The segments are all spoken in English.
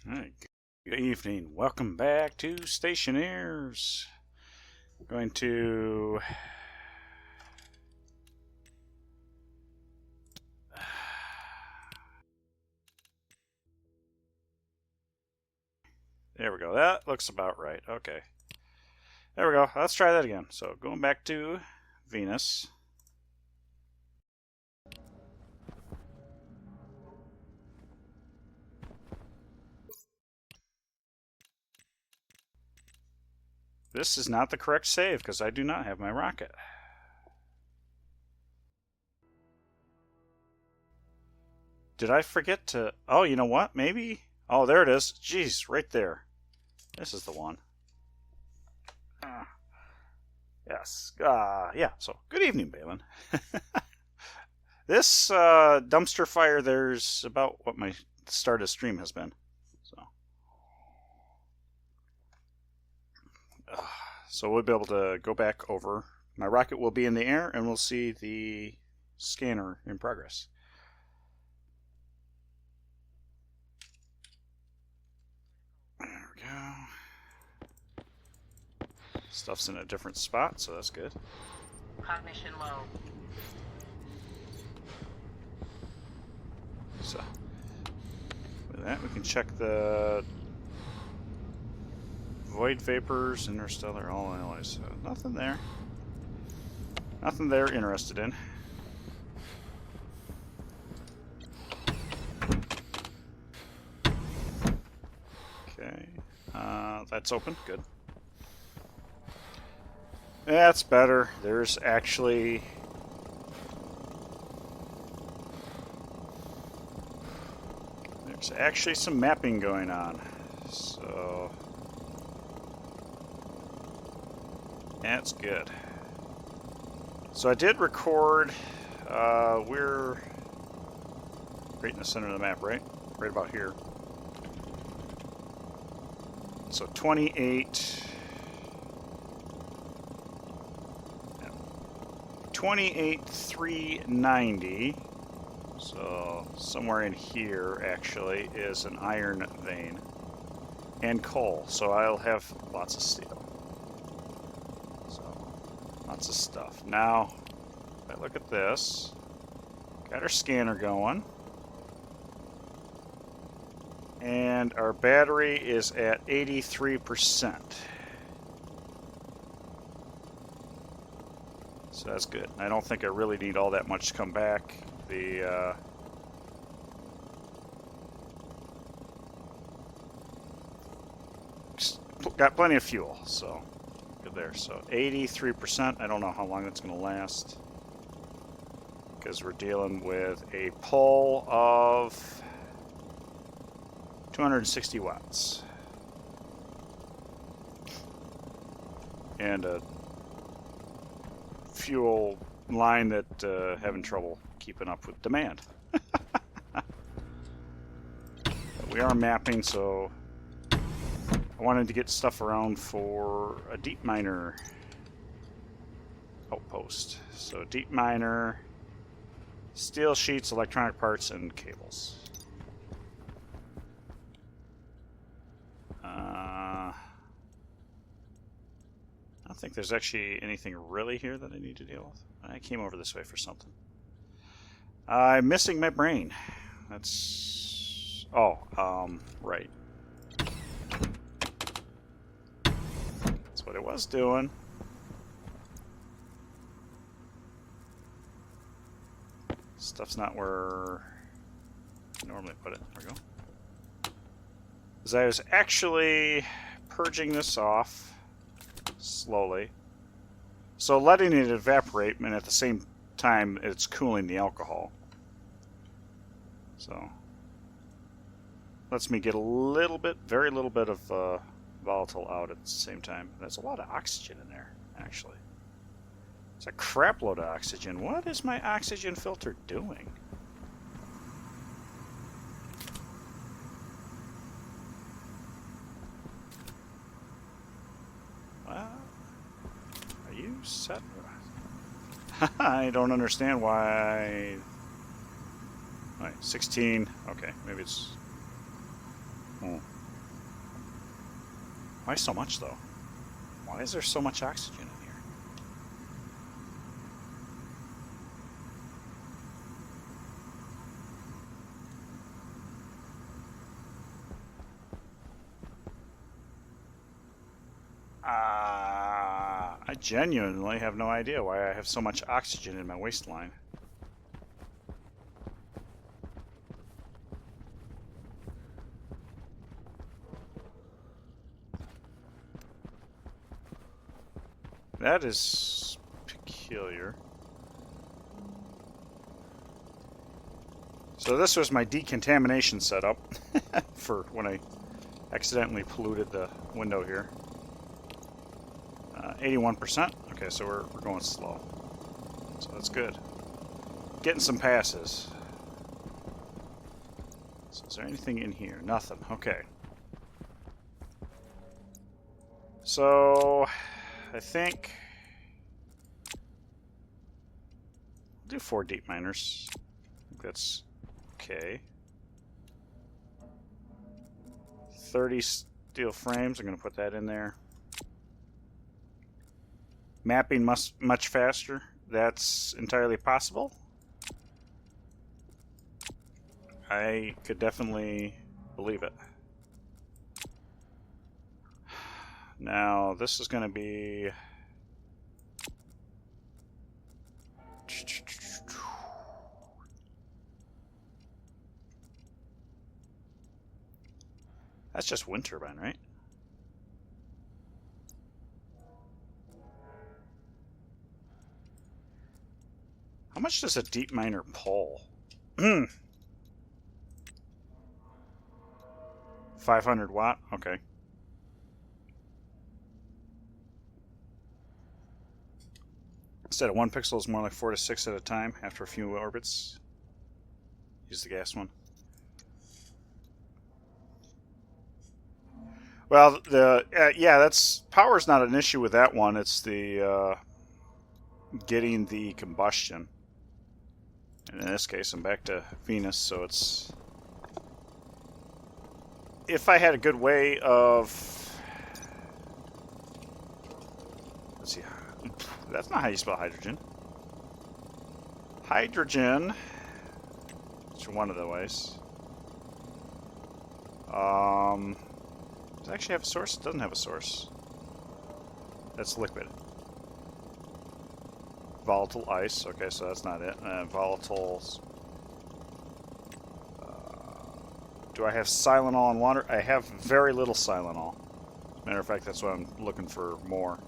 Alright, good evening. Welcome back to Stationeers. I'm going to there we go. That looks about right. Okay. There we go. Let's try that again. So going back to Venus. This is not the correct save because I do not have my rocket. Did I forget to... Oh, you know what? Maybe... Oh, there it is. Jeez, right there. This is the one. Yes. Yeah, so good evening, Balin. This dumpster fire there's about what my start of stream has been. So we'll be able to go back over. My rocket will be in the air and we'll see the scanner in progress. There we go. Stuff's in a different spot, so that's good. Cognition low. So with that we can check the void vapors, interstellar, all alloys. So nothing there. Nothing they're interested in. Okay. That's open. Good. That's better. There's actually... There's actually some mapping going on. So... That's good. So I did record, we're right in the center of the map, right? Right about here. So 28,390. So somewhere in here actually is an iron vein and coal. So I'll have lots of steel. Lots of stuff. Now, if I look at this, got our scanner going, and our battery is at 83%. So that's good. I don't think I really need all that much to come back. The got plenty of fuel, so good there. So 83%. I don't know how long that's going to last because we're dealing with a pull of 260 watts and a fuel line that having trouble keeping up with demand. We are mapping, so I wanted to get stuff around for a deep miner outpost. So deep miner, steel sheets, electronic parts, and cables. I don't think there's actually anything really here that I need to deal with. I came over this way for something. I'm missing my brain. That's... Oh, right. That's what it was doing. Stuff's not where I normally put it. There we go. As I was actually purging this off slowly. So letting it evaporate, and at the same time it's cooling the alcohol. So lets me get a little bit, very little bit of volatile out at the same time. There's a lot of oxygen in there, actually. It's a crap load of oxygen. What is my oxygen filter doing? Well, are you set? I don't understand why. Right, 16. Okay, maybe it's... Oh. Why so much, though? Why is there so much oxygen in here? I genuinely have no idea why I have so much oxygen in my waistline. That is peculiar. So this was my decontamination setup for when I accidentally polluted the window here. 81%. Okay, so we're going slow. So that's good. Getting some passes. So is there anything in here? Nothing. Okay. So I think I'll do 4 deep miners. I think that's okay. 30 steel frames. I'm going to put that in there. Mapping much faster. That's entirely possible. I could definitely believe it. Now, this is going to be... That's just wind turbine, right? How much does a deep miner pull? 500 watt? Okay. Instead of 1 pixel, it's more like 4 to 6 at a time after a few orbits. Use the gas one. Well, yeah, that's power's not an issue with that one. It's the getting the combustion. And in this case, I'm back to Venus, so it's... If I had a good way of... Let's see. That's not how you spell hydrogen. Hydrogen. It's one of the ways. Does it actually have a source? It doesn't have a source. That's liquid. Volatile ice. Okay, so that's not it. Volatiles. Do I have Silenol and water? I have very little Silenol. Matter of fact, that's why I'm looking for more.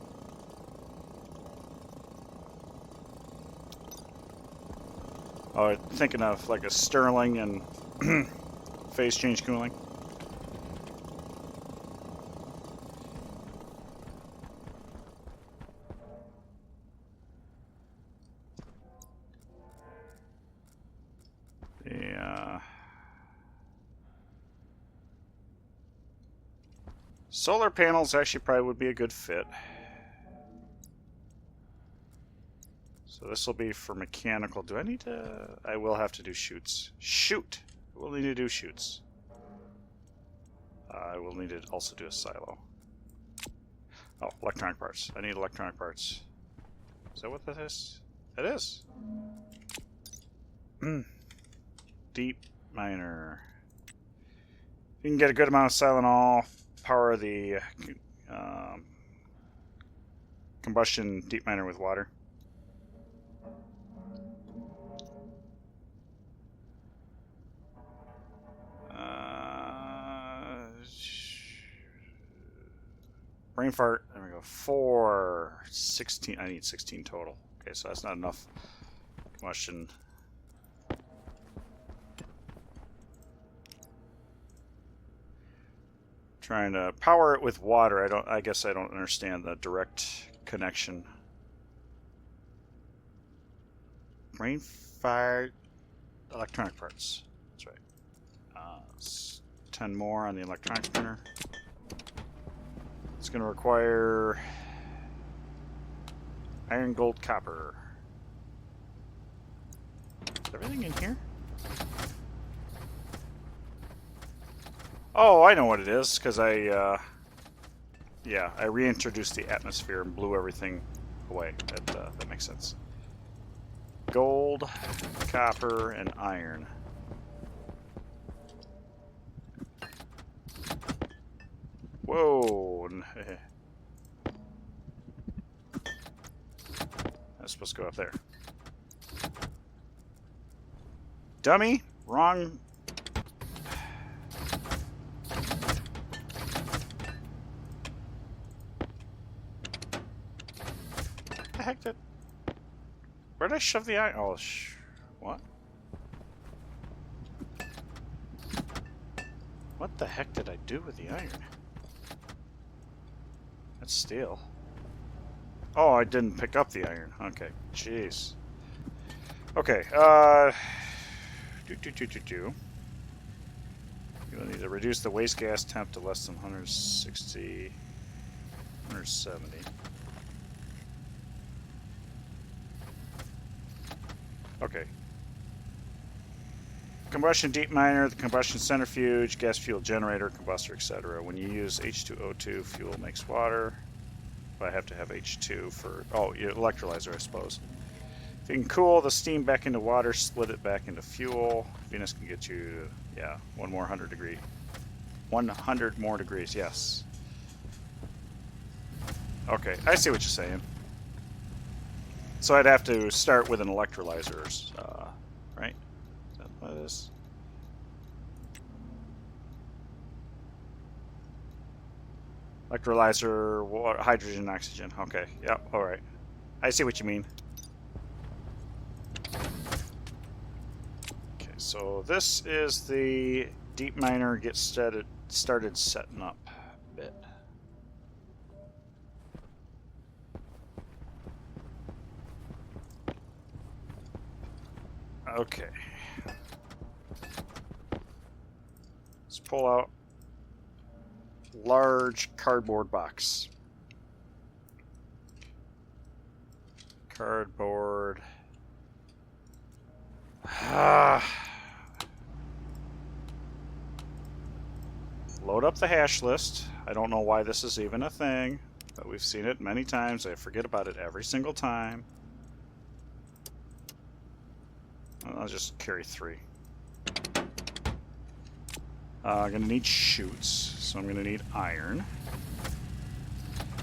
Oh, thinking of like a Stirling and phase change cooling. Solar panels actually probably would be a good fit. So this will be for mechanical. Do I need to... I will have to do chutes. Shoot! We'll need to do chutes. I will need to also do a silo. Oh, electronic parts. I need electronic parts. Is that what that is? It is. Deep miner. You can get a good amount of Silenol, power the combustion deep miner with water. Brain fart. There we go. 4, 16. I need 16 total. Okay, so that's not enough combustion. Trying to power it with water. I guess I don't understand the direct connection. Brain fart. Electronic parts. That's right. 10 more on the electronics printer. It's going to require iron, gold, copper. Is everything in here? Oh, I know what it is, because I Yeah, I reintroduced the atmosphere and blew everything away. That makes sense. Gold, copper, and iron. Whoa! That's supposed to go up there. Dummy! Wrong. What the heck did... Where'd I shove the iron? Oh, what? What the heck did I do with the iron? That's steel. Oh, I didn't pick up the iron. Okay, jeez. Okay, You're gonna need to reduce the waste gas temp to less than 160, 170. Okay. Combustion deep miner, the combustion centrifuge, gas fuel generator, combustor, etc. When you use H2O2, fuel makes water. But I have to have H2 for... Oh, electrolyzer, I suppose. If you can cool the steam back into water, split it back into fuel. Venus can get you, yeah, 100 more degrees, yes. Okay, I see what you're saying. So I'd have to start with an electrolyzer, right? Is that what it is? Electrolyzer, water, hydrogen, oxygen. Okay, yep, alright. I see what you mean. Okay, so this is the deep miner gets started setting up bit. Okay. Let's pull out large cardboard box. Cardboard. Load up the hash list. I don't know why this is even a thing, but we've seen it many times. I forget about it every single time. I'll just carry 3. I'm going to need chutes, so I'm going to need iron.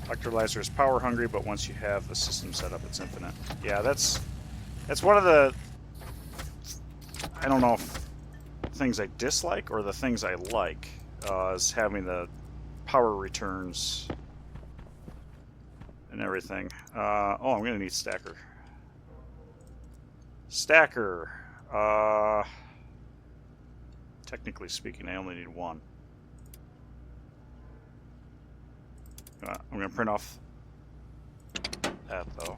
Electrolyzer is power hungry, but once you have the system set up, it's infinite. Yeah, that's one of the... I don't know if things I dislike or the things I like, is having the power returns and everything. Oh, I'm going to need stacker. Stacker. Technically speaking, I only need 1. I'm going to print off that, though.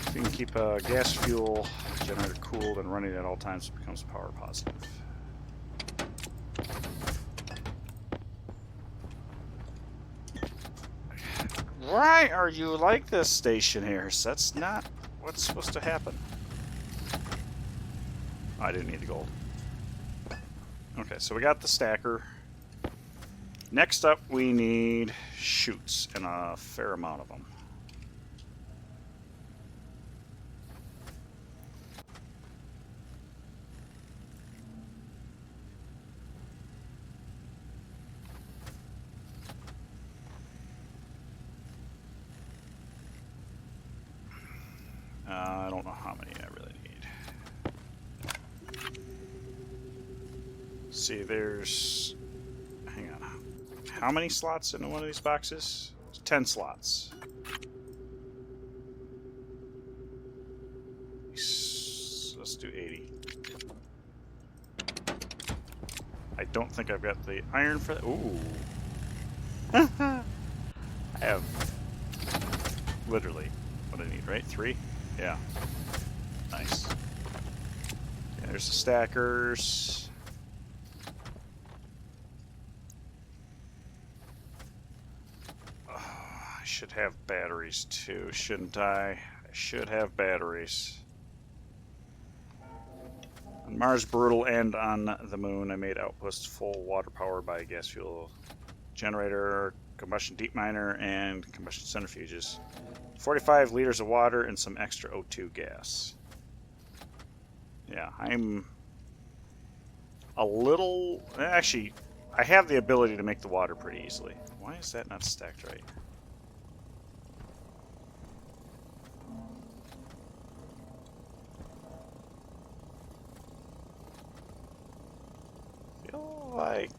If you can keep a gas fuel generator cooled and running at all times, it becomes power positive. Why are you like this, Stationeers? That's not what's supposed to happen. I didn't need the gold. Okay, so we got the stacker. Next up, we need chutes, and a fair amount of them. I don't know how many I really need. See, there's... Hang on. How many slots in one of these boxes? 10 slots. Let's do 80. I don't think I've got the iron for that. Ooh. I have literally what I need, right? 3? Yeah. Nice. Okay, there's the stackers. Oh, I should have batteries too, shouldn't I? I should have batteries. On Mars, Brutal, and on the Moon, I made outposts full water power by a gas fuel generator, combustion deep miner, and combustion centrifuges. 45 liters of water and some extra O2 gas. Yeah, I'm a little... Actually, I have the ability to make the water pretty easily. Why is that not stacked right? Feel like...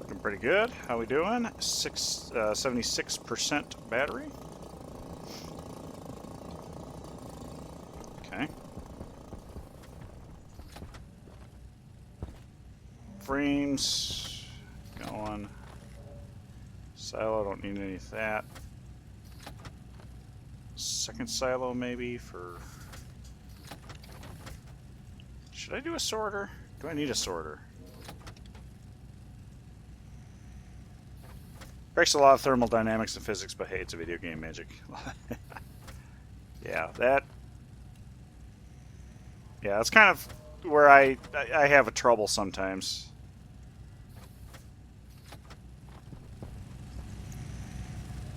Looking pretty good. How we doing? 76% battery. Okay. Frames going. Silo, don't need any of that. Second silo maybe for... Should I do a sorter? Do I need a sorter? Breaks a lot of thermodynamics and physics, but hey, it's a video game magic. Yeah, that... Yeah, that's kind of where I have a trouble sometimes.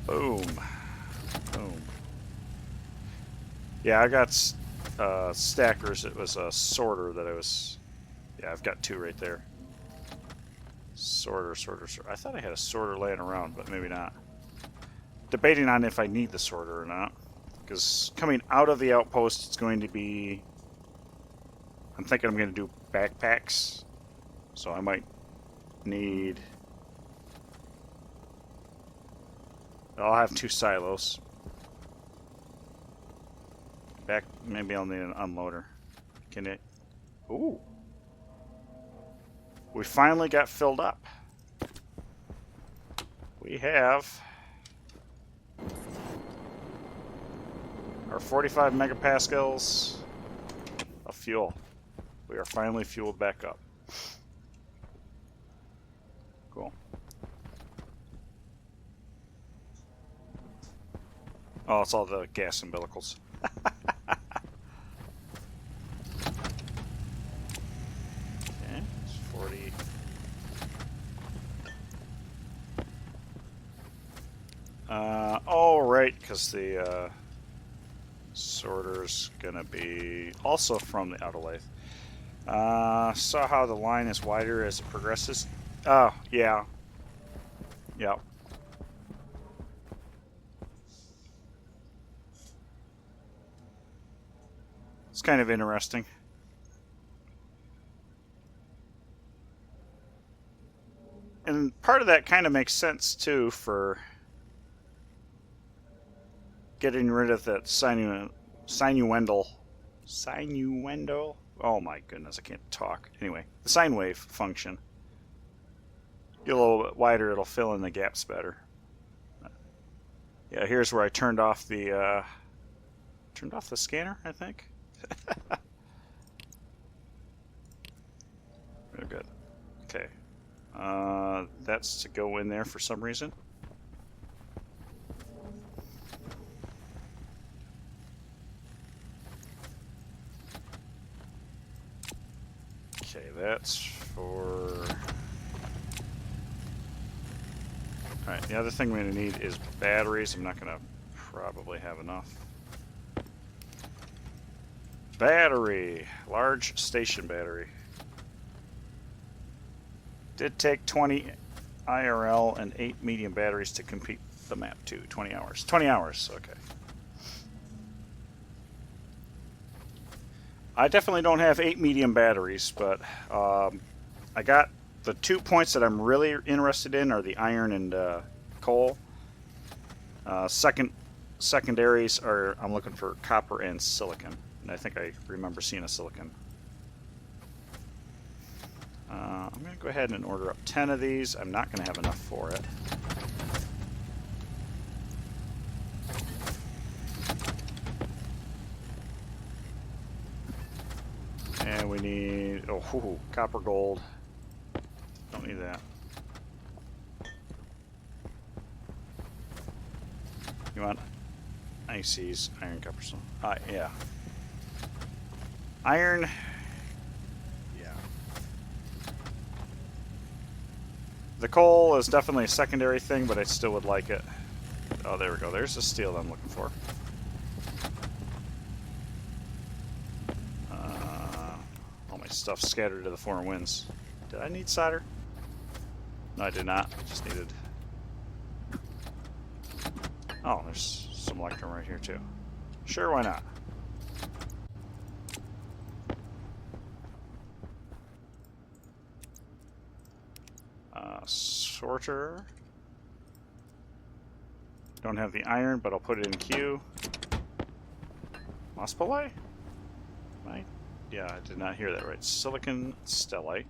Boom. Boom. Yeah, I got stackers. It was a sorter that I was... Yeah, I've got two right there. Sorter. I thought I had a sorter laying around, but maybe not. Debating on if I need the sorter or not. Because coming out of the outpost, it's going to be... I'm thinking I'm going to do backpacks. So I might need... I'll have two silos. Back, maybe I'll need an unloader. Can it... Ooh. We finally got filled up. We have... our 45 megapascals of fuel. We are finally fueled back up. Cool. Oh, it's all the gas umbilicals. Okay, it's 40. Oh, right, because the sorter's gonna be also from the autolathe. Saw how the line is wider as it progresses. Oh, yeah. Yep. It's kind of interesting. And part of that kind of makes sense, too, for getting rid of that sinuendo. Oh my goodness, I can't talk. Anyway, the sine wave function. Get a little bit wider, it'll fill in the gaps better. Yeah, here's where I turned off the scanner, I think. Real good. Okay. That's to go in there for some reason. Okay, that's for... Alright, the other thing we're going to need is batteries. I'm not going to probably have enough. Battery. Large station battery. Did take 20 IRL and 8 medium batteries to complete the map too. 20 hours. 20 hours, okay. I definitely don't have 8 medium batteries, but I got the 2 points that I'm really interested in are the iron and coal. Secondaries are I'm looking for copper and silicon, and I think I remember seeing a silicon. I'm going to go ahead and order up 10 of these. I'm not going to have enough for it. And we need, copper gold. Don't need that. You want ICs, iron, copper, so, yeah. Iron. Yeah. The coal is definitely a secondary thing, but I still would like it. Oh, there we go. There's the steel I'm looking for. All my stuff scattered to the four winds. Did I need solder? No, I did not. I just needed... Oh, there's some electrum right here, too. Sure, why not? Sorter. Don't have the iron, but I'll put it in queue. Mospelite? Right? Yeah, I did not hear that right. Silicon stellite.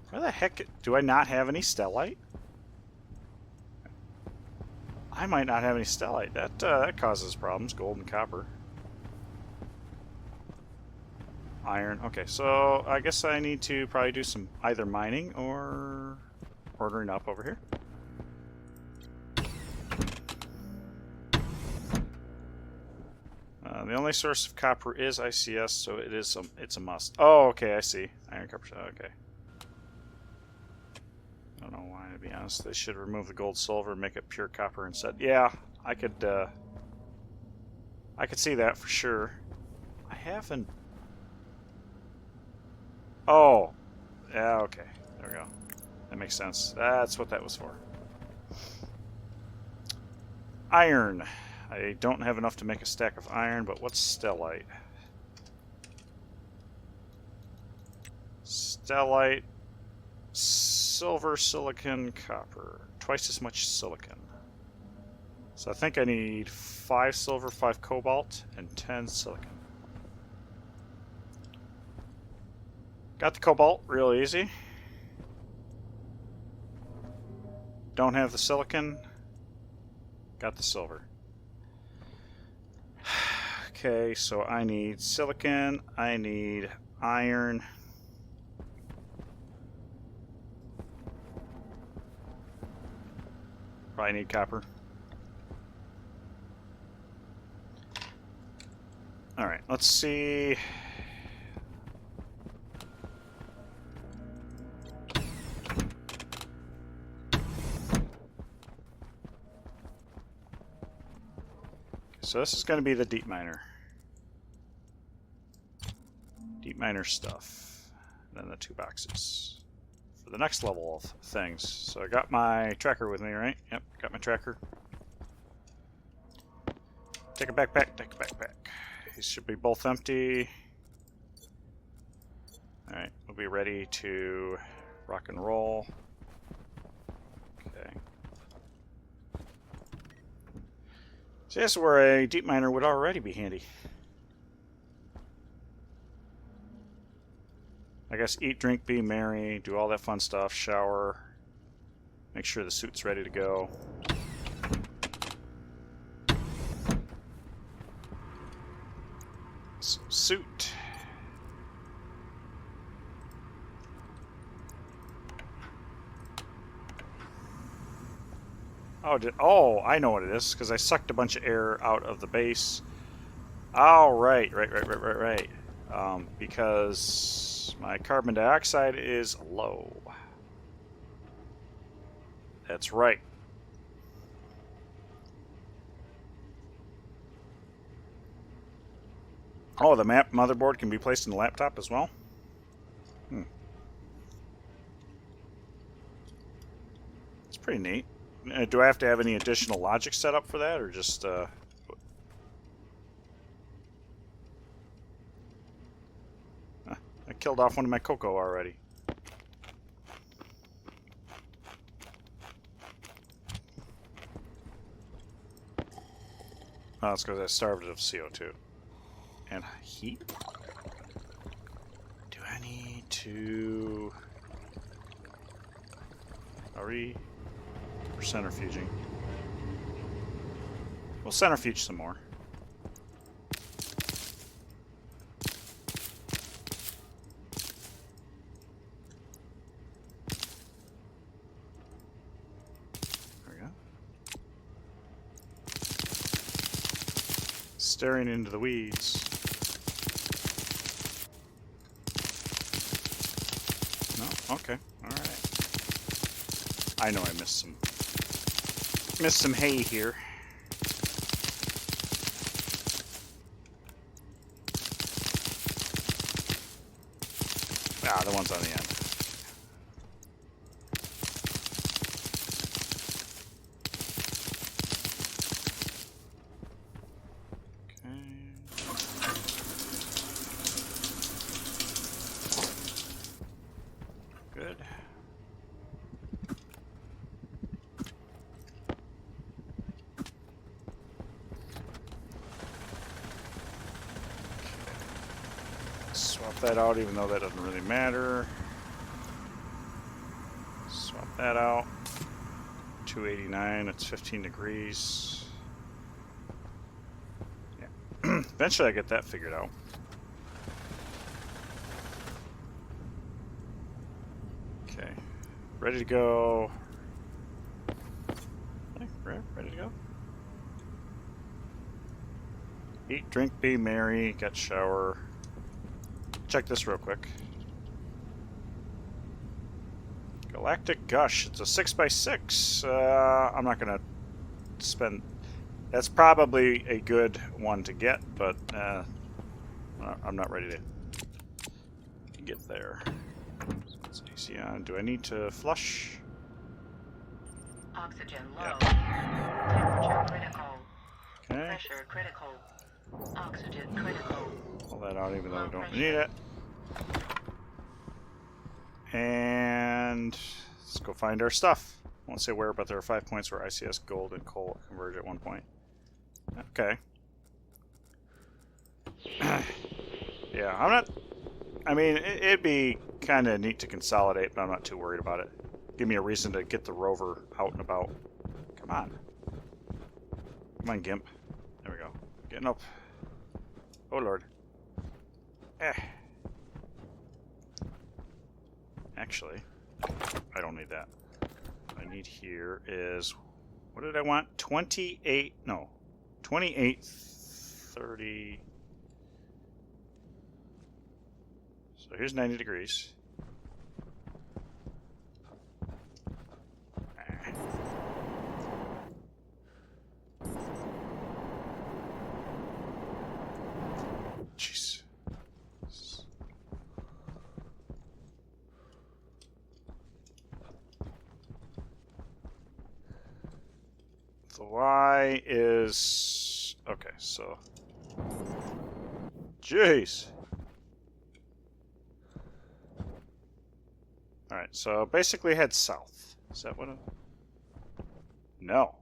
Where the heck do I not have any stellite? I might not have any stellite. That causes problems. Gold and copper. Iron. Okay, so I guess I need to probably do some either mining or ordering up over here. The only source of copper is ICS, so it's a must. Oh, okay, I see. Iron, copper. Okay. I don't know why, to be honest. They should remove the gold, silver, and make it pure copper instead. Yeah, I could see that for sure. I haven't. Oh, yeah. Okay, there we go. That makes sense. That's what that was for. Iron. I don't have enough to make a stack of iron, but what's stellite? Stellite, silver, silicon, copper. Twice as much silicon. So I think I need 5 silver, 5 cobalt, and 10 silicon. Got the cobalt real easy. Don't have the silicon. Got the silver. Okay, so I need silicon, I need iron. Probably need copper. Alright, let's see. So this is going to be the deep miner. Deep miner stuff. And then the 2 boxes. For the next level of things. So I got my tracker with me, right? Yep, got my tracker. Take a backpack, take a backpack. These should be both empty. Alright, we'll be ready to rock and roll. Okay. So this is where a deep miner would already be handy. I guess eat, drink, be merry, do all that fun stuff, shower, make sure the suit's ready to go. So, suit. Oh, I know what it is, because I sucked a bunch of air out of the base. Oh, right. Because my carbon dioxide is low. That's right. Oh, the map motherboard can be placed in the laptop as well? It's pretty neat. Do I have to have any additional logic set up for that, or just... I killed off one of my cocoa already. Oh, it's because I starved it of CO2. And heat? Do I need to... Are we... We're centrifuging. We'll centrifuge some more. staring into the weeds. No? Okay. Alright. I know I missed some hay here. Ah, the one's on the end. Good. Swap that out, even though that doesn't really matter. Swap that out. 289, it's 15 degrees. Yeah. Eventually I get that figured out. Okay. Ready to go. Ready to go? Eat, drink, be merry, get shower. Check this real quick. Galactic Gush. It's a 6x6. I'm not going to spend... That's probably a good one to get, but I'm not ready to get there. Let's AC on. Do I need to flush? Oxygen low. Yep. Temperature critical. Okay. Pressure critical. Oxygen critical. Pull that out even though Low we don't pressure. need it. And let's go find our stuff. Won't say where, but there are 5 points where ICS, gold, and coal converge at one point. Okay. Yeah, I'm not... I mean, it'd be kind of neat to consolidate, but I'm not too worried about it. Give me a reason to get the rover out and about. Come on. Come on, Gimp. There we go. Getting up. Oh, Lord. Actually, I don't need that. What I need here is... What did I want? 28... No. 28, 30... So here's 90 degrees. Jeez. The Y is... Okay, so... Jeez! Alright, so basically head south. Is that what No.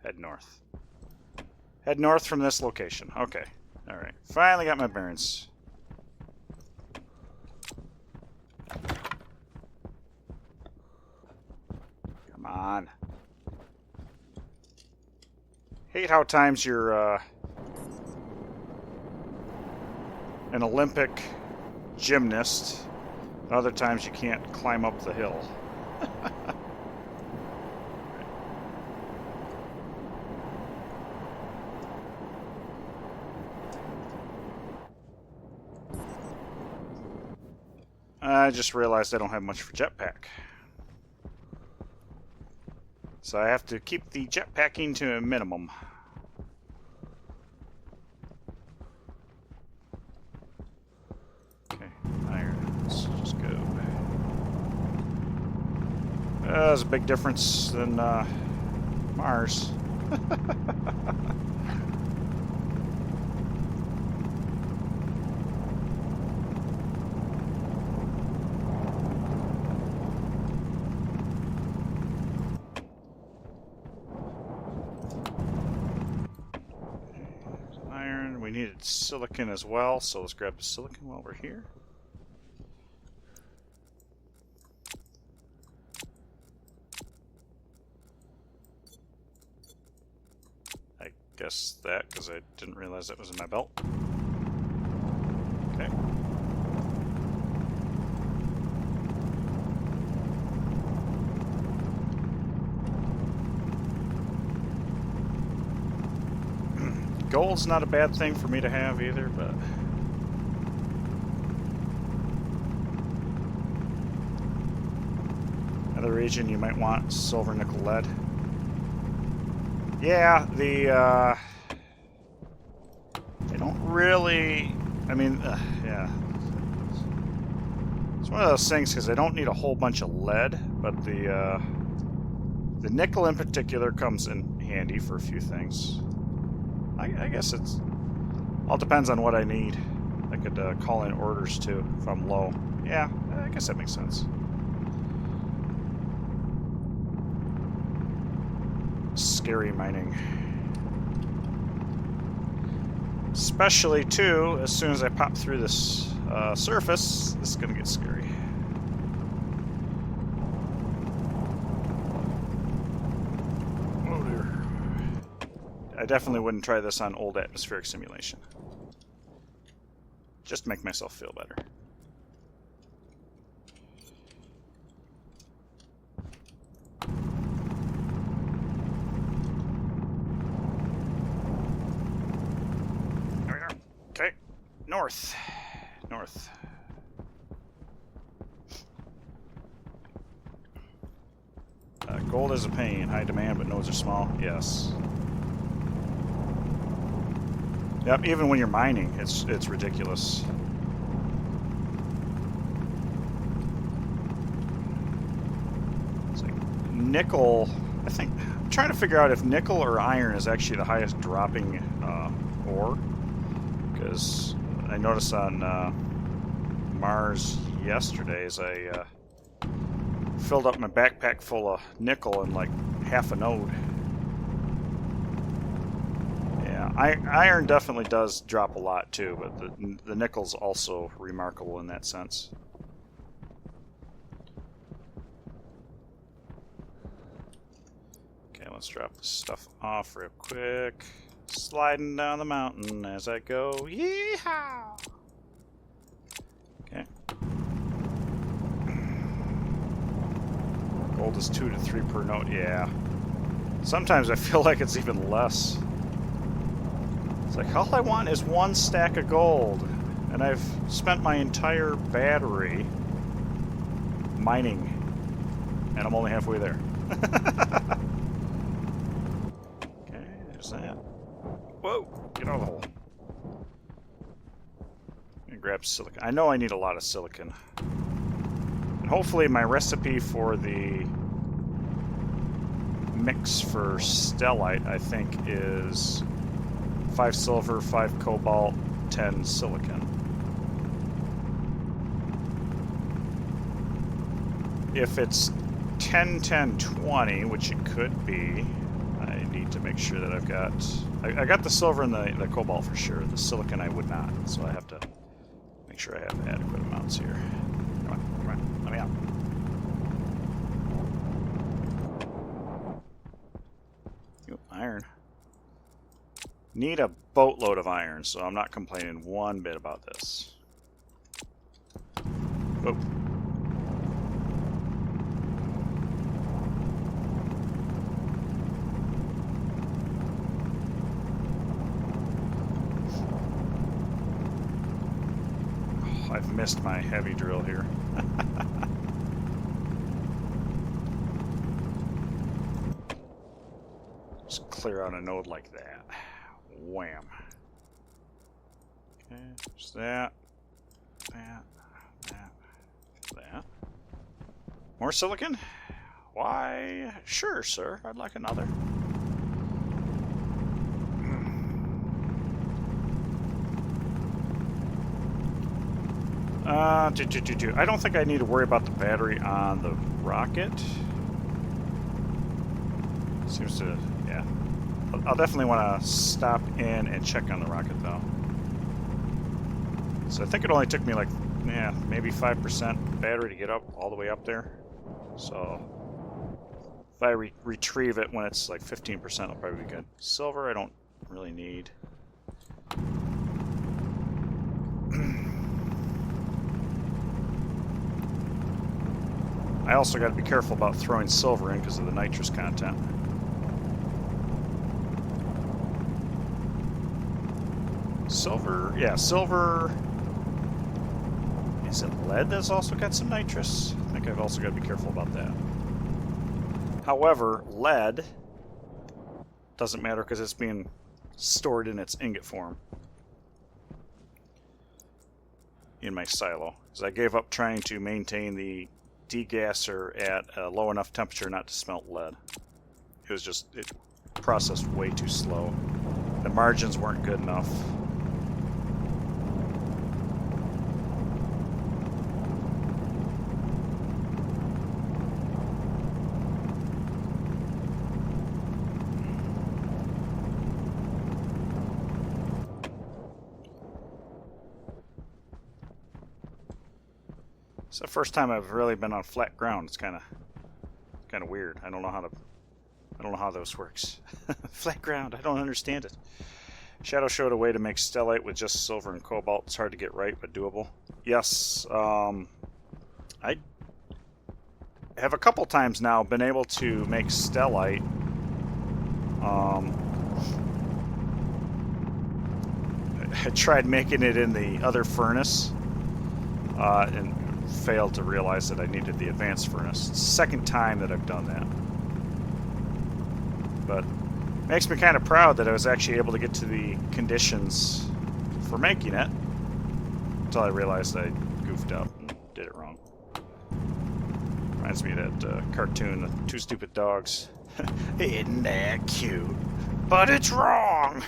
Head north. Head north from this location. Okay. Alright. Finally got my bearings. Come on. Hate how times you're an Olympic gymnast, and other times you can't climb up the hill. I just realized I don't have much for jetpack. So I have to keep the jetpacking to a minimum. Okay, iron. Let's just go. There's a big difference than Mars. We needed silicon as well, so let's grab the silicon while we're here. I guess that because I didn't realize that was in my belt. Okay. Gold's not a bad thing for me to have either, but... Another region you might want silver, nickel, lead. Yeah, they don't really... I mean, yeah. It's one of those things because they don't need a whole bunch of lead, but the nickel in particular comes in handy for a few things. I guess it's all depends on what I need. I could call in orders too if I'm low. Yeah, I guess that makes sense. Scary mining. Especially too, as soon as I pop through this surface, this is gonna get scary. Oh dear. I definitely wouldn't try this on old atmospheric simulation. Just to make myself feel better. There we are. Okay. North. North. Gold is a pain. High demand, but nodes are small. Yes. Yep, even when you're mining, it's ridiculous. It's like nickel. I think I'm trying to figure out if nickel or iron is actually the highest dropping ore, because I noticed on Mars yesterday as I filled up my backpack full of nickel in like half a node. Iron definitely does drop a lot too, but the nickel's also remarkable in that sense. Okay, let's drop this stuff off real quick. Sliding down the mountain as I go. Yeehaw! Okay. Gold is 2 to 3 per note. Yeah. Sometimes I feel like it's even less. It's like, all I want is 1 stack of gold, and I've spent my entire battery mining, and I'm only halfway there. Okay, there's that. Whoa, get out of the hole. I'm gonna grab silicon. I know I need a lot of silicon. And hopefully my recipe for the mix for stellite, I think, is 5 silver, 5 cobalt, 10 silicon. If it's 10, 10, 20, which it could be, I need to make sure that I've got... I got the silver and the cobalt for sure. The silicon I would not, so I have to make sure I have adequate amounts here. Come on, let me out. Ooh, iron. Need a boatload of iron, so I'm not complaining one bit about this. Oh. Oh, I've missed my heavy drill here. Just clear out a node like that. Wham. Okay, there's that. That. More silicon? Why, sure, sir. I'd like another. I don't think I need to worry about the battery on the rocket. Seems to, yeah. I'll definitely want to stop in and check on the rocket, though. So I think it only took me like, yeah, maybe 5% battery to get up all the way up there. So if I retrieve it when it's like 15%, it'll probably be good. Silver, I don't really need. I also got to be careful about throwing silver in because of the nitrous content. Silver, yeah, silver. Is it lead that's also got some nitrous? I think I've also got to be careful about that. However, lead doesn't matter because it's being stored in its ingot form in my silo. Because I gave up trying to maintain the degasser at a low enough temperature not to smelt lead. It was just, it processed way too slow. The margins weren't good enough. It's the first time I've really been on flat ground. It's kind of weird. I don't know how this works. Flat ground. I don't understand it. Shadow showed a way to make stellite with just silver and cobalt. It's hard to get right, but doable. Yes. I have a couple times now been able to make stellite. I tried making it in the other furnace and failed to realize that I needed the advanced furnace. It's the second time that I've done that. But it makes me kind of proud that I was actually able to get to the conditions for making it until I realized I goofed up and did it wrong. Reminds me of that cartoon, The Two Stupid Dogs. Isn't that cute? But it's wrong!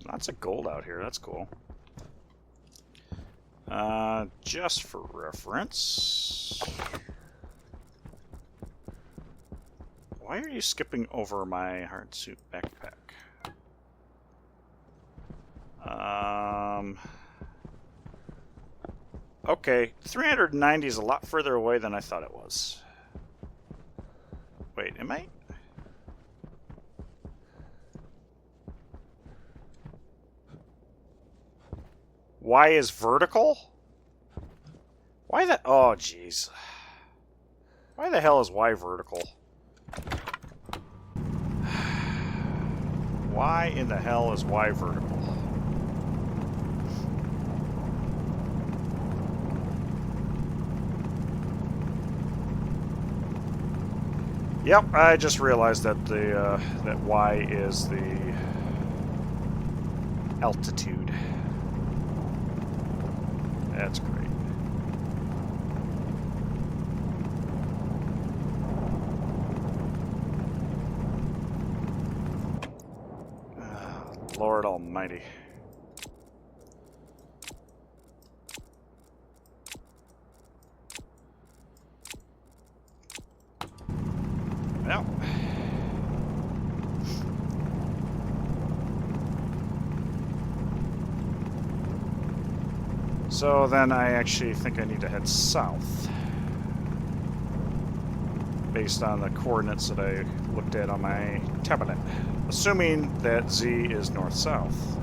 Lots of gold out here. That's cool. Just for reference... Why are you skipping over my hard suit backpack? Okay, 390 is a lot further away than I thought it was. Wait, am I? Y is vertical? Why the... Oh, jeez. Why the hell is Y vertical? Why in the hell is Y vertical? Yep, I just realized that the that Y is the altitude. That's great. Lord Almighty. Well. So then I actually think I need to head south. Based on the coordinates that I looked at on my tablet. Assuming that Z is north-south.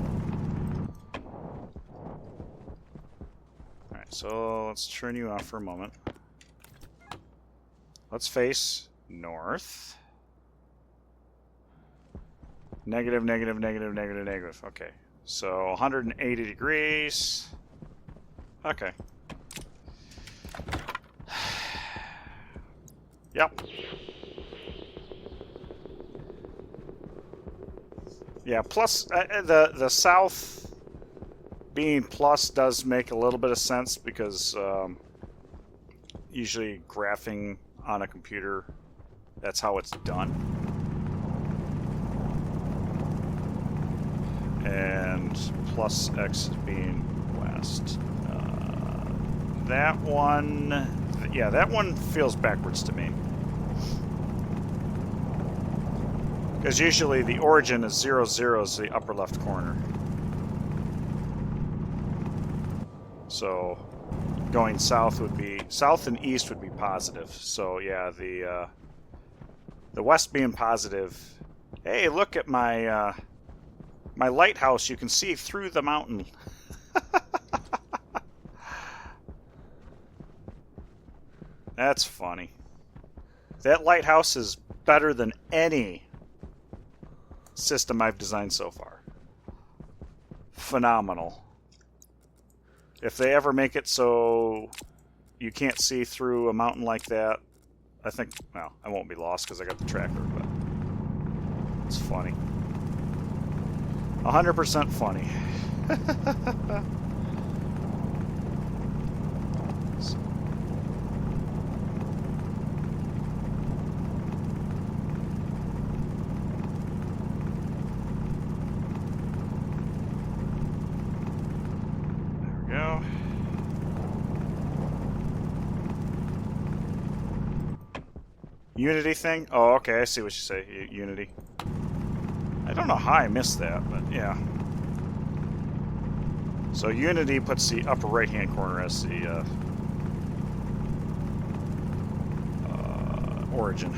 Alright, so let's turn you off for a moment. Let's face north. Negative, negative, negative, negative, negative. Okay. So 180 degrees. Okay. Yep. Yeah, plus the south being plus does make a little bit of sense because usually graphing on a computer, that's how it's done. And plus X being west. That one, yeah, that one feels backwards to me. Because usually the origin is 0, 0 is the upper left corner. So going south would be, south and east would be positive. So yeah, the west being positive. Hey, look at my my lighthouse. You can see through the mountain. That's funny. That lighthouse is better than any system I've designed so far. Phenomenal. If they ever make it so you can't see through a mountain like that, I think, well, I won't be lost because I got the tracker, but it's funny. 100% funny. There we go. Unity thing? Oh, okay, I see what you say. Unity. I don't know how I missed that, but yeah. So Unity puts the upper right-hand corner as the origin.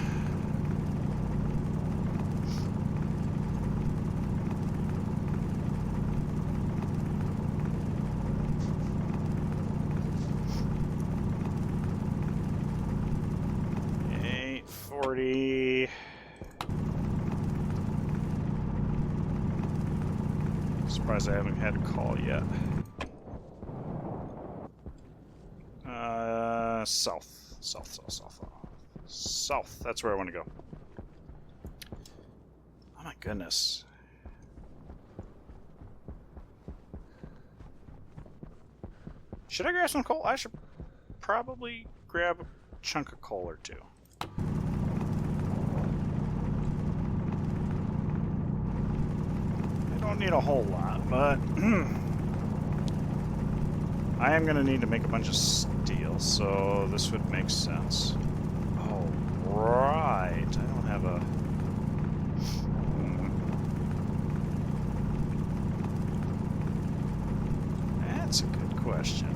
Surprised I haven't had a call yet. South. South. That's where I want to go. Oh my goodness. Should I grab some coal? I should probably grab a chunk of coal or two. Don't need a whole lot, but I am going to need to make a bunch of steel, so this would make sense. Oh, right. I don't have a... That's a good question.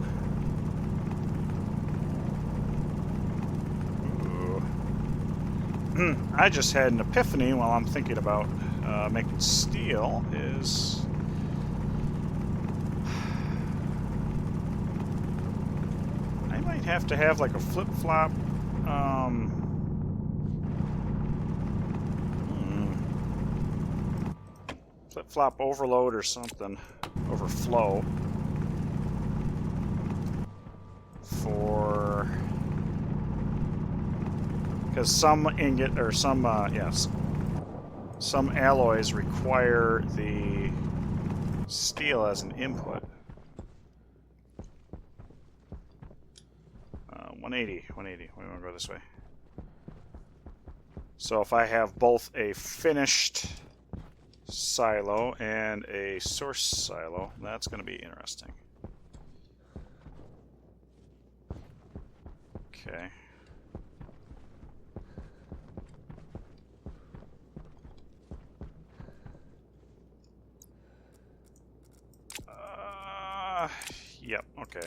Ooh. I just had an epiphany while I'm thinking about making steel is... I might have to have like a flip-flop flip-flop overload or something, overflow for, because some ingot or some yes, some alloys require the steel as an input. 180. We want to go this way. So if I have both a finished silo and a source silo, that's going to be interesting. Okay. Yep, okay.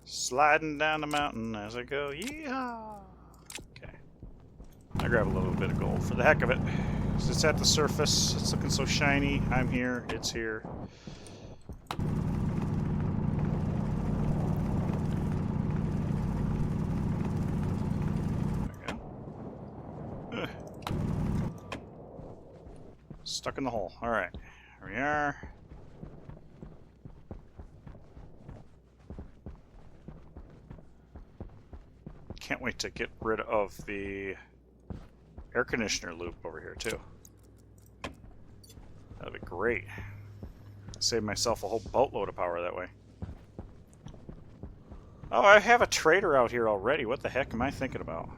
Sliding down the mountain as I go. Yeehaw! Okay. I grab a little bit of gold for the heck of it. It's at the surface. It's looking so shiny. I'm here. It's here. There we go. Ugh. Stuck in the hole. Alright. Here we are. Can't wait to get rid of the air conditioner loop over here too. That'd be great. Save myself a whole boatload of power that way. Oh, I have a trader out here already. What the heck am I thinking about?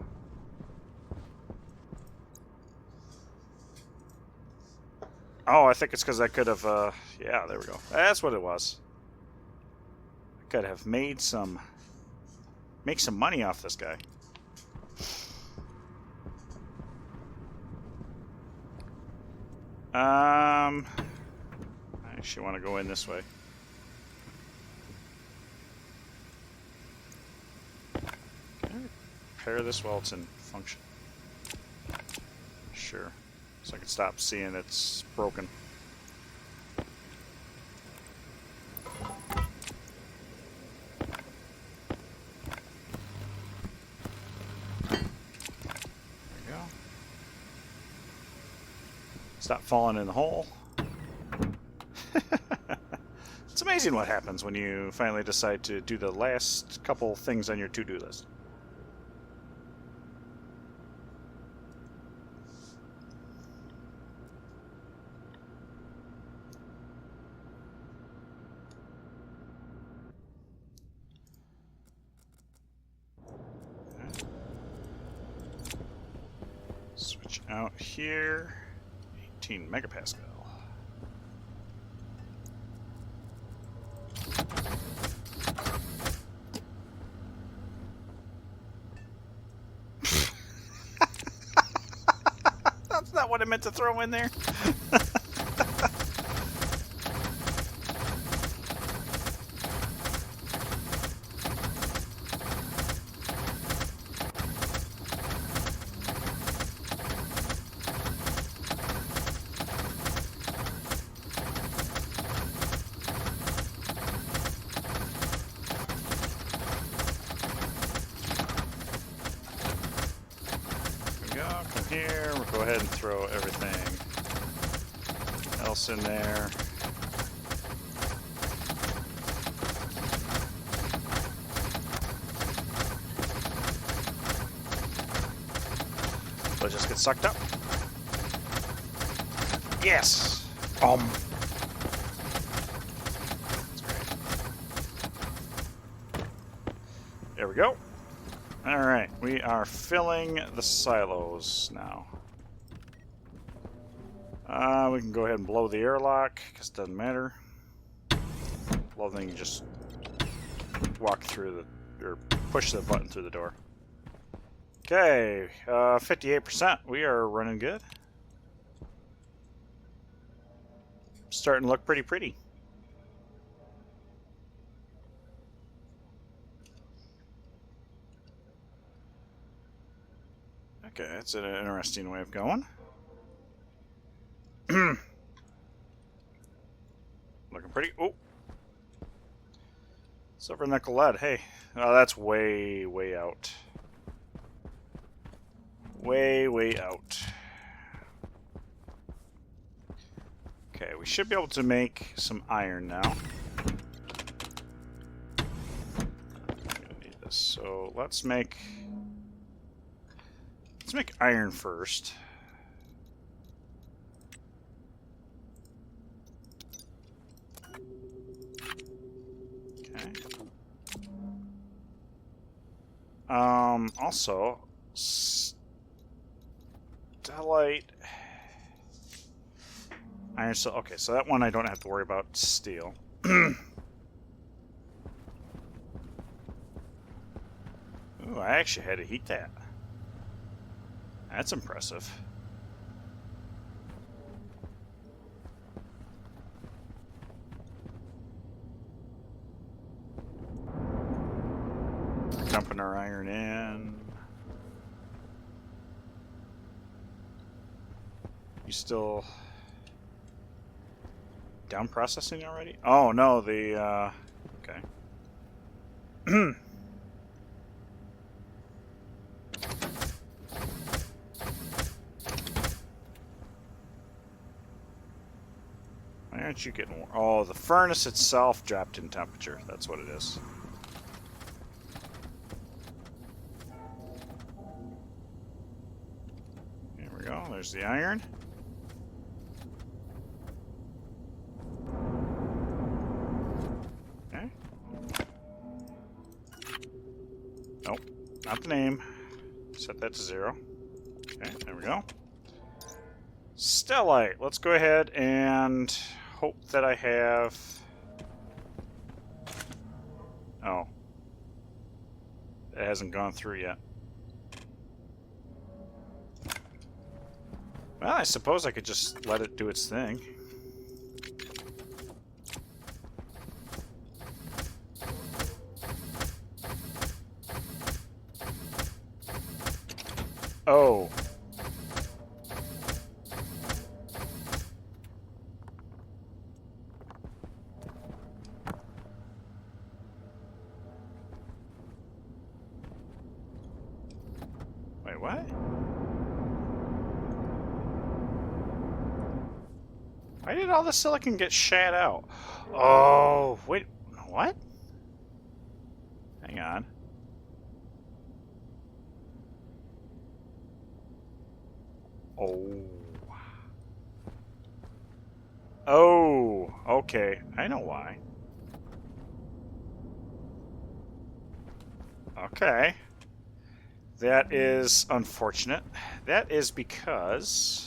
Oh, I think it's because I could have, yeah, there we go. That's what it was. I could have made some... make some money off this guy. I actually want to go in this way. Can I repair this while it's in function? Sure. So I can stop seeing it's broken. Stop falling in the hole. It's amazing what happens when you finally decide to do the last couple things on your to-do list. Switch out here. 18 megapascal. That's not what I meant to throw in there. Come here, we'll go ahead and throw everything else in there. So just get sucked up. Yes! That's great. There we go. Alright, we are filling the silos now. We can go ahead and blow the airlock, because it doesn't matter. Well, then you just walk through the, or push the button through the door. Okay, 58%. We are running good. Starting to look pretty. Okay, that's an interesting way of going. Looking pretty. Oh! Silver nickel lead. Hey. Oh, that's way out. Way out. Okay, we should be able to make some iron now. I'm gonna need this. So let's make iron first. Okay. Also, stellite, iron. So okay, so that one I don't have to worry about steel. Ooh, I actually had to heat that. That's impressive. Dumping our iron in. You still down processing already? Oh no, the okay. Why aren't you getting warm? Oh, the furnace itself dropped in temperature. That's what it is. There we go. There's the iron. Okay. Nope. Not the name. Set that to 0. Okay, there we go. Stellite. Let's go ahead and hope that I have... Oh. It hasn't gone through yet. Well, I suppose I could just let it do its thing. Oh. Wait, what? Why did all the silicon get shat out? Oh, wait, what? Hang on. Oh. Oh, okay. I know why. Okay. That is unfortunate. That is because...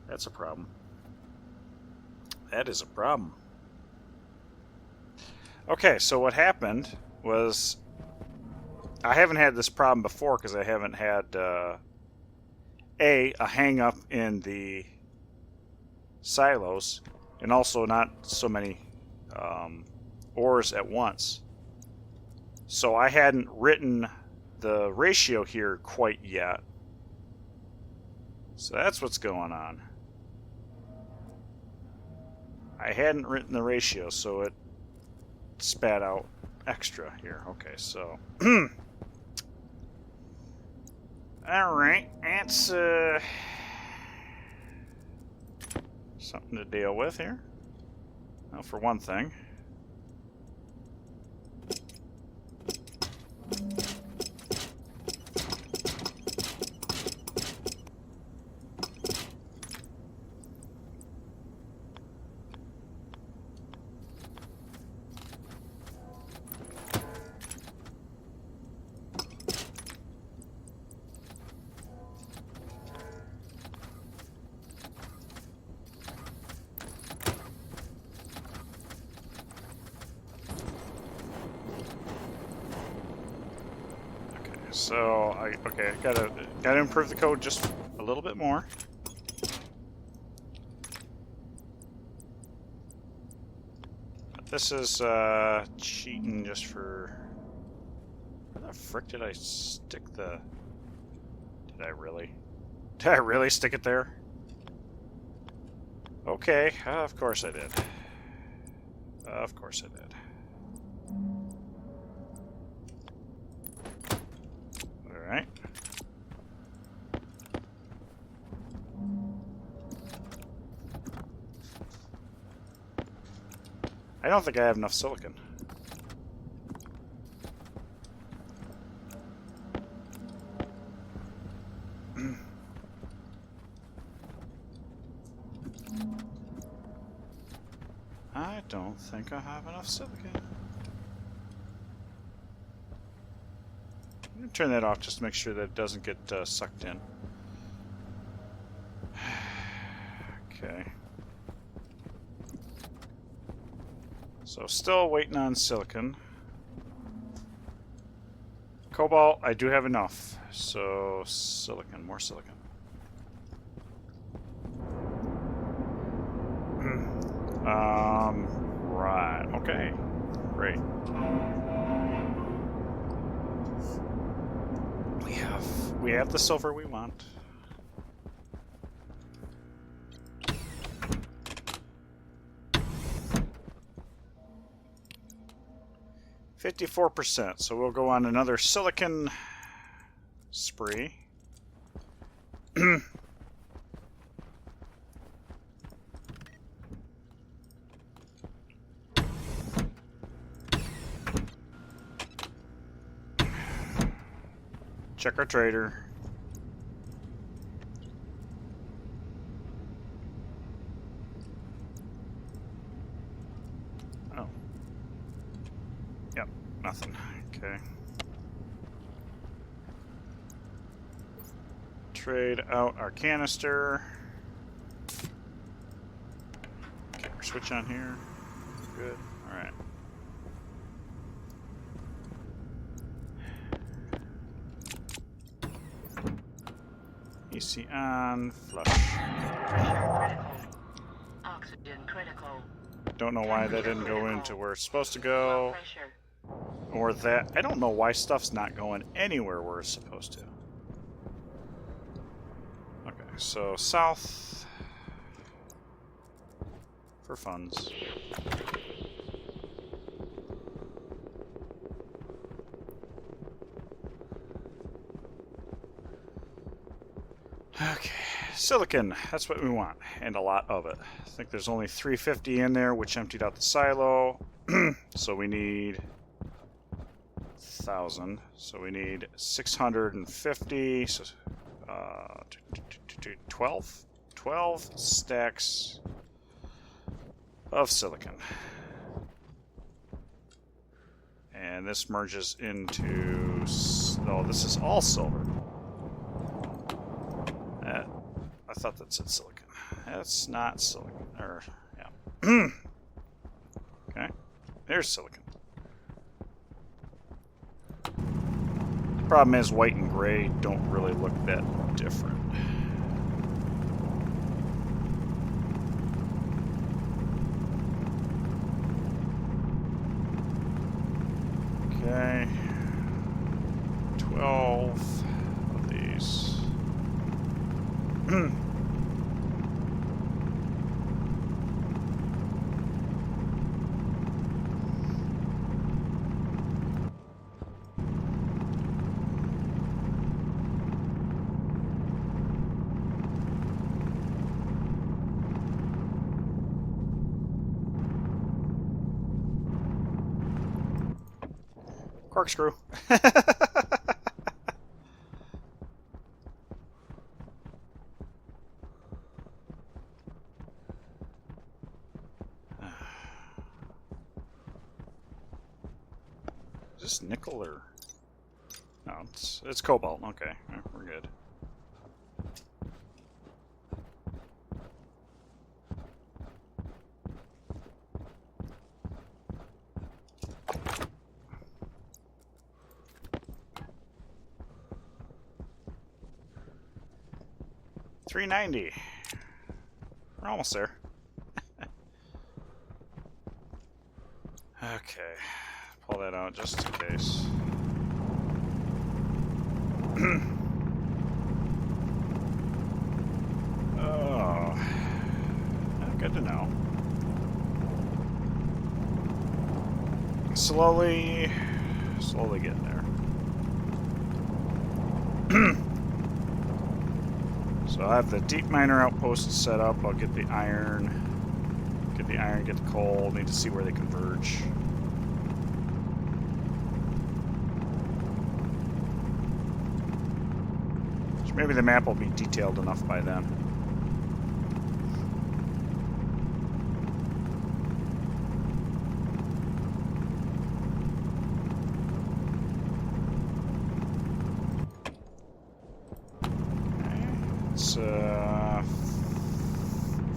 That's a problem. That is a problem. Okay, so what happened was... I haven't had this problem before because I haven't had... a hang up in the silos, and also not so many ores at once. So I hadn't written the ratio here quite yet. So that's what's going on. I hadn't written the ratio, so it spat out extra here. Okay, so... Alright, that's something to deal with here. Well, for one thing. So I gotta improve the code just a little bit more. This is cheating just for... Where the frick did I stick the... Did I really? Did I really stick it there? Okay, of course I did. Of course I did. Alright. I don't think I have enough silicon. I don't think I have enough silicon. I'm gonna turn that off just to make sure that it doesn't get sucked in. Okay. So still waiting on silicon. Cobalt, I do have enough. So silicon, more silicon. Right. Okay. Great. We have the silver we want. %. So we'll go on another silicon spree. Check our trader. Oh. Yep, nothing. Okay. Trade out our canister. Okay, we're switch on here. Good. Alright. AC on, flush. Pressure critical. Oxygen critical. Don't know why that didn't go into where it's supposed to Low go. pressure. Or that. I don't know why stuff's not going anywhere where it's supposed to. Okay, so south. For funds. Okay, silicon. That's what we want, and a lot of it. I think there's only 350 in there, which emptied out the silo. So we need 1,000. So we need 650. So 12 stacks of silicon. And this merges into... Oh, this is all silver. I thought that said silicon. That's not silicon. Or, yeah. Okay. There's silicon. The problem is white and gray don't really look that different. Okay. 12 of these. Corkscrew. Is this nickel or... No, it's cobalt. Okay, we're good. $390. We're almost there. Okay, pull that out just in case. Oh, good to know. Slowly getting there. So I have the deep miner outpost set up. I'll get the iron, get the coal. Need to see where they converge. So maybe the map will be detailed enough by then. It's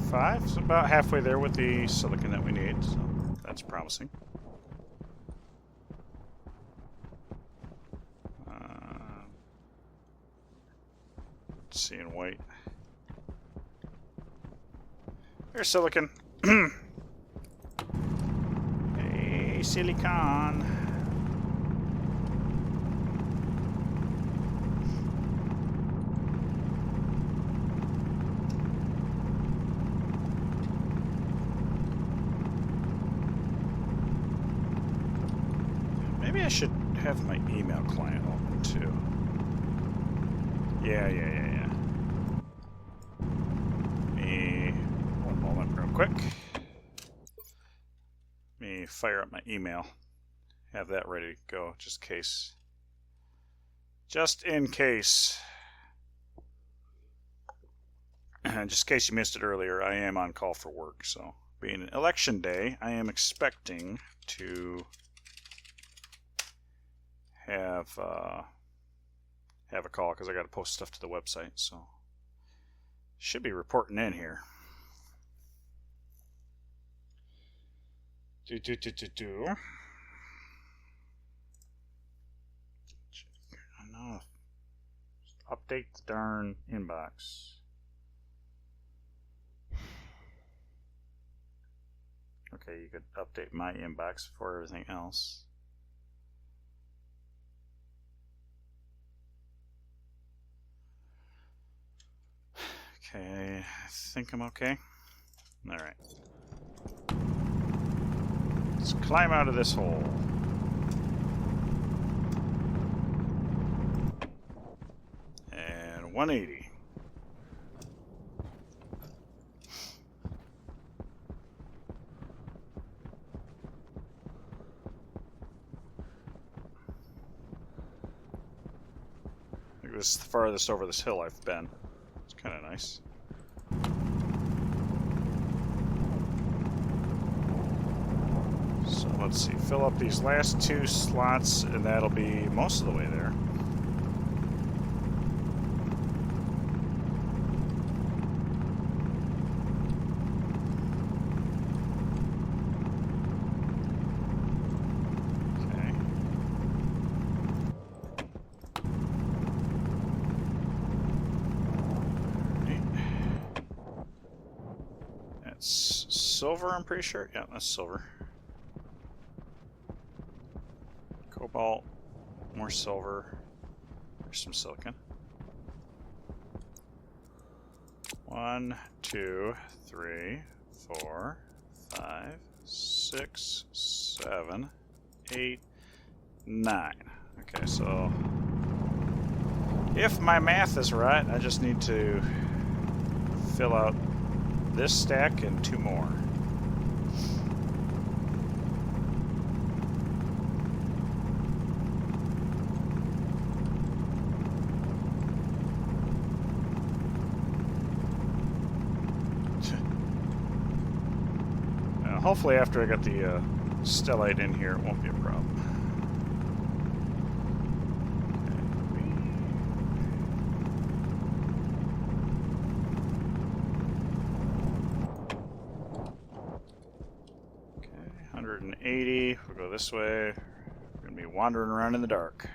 5, so about halfway there with the silicon that we need, so that's promising. Seeing white. There's silicon. Hey, silicon. Maybe I should have my email client open too. Yeah. Me, one moment real quick. Me fire up my email. Have that ready to go, just in case. Just in case. Just in case you missed it earlier, I am on call for work, so being an election day, I am expecting to have a call because I got to post stuff to the website, so should be reporting in here. I know. Update the darn inbox. Okay, you could update my inbox for everything else. Okay, I think I'm okay. Alright. Let's climb out of this hole. And 180. this is the farthest over this hill I've been. It's kind of nice. So let's see, fill up these last 2 slots, and that'll be most of the way there. Silver, I'm pretty sure. Yeah, that's silver. Cobalt, more silver. There's some silicon. 1, 2, 3, 4, 5, 6, 7, 8, 9. Okay, so if my math is right, I just need to fill out this stack and 2 more. Hopefully after I got the stellite in here, it won't be a problem. Okay, 180. We'll go this way. We're going to be wandering around in the dark.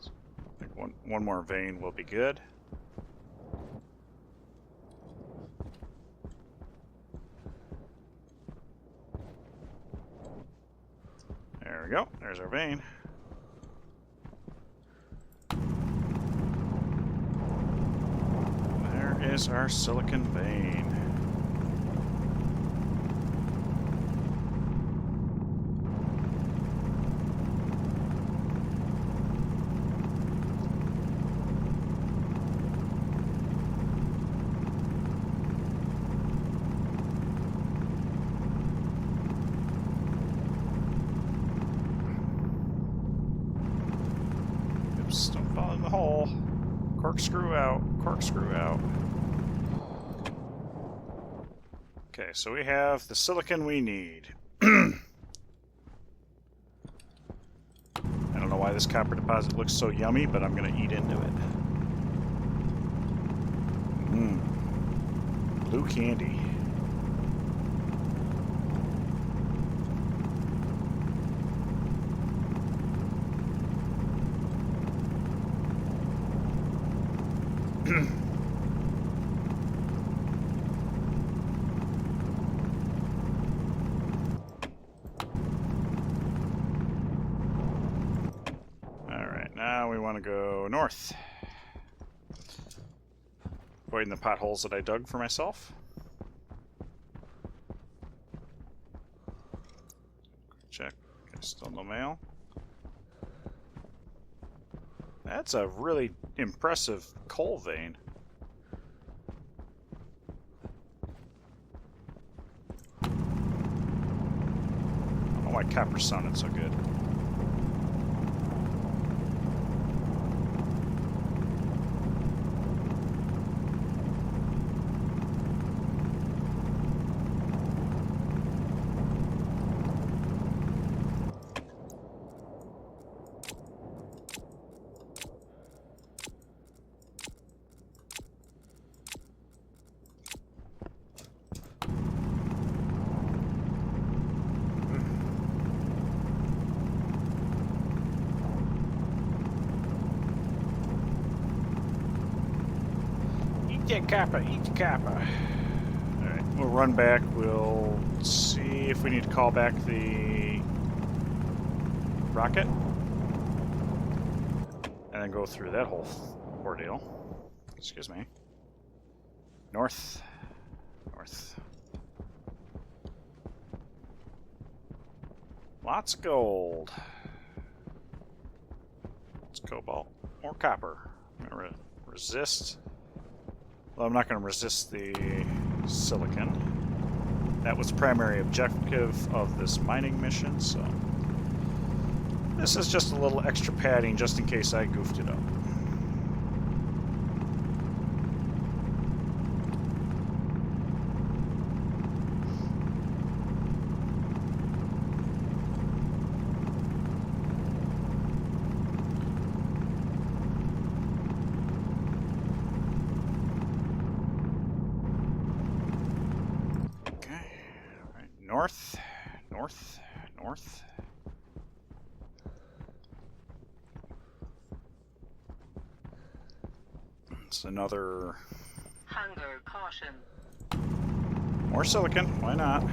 I think one more vein will be good. There we go. There's our vein. There is our silicon vein. Don't fall in the hole. Corkscrew out. Corkscrew out. Okay, so we have the silicon we need. I don't know why this copper deposit looks so yummy, but I'm going to eat into it. Blue candy. Alright, now we want to go north. Avoiding the potholes that I dug for myself. Check. Okay, still no mail. That's a really impressive coal vein. I don't know why copper sounded so good. Eat that copper, eat the copper. Alright, we'll run back. We'll see if we need to call back the rocket. And then go through that whole ordeal. Excuse me. North. North. Lots of gold. It's cobalt. Or copper. I'm going to resist. Well, I'm not going to resist the silicon. That was the primary objective of this mining mission, so This is just a little extra padding just in case I goofed it up. Okay, all right, north, north, north. It's another... Hunger caution. More silicon, why not?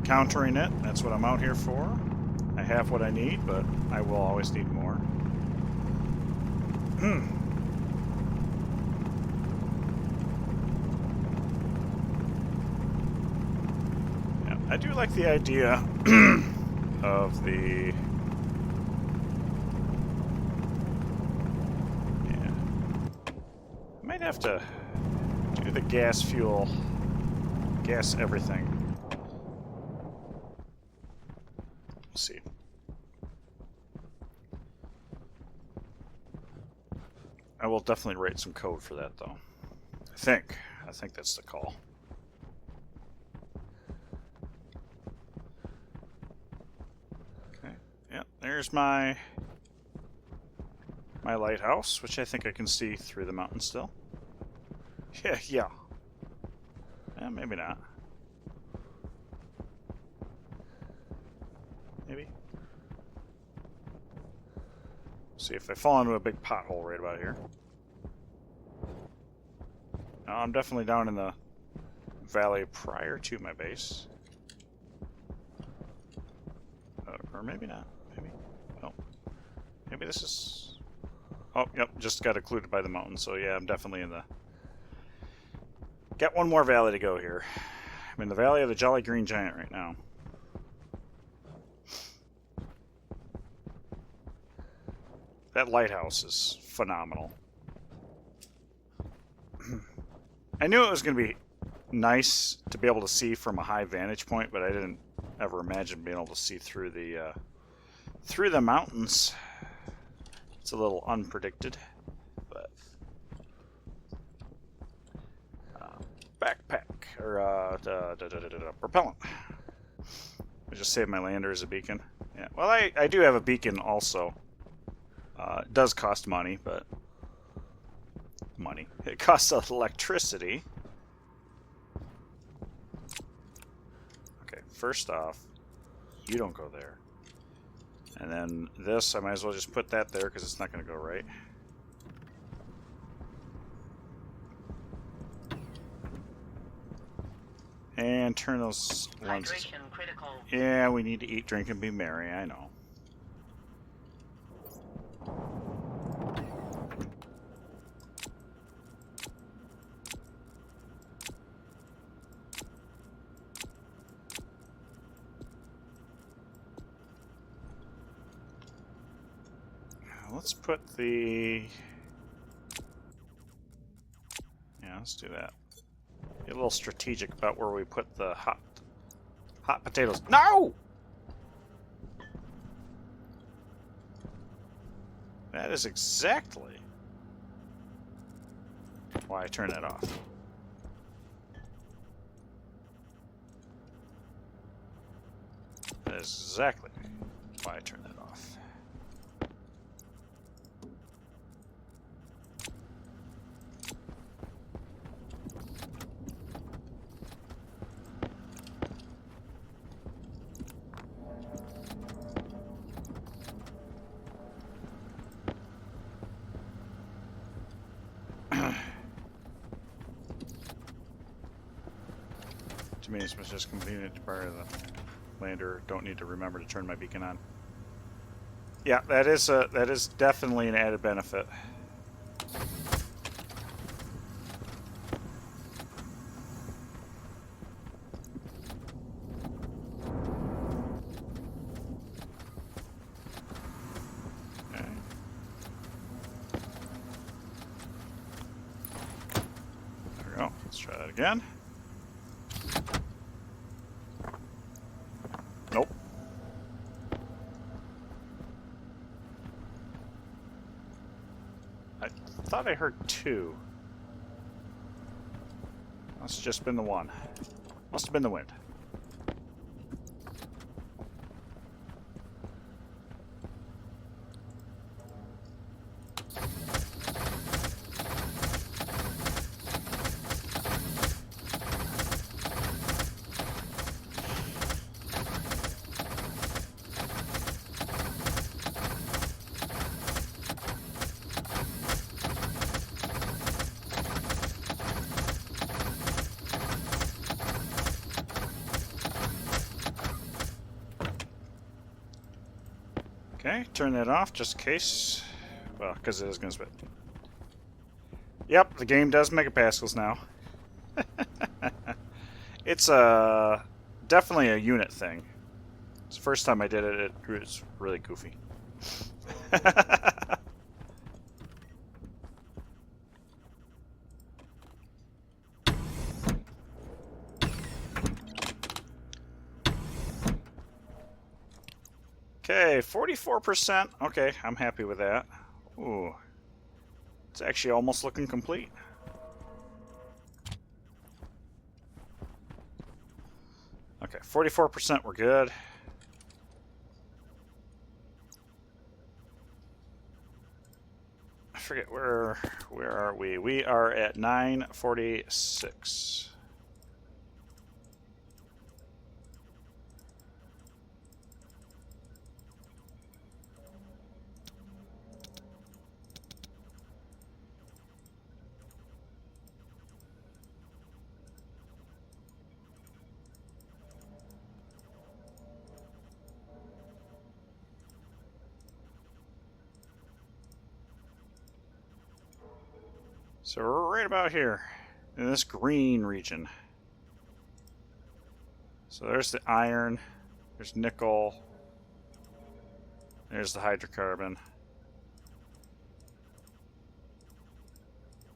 Countering it, that's what I'm out here for. I have what I need, but I will always need more. Yeah, I do like the idea of the... Yeah. I might have to do the gas fuel, gas everything. We'll see. I will definitely write some code for that, though. I think that's the call. Okay. Yeah, there's my lighthouse, which I think I can see through the mountain still. Yeah, yeah. Yeah, maybe not. Maybe. See if I fall into a big pothole right about here. No, I'm definitely down in the valley prior to my base. Or maybe not. Maybe. Oh. Maybe this is... Oh, yep. Just got occluded by the mountain. So yeah, I'm definitely in the... Got one more valley to go here. I'm in the valley of the Jolly Green Giant right now. That lighthouse is phenomenal. I knew it was going to be nice to be able to see from a high vantage point, but I didn't ever imagine being able to see through the mountains. It's a little unpredicted, but backpack or propellant. I just saved my lander as a beacon. Yeah, well, I do have a beacon also. It does cost money, but money. It costs electricity. Okay, first off, you don't go there. And then this, I might as well just put that there because it's not going to go right. And turn those lenses. Hydration critical. Yeah, we need to eat, drink, and be merry, I know. Let's put the... Yeah, let's do that. Get a little strategic about where we put the hot potatoes. No! That is exactly why I turned that off. That is exactly why I turned that off. To me, it's just convenient to borrow the lander. Don't need to remember to turn my beacon on. Yeah, that is definitely an added benefit. Okay. There we go. Let's try that again. Nope. thought I heard 2. Must have just been the one. Must have been the wind. Okay, turn that off just in case. Well, because it is going to spit. Yep, the game does megapascals now. It's definitely a unit thing. It's the first time I did it, it was really goofy. Okay, 44%. Okay, I'm happy with that. Ooh. It's actually almost looking complete. Okay, 44% we're good. I forget where are we? We are at 946. So we're right about here, in this green region. So there's the iron, there's nickel, there's the hydrocarbon.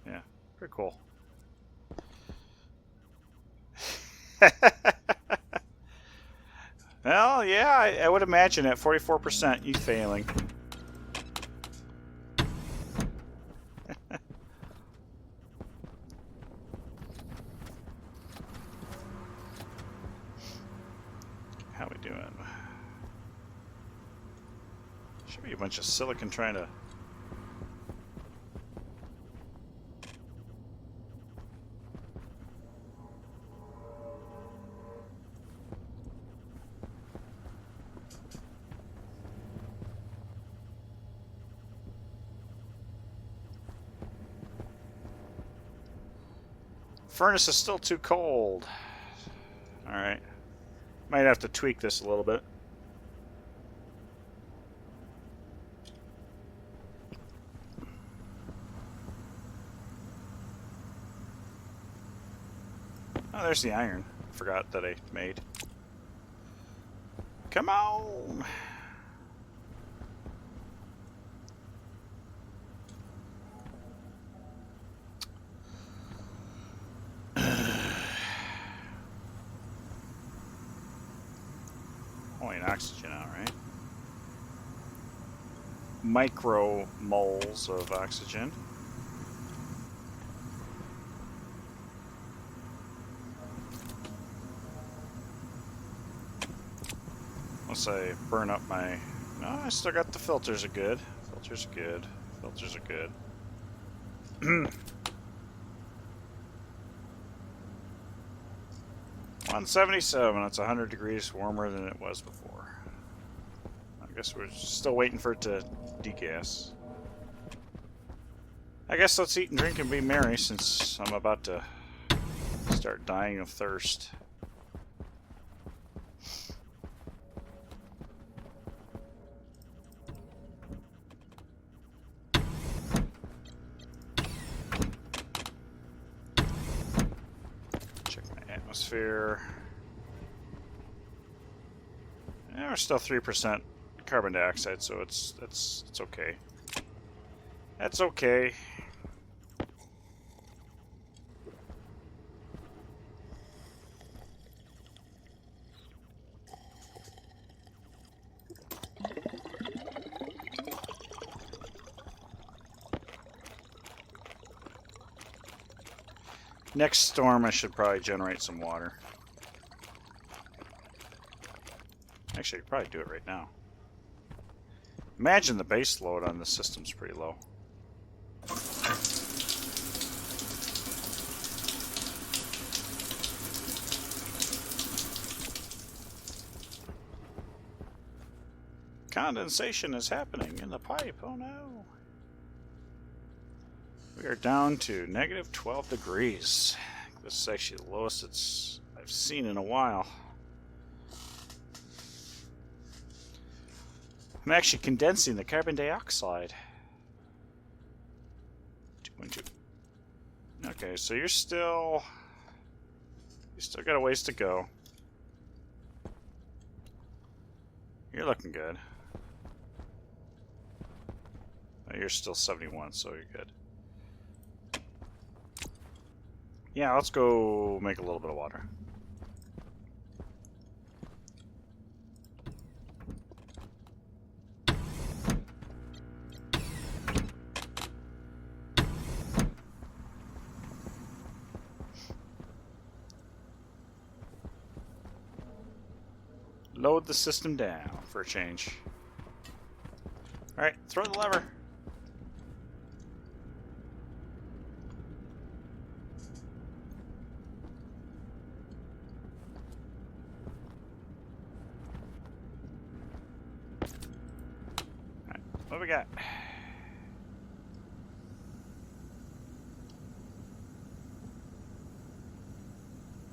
Yeah, pretty cool. Well, yeah, I would imagine at 44% you failing. How we doing? Should be a bunch of silicon trying to... Furnace is still too cold. Alright. Might have to tweak this a little bit. Oh, there's the iron. Forgot that I made. Come on! Only an oxygen out, right? Micromoles of oxygen. Unless I burn up my... No, I still got the filters are good. Filters are good. Filters are good. 177. That's 100 degrees warmer than it was before. I guess we're still waiting for it to degas. I guess let's eat and drink and be merry since I'm about to start dying of thirst. Check my atmosphere. Yeah, we're still 3% carbon dioxide, so it's okay. That's okay. Next storm, I should probably generate some water. Actually, I could probably do it right now. Imagine the base load on the system's pretty low. Condensation is happening in the pipe. Oh no. We are down to negative 12 degrees. This is actually the lowest I've seen in a while. I'm actually condensing the carbon dioxide. 2.2. Okay, so you still got a ways to go. You're looking good. Oh, you're still 71, so you're good. Yeah, let's go make a little bit of water. Load the system down for a change. Alright, throw the lever. Alright, what do we got?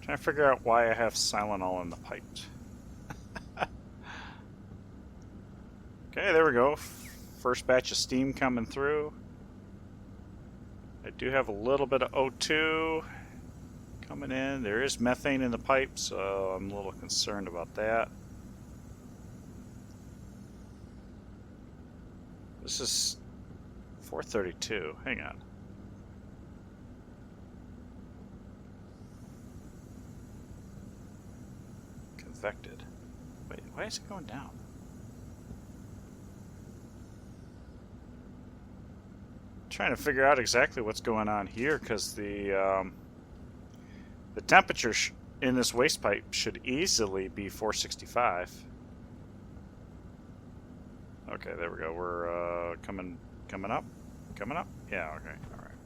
Trying to figure out why I have Silenol in the pipes. Okay, there we go. First batch of steam coming through. I do have a little bit of O2 coming in. There is methane in the pipe, so I'm a little concerned about that. This is 432. Hang on. Convected. Wait, why is it going down? Trying to figure out exactly what's going on here, because the temperature in this waste pipe should easily be 465. Okay, there we go. We're coming up. Yeah. Okay. All right.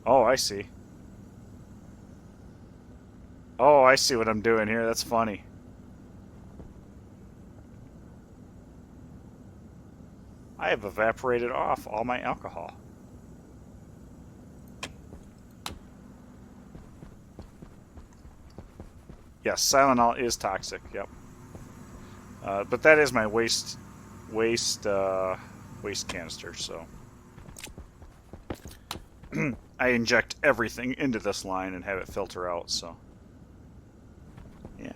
Oh, I see. Oh, I see what I'm doing here. That's funny. I have evaporated off all my alcohol. Yes, Silenol is toxic. Yep. But that is my waste canister. So I inject everything into this line and have it filter out. So yeah.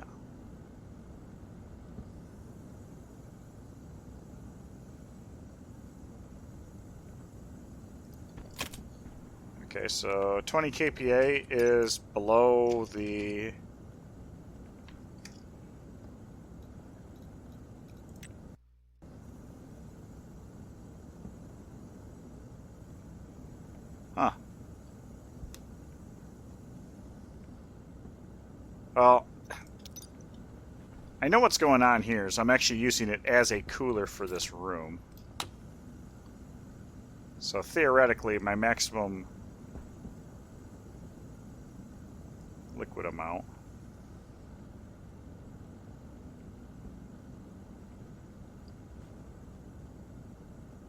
Okay, so 20 kPa is below the... Huh. Well, I know what's going on here, so I'm actually using it as a cooler for this room. So theoretically, my maximum liquid amount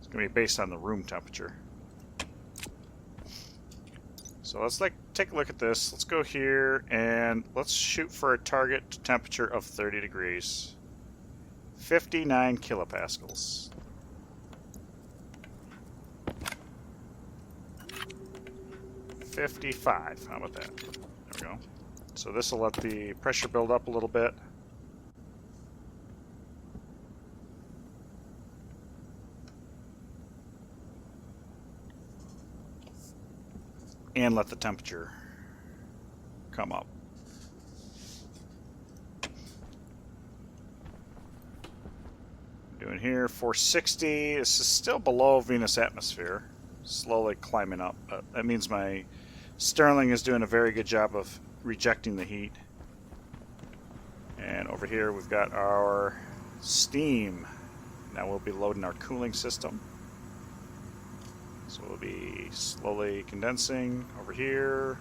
is going to be based on the room temperature. So let's take a look at this. Let's go here and let's shoot for a target temperature of 30 degrees. 59 kilopascals. $55. How about that? There we go. So this will let the pressure build up a little bit. And let the temperature come up. Doing here 460. This is still below Venus atmosphere. slowly climbing up. But that means my Stirling is doing a very good job of rejecting the heat. And over here we've got our steam. Now we'll be loading our cooling system. So we'll be slowly condensing over here.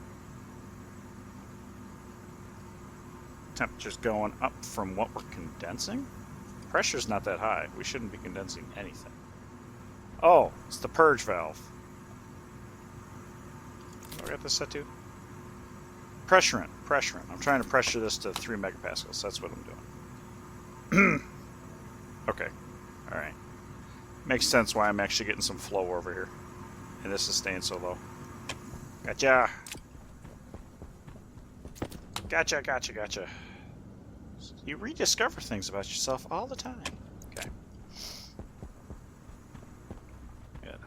Temperature's going up from what we're condensing. Pressure's not that high. We shouldn't be condensing anything. Oh, it's the purge valve. What do I got this set to? Pressurant. Pressurant. I'm trying to pressure this to 3 megapascals. That's what I'm doing. Okay. Alright. Makes sense why I'm actually getting some flow over here. And this is staying so low. Gotcha! Gotcha, gotcha, gotcha. You rediscover things about yourself all the time. Okay. Good.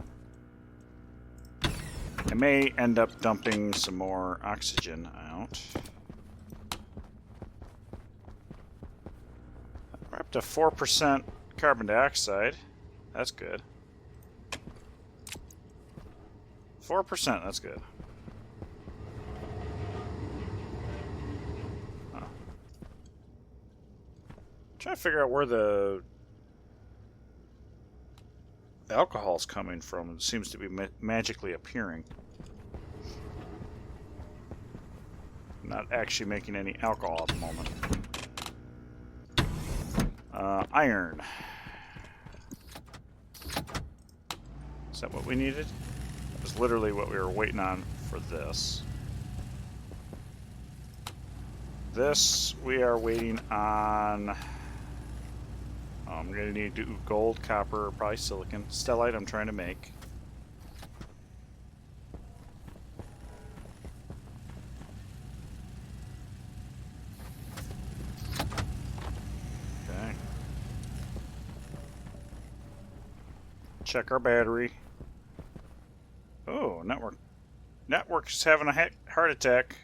I may end up dumping some more oxygen out. We're up to 4% carbon dioxide. That's good. 4%, that's good. Huh. Trying to figure out where the alcohol's coming from. It seems to be magically appearing. I'm not actually making any alcohol at the moment. Iron. Is that what we needed? That was literally what we were waiting on for this. This we are waiting on. I'm going to need to do gold, copper, probably silicon. Stellite I'm trying to make. Okay. Check our battery. Oh, network. Network is having a heart attack.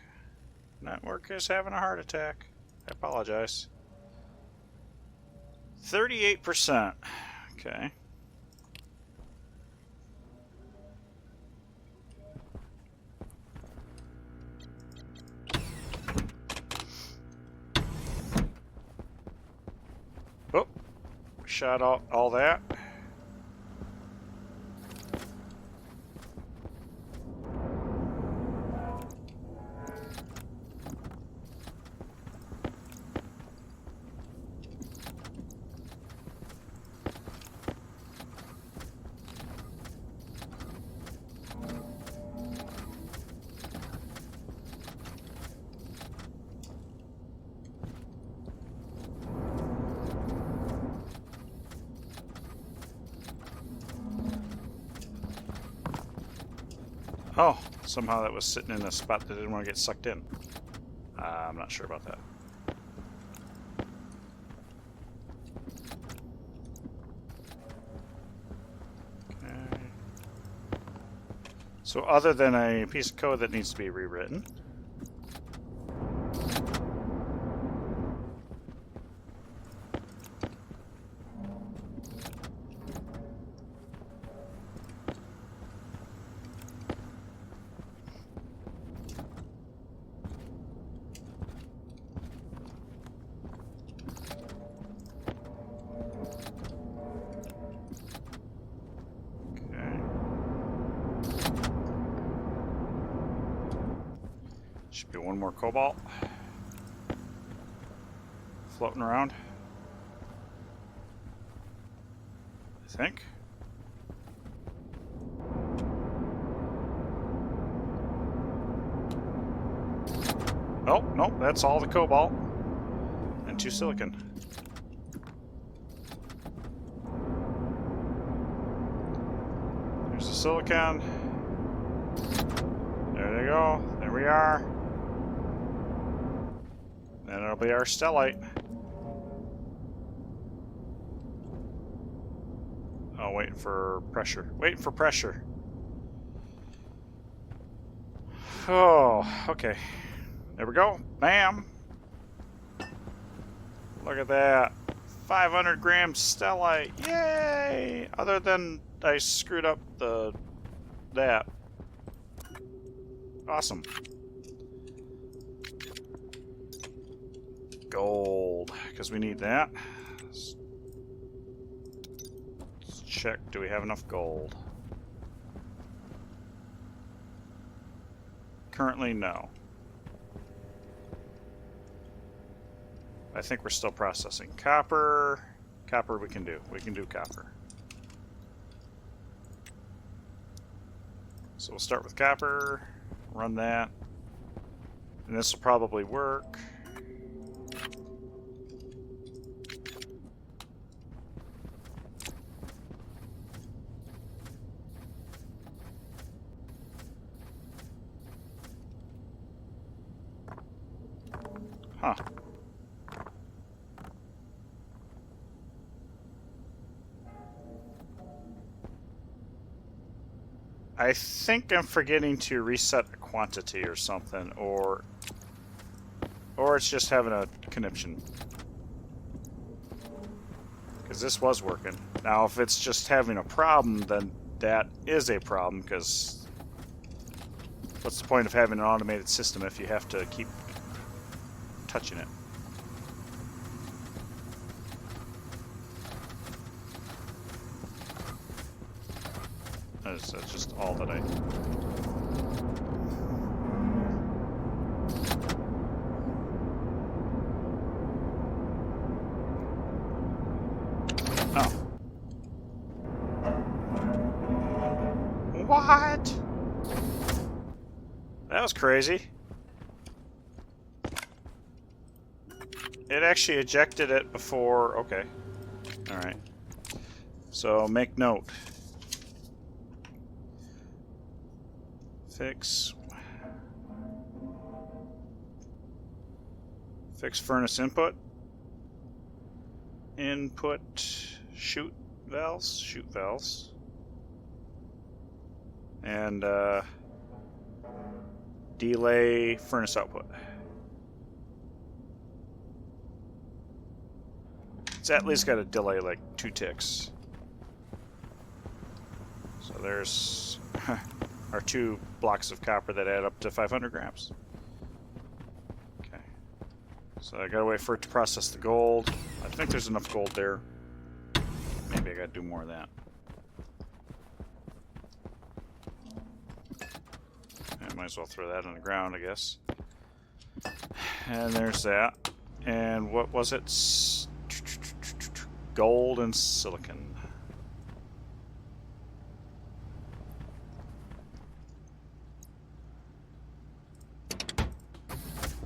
Network is having a heart attack. I apologize. 38%. Okay. Oh, we shot all that. Oh, somehow that was sitting in a spot that didn't want to get sucked in. I'm not sure about that. Okay. So other than a piece of code that needs to be rewritten. Should be one more cobalt floating around, I think. Oh, nope, that's all the cobalt and 2 silicon. There's the silicon. There they go. There we are. And it'll be our stellite. Oh, waiting for pressure. Waiting for pressure. Oh, okay. There we go. Bam. Look at that. 500 grams stellite. Yay! Other than I screwed up the that. Awesome. Gold, because we need that. Let's check, do we have enough gold? Currently, no. I think we're still processing. Copper. Copper we can do. We can do copper. So we'll start with copper, run that, and this will probably work. Huh. I think I'm forgetting to reset a quantity or something, or it's just having a conniption. Because this was working. Now, if it's just having a problem, then that is a problem, because what's the point of having an automated system if you have to keep touching it? That's just all that I... Oh. What? That was crazy. It actually ejected it before... Okay. Alright. So, make note. Fix furnace input. Input chute valves. And delay furnace output. It's at least got to delay like 2 ticks. So there's our 2 blocks of copper that add up to 500 grams. Okay. So I gotta wait for it to process the gold. I think there's enough gold there. Maybe I gotta do more of that. I might as well throw that on the ground, I guess. And there's that. And what was it? Gold and silicon.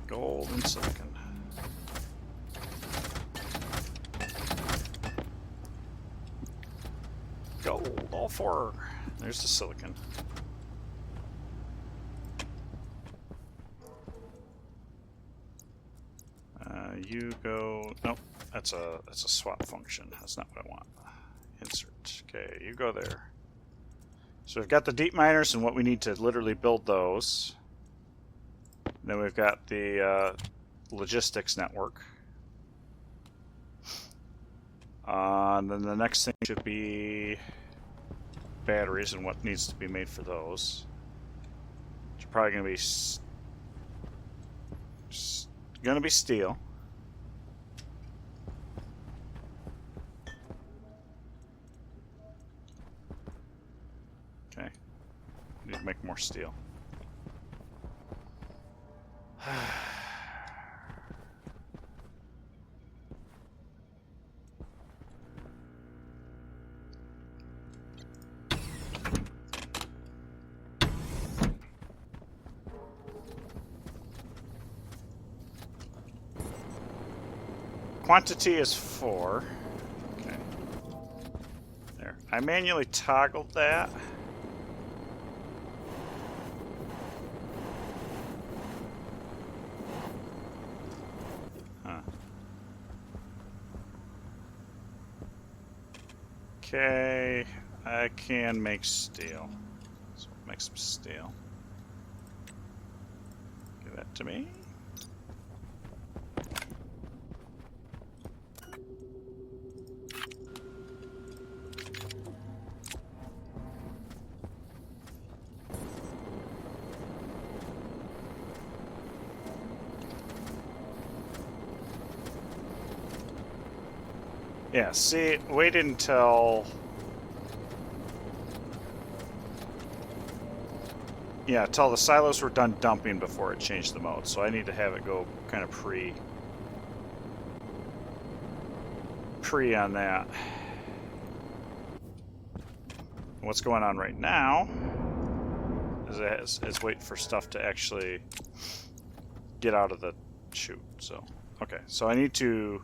Gold and silicon. Gold, all 4. There's the silicon. You go. Nope, that's a swap function. That's not what I want. Insert. Okay, you go there. So we've got the deep miners and what we need to literally build those. Then we've got the logistics network. And then the next thing should be batteries and what needs to be made for those. Which are probably going to be steel. Okay. Need to make more steel. Quantity is 4. Okay. There. I manually toggled that. Huh. Okay. I can make steel. So we'll make some steel. Give that to me. Yeah, see, waited until... Yeah, till the silos were done dumping before it changed the mode. So I need to have it go kind of pre on that. What's going on right now is it's waiting for stuff to actually get out of the chute. So, okay, so I need to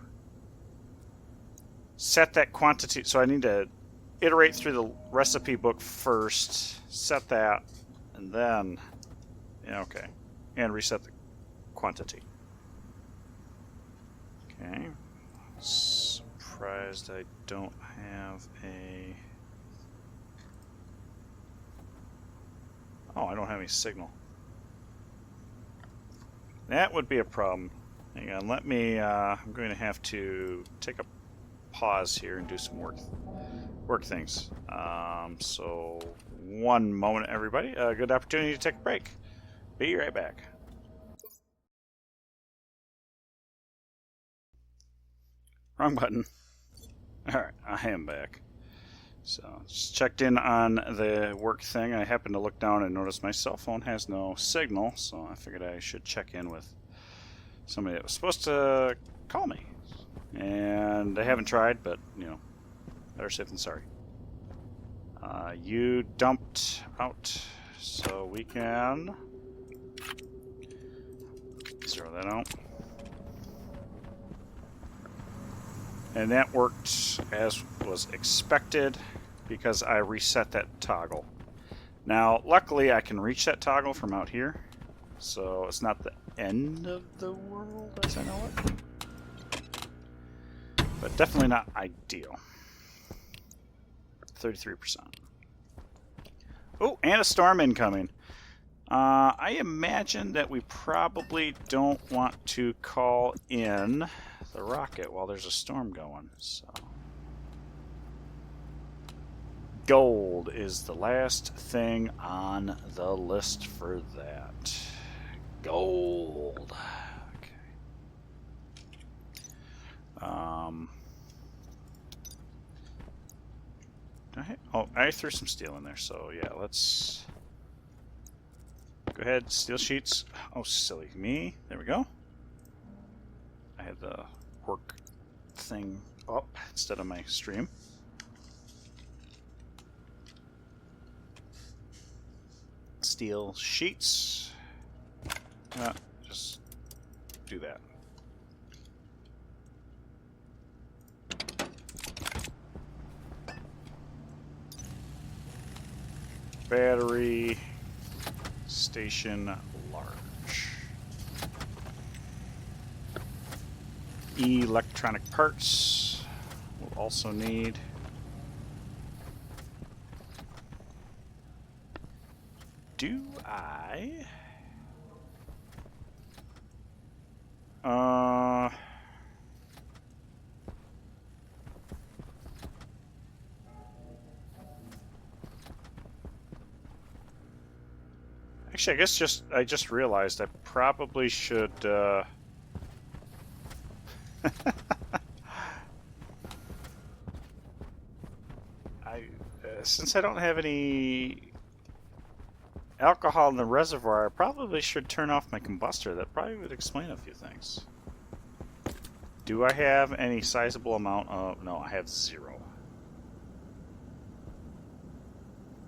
set that quantity. So I need to iterate through the recipe book first, set that, and then, yeah, okay, and reset the quantity. Okay, surprised I don't have a... Oh, I don't have any signal. That would be a problem. Hang on, let me, I'm going to have to take a pause here and do some work things. So, one moment, everybody. A good opportunity to take a break. Be right back. Wrong button. Alright, I am back. So, just checked in on the work thing. I happened to look down and notice my cell phone has no signal, so I figured I should check in with somebody that was supposed to call me. And I haven't tried, but, you know, better safe than sorry. You dumped out, so we can zero that out. And that worked as was expected because I reset that toggle. Now, luckily I can reach that toggle from out here, so it's not the end of the world as I know it. But definitely not ideal. 33%. Oh, and a storm incoming. I imagine that we probably don't want to call in the rocket while there's a storm going. So, gold is the last thing on the list for that. Gold. Okay. I threw some steel in there, so yeah, let's go ahead. Steel sheets. Oh, silly me. There we go. I had the work thing up instead of my stream. Steel sheets. Just do that. Battery station large. Electronic parts we'll also need. Do I? Actually, I guess I just realized I probably should, since I don't have any alcohol in the reservoir, I probably should turn off my combustor. That probably would explain a few things. Do I have any sizable amount of... No, I have 0.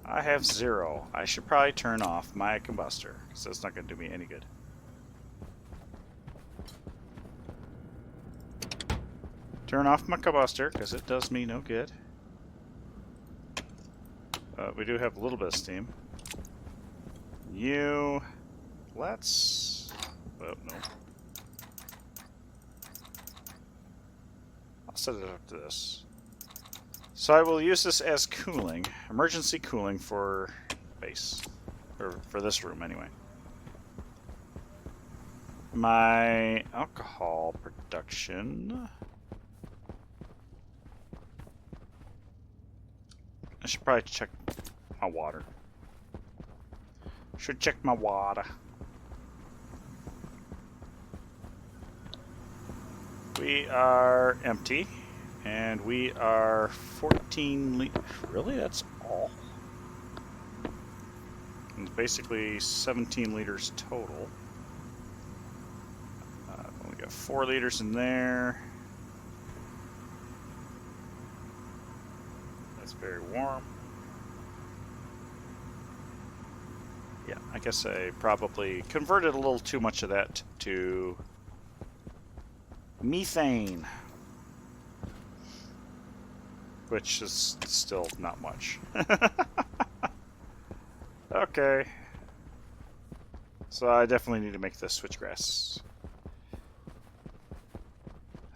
I have 0. I should probably turn off my combustor, because that's not going to do me any good. Turn off my combustor, because it does me no good. We do have a little bit of steam. Let's... Oh, no. I'll set it up to this. So I will use this as cooling, emergency cooling for base, or for this room anyway. My alcohol production... I should probably check my water. Should check my water. We are empty, And we are 14 liters. Really? That's all? And it's basically 17 liters total. We got 4 liters in there. That's very warm. Yeah, I guess I probably converted a little too much of that to methane, which is still not much. Okay. So I definitely need to make the switchgrass.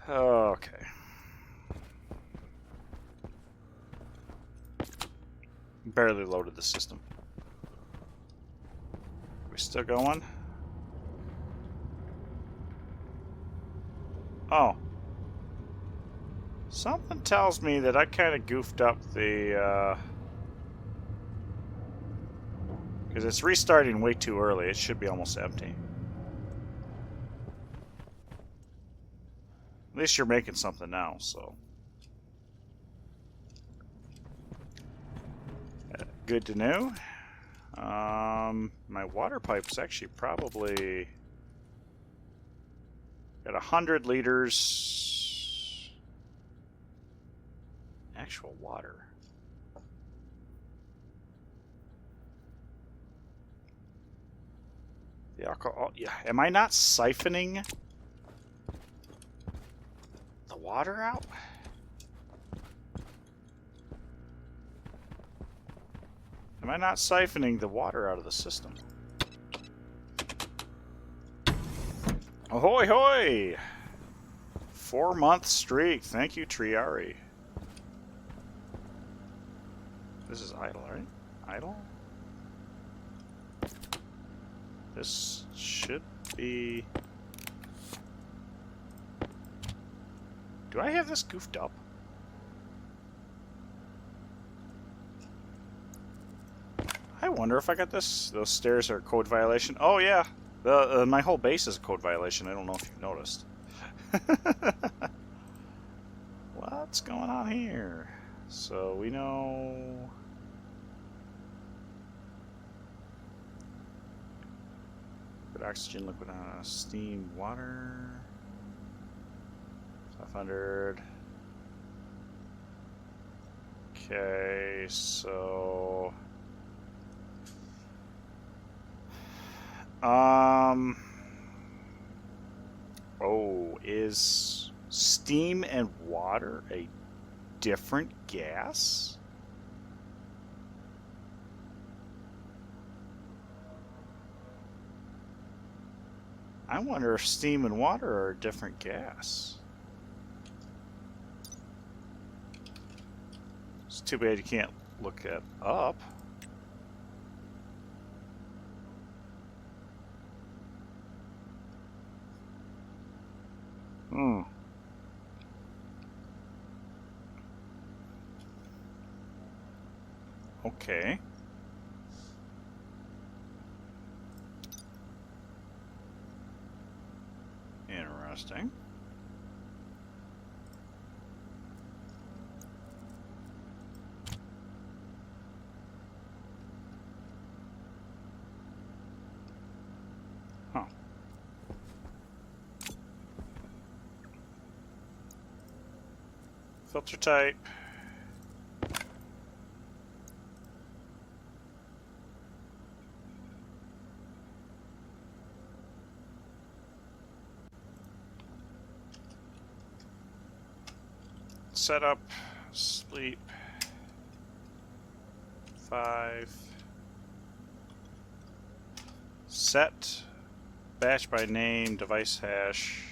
Okay. Barely loaded the system. We still going? Oh. Something tells me that I kind of goofed up the, because it's restarting way too early. It should be almost empty. At least you're making something now, so. Good to know. My water pipe's actually probably got 100 liters actual water. The alcohol, yeah. Am I not siphoning the water out? Am I not siphoning the water out of the system? Ahoy hoy! 4-month streak. Thank you, Triari. This is idle, right? Idle? This should be... Do I have this goofed up? I wonder if I got this. Those stairs are a code violation. Oh yeah, my whole base is a code violation. I don't know if you've noticed. What's going on here? So we know. Liquid oxygen, liquid steam, water. 500. Okay, so. Oh, is steam and water a different gas? I wonder if steam and water are a different gas. It's too bad you can't look that up. Hmm. Okay. Interesting. Huh. Filter type. Setup, sleep, 5. Set, batch by name, device hash.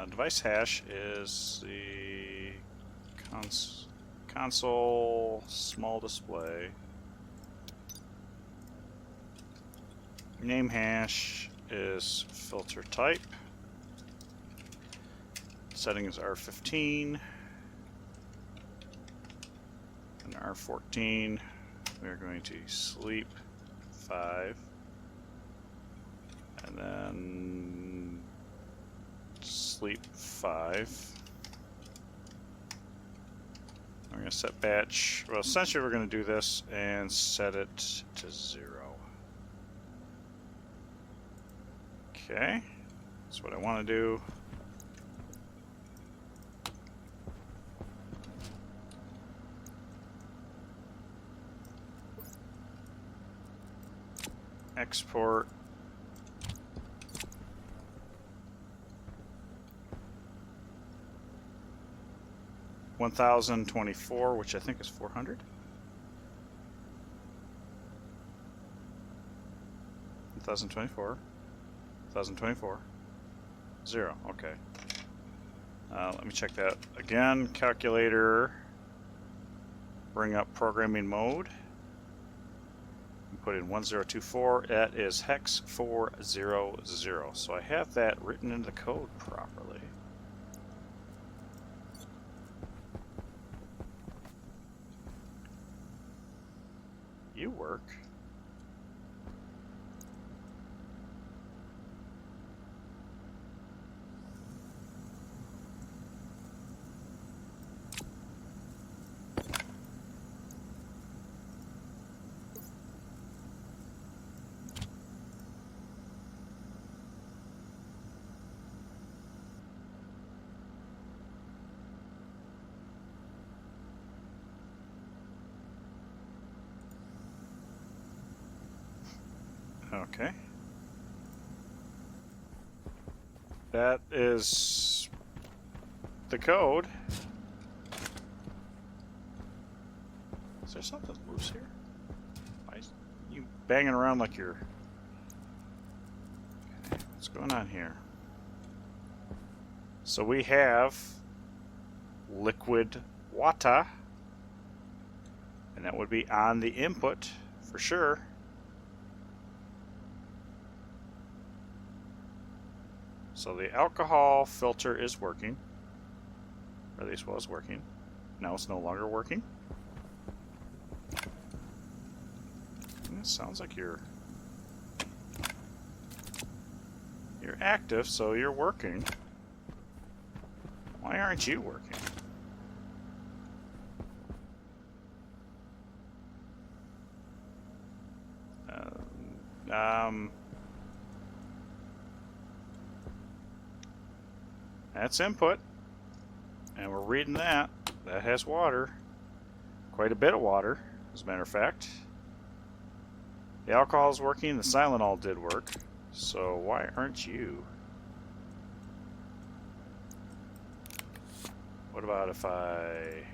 Device hash is the console small display. Name hash is filter type. Settings are 15 and R14. We're going to sleep 5 and then sleep sleep 5. I'm going to set batch. Well, essentially we're going to do this and set it to 0. Okay, that's what I want to do. Export. $1,024, which I think is 400. 1,024. 1,024. 0. Okay. Let me check that again. Calculator. Bring up programming mode. Put in 1024. That is hex 400. So I have that written into the code properly. You work. Okay. That is the code. Is there something loose here? Why is you banging around like you're... Okay, what's going on here? So we have liquid water, and that would be on the input for sure. So the alcohol filter is working, or at least was working. Now it's no longer working. And it sounds like you're active, so you're working. Why aren't you working? That's input, and we're reading that. That has water, quite a bit of water, as a matter of fact. The alcohol is working, the Silenol did work, so why aren't you? What about if I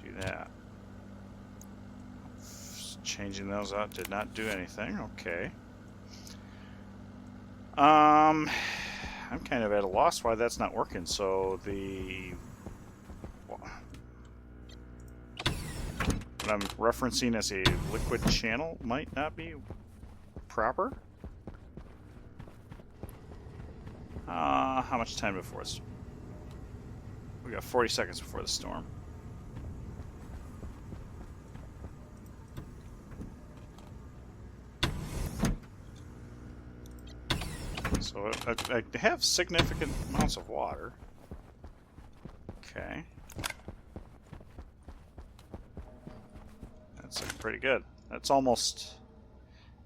do that? Changing those out did not do anything. Okay. I'm kind of at a loss why that's not working. So what I'm referencing as a liquid channel might not be proper. How much time before this? We got 40 seconds before the storm. So I have significant amounts of water. Okay. That's pretty good. That's almost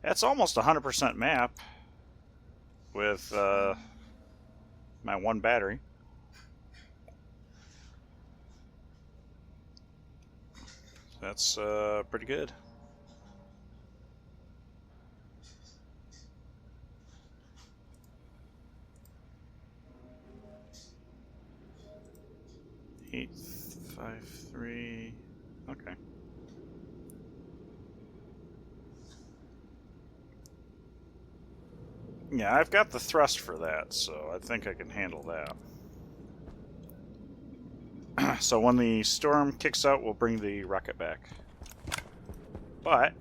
100% map with my one battery. That's pretty good. Eight, 5, 3. Okay. Yeah, I've got the thrust for that, so I think I can handle that. So when the storm kicks out, we'll bring the rocket back. But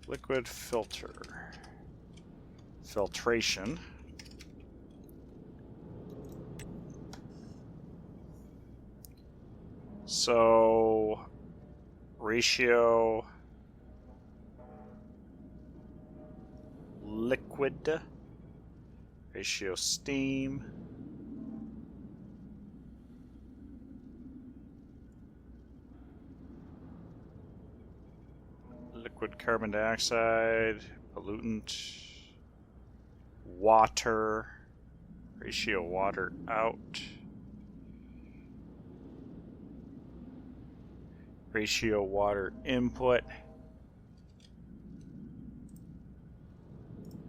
liquid filtration. So ratio liquid. Ratio steam. Liquid carbon dioxide, pollutant, water, ratio water out, ratio water input.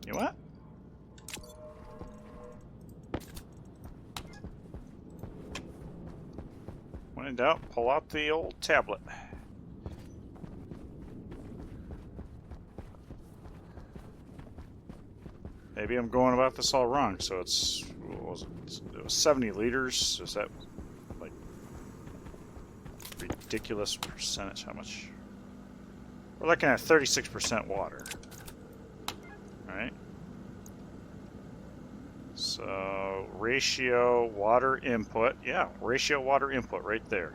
You know what? When in doubt, pull out the old tablet. Maybe I'm going about this all wrong. So it's, what was it? It was 70 liters. Is that like ridiculous percentage? How much? We're looking at 36% water. All right. So ratio water input. Yeah, ratio water input right there.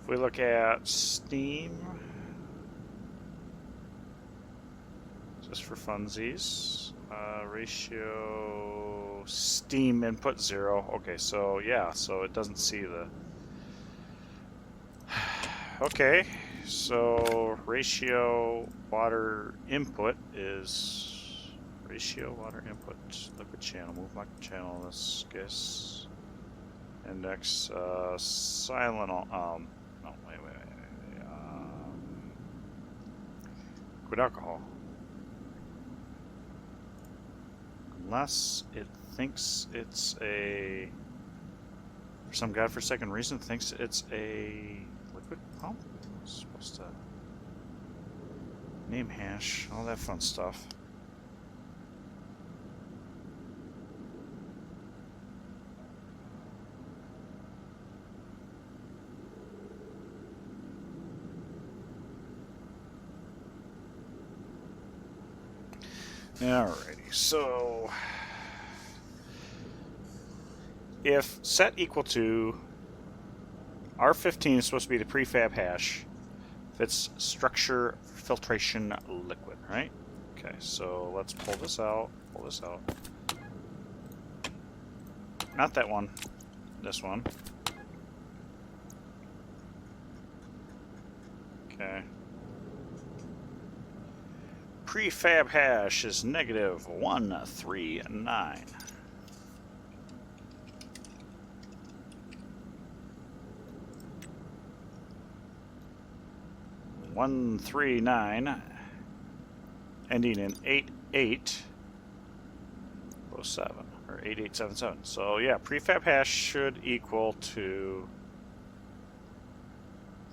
If we look at steam, just for funsies, ratio steam input 0. Okay, so yeah, so it doesn't see the... Okay, so ratio water input is ratio water input liquid channel, move my channel, this gas index, silent, no, wait, liquid alcohol. Unless it thinks it's a, for some godforsaken reason, thinks it's a liquid pump. It's supposed to name hash, all that fun stuff. Alrighty, so if set equal to R15 is supposed to be the prefab hash, if it's structure filtration liquid, right? Okay, so let's pull this out, Not that one, this one. Okay. Prefab hash is -139. Ending in 8807 or 8877. So yeah, prefab hash should equal to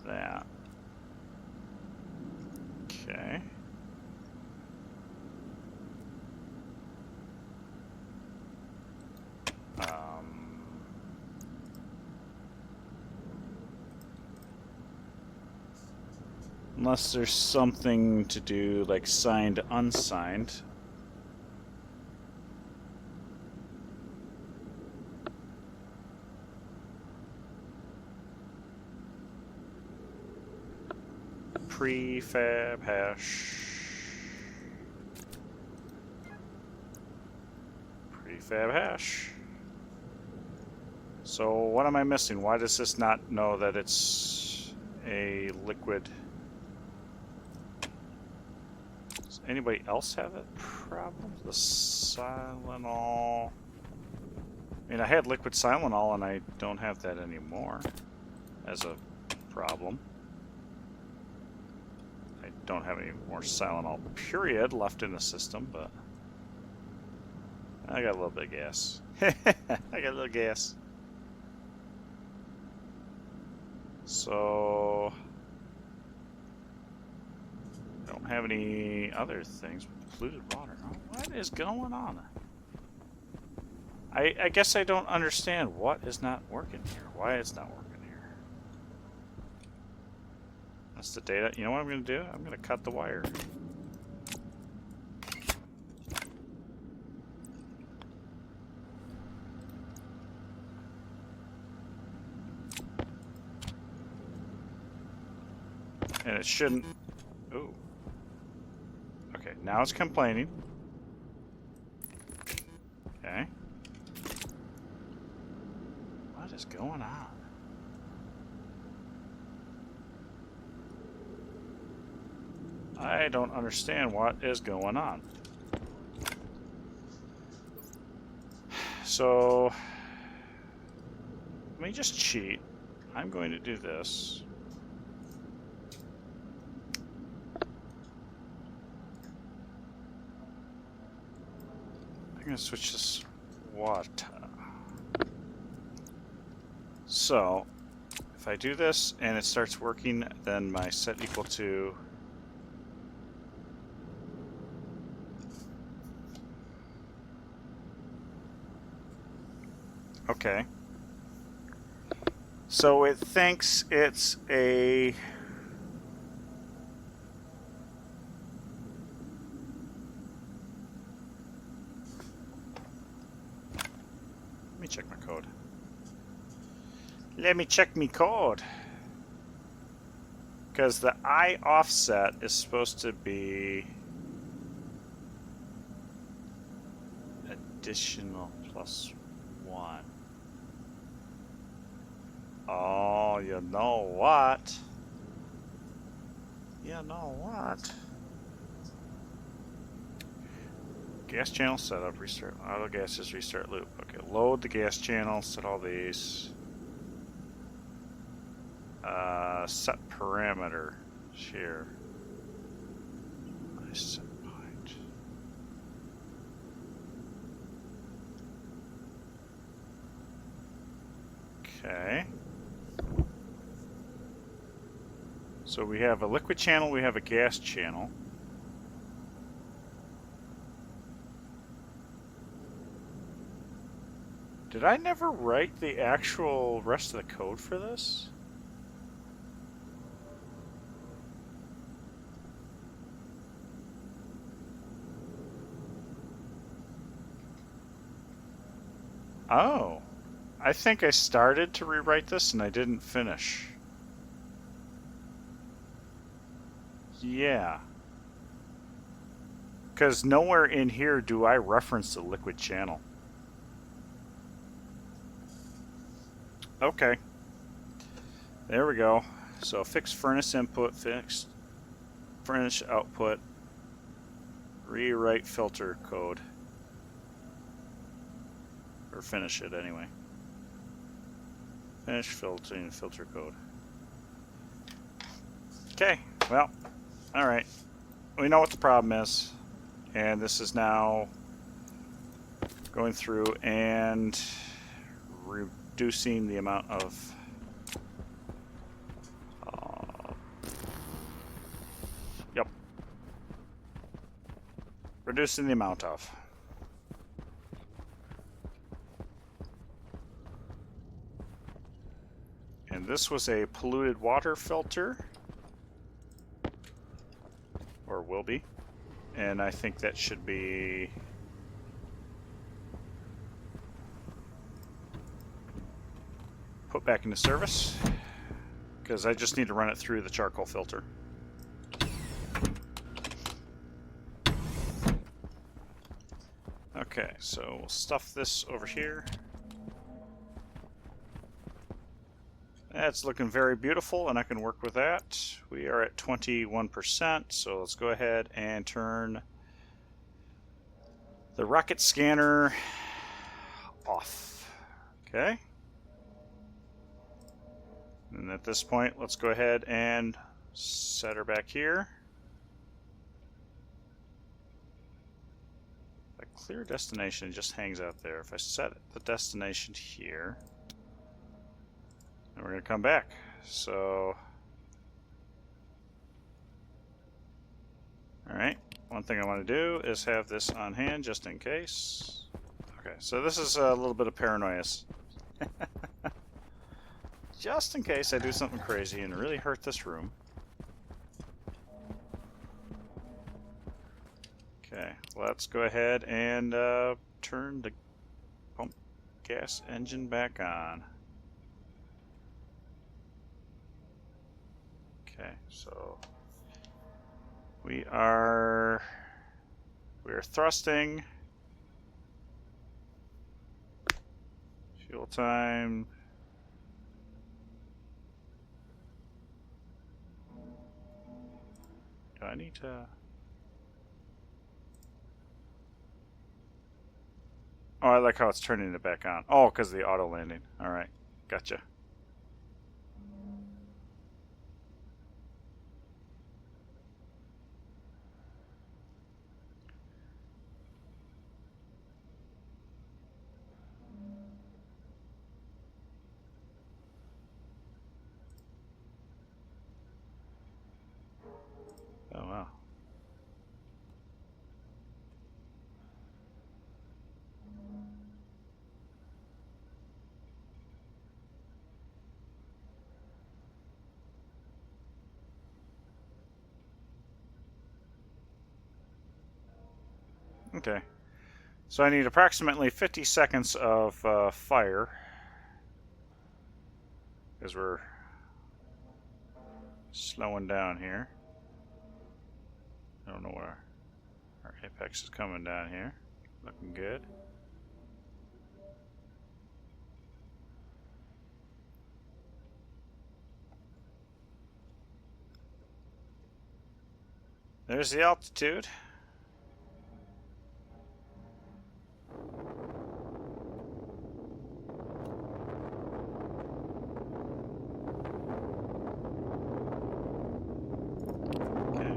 that. Okay. Unless there's something to do like signed, unsigned. Prefab hash. Prefab hash. So what am I missing? Why does this not know that it's a liquid? Does anybody else have that problem? The Silenol. I mean, I had liquid Silenol and I don't have that anymore as a problem. I don't have any more Silenol period left in the system, but I got a little bit of gas. I got a little gas. So I don't have any other things with polluted water. Oh, what is going on? I guess I don't understand what is not working here. Why it's not working here. That's the data. You know what I'm going to do? I'm going to cut the wire. And it shouldn't... Ooh. Okay, now it's complaining. Okay. What is going on? I don't understand what is going on. So, let me just cheat. I'm going to do this. I'm going to switch this water. So, if I do this and it starts working, then my set equal to... Okay. So it thinks it's a... Let me check my code. Let me check me code. Because the I offset is supposed to be additional +1. Oh, you know what? You know what? Gas channel setup, restart, auto gases, restart loop. Okay, load the gas channel, set all these. Set parameter here. Nice set point. Okay. So we have a liquid channel, we have a gas channel. Did I never write the actual rest of the code for this? Oh, I think I started to rewrite this and I didn't finish. Yeah. Because nowhere in here do I reference the liquid channel. Okay. There we go. So fix furnace input, fix furnace output, rewrite filter code. Or finish it anyway. Finish filtering filter code. Okay, well, alright. We know what the problem is. And this is now going through and reducing the amount of yep. Reducing the amount of. And this was a polluted water filter. Or will be. And I think that should be put back into service. Because I just need to run it through the charcoal filter. Okay, so we'll stuff this over here. That's looking very beautiful, and I can work with that. We are at 21%, so let's go ahead and turn the rocket scanner off. Okay. And at this point, let's go ahead and set her back here. A clear destination just hangs out there. If I set the destination here, and we're going to come back. So, alright, one thing I want to do is have this on hand just in case. Okay, so this is a little bit of paranoia. Just in case I do something crazy and really hurt this room. Okay, let's go ahead and turn the pump gas engine back on. Okay, so we are thrusting. Fuel time. Do I need to? Oh, I like how it's turning it back on. Oh, because of the auto landing. All right, gotcha. Oh, wow. Okay. So I need approximately 50 seconds of fire. Because we're slowing down here. I don't know where our apex is coming down here. Looking good. There's the altitude. Okay.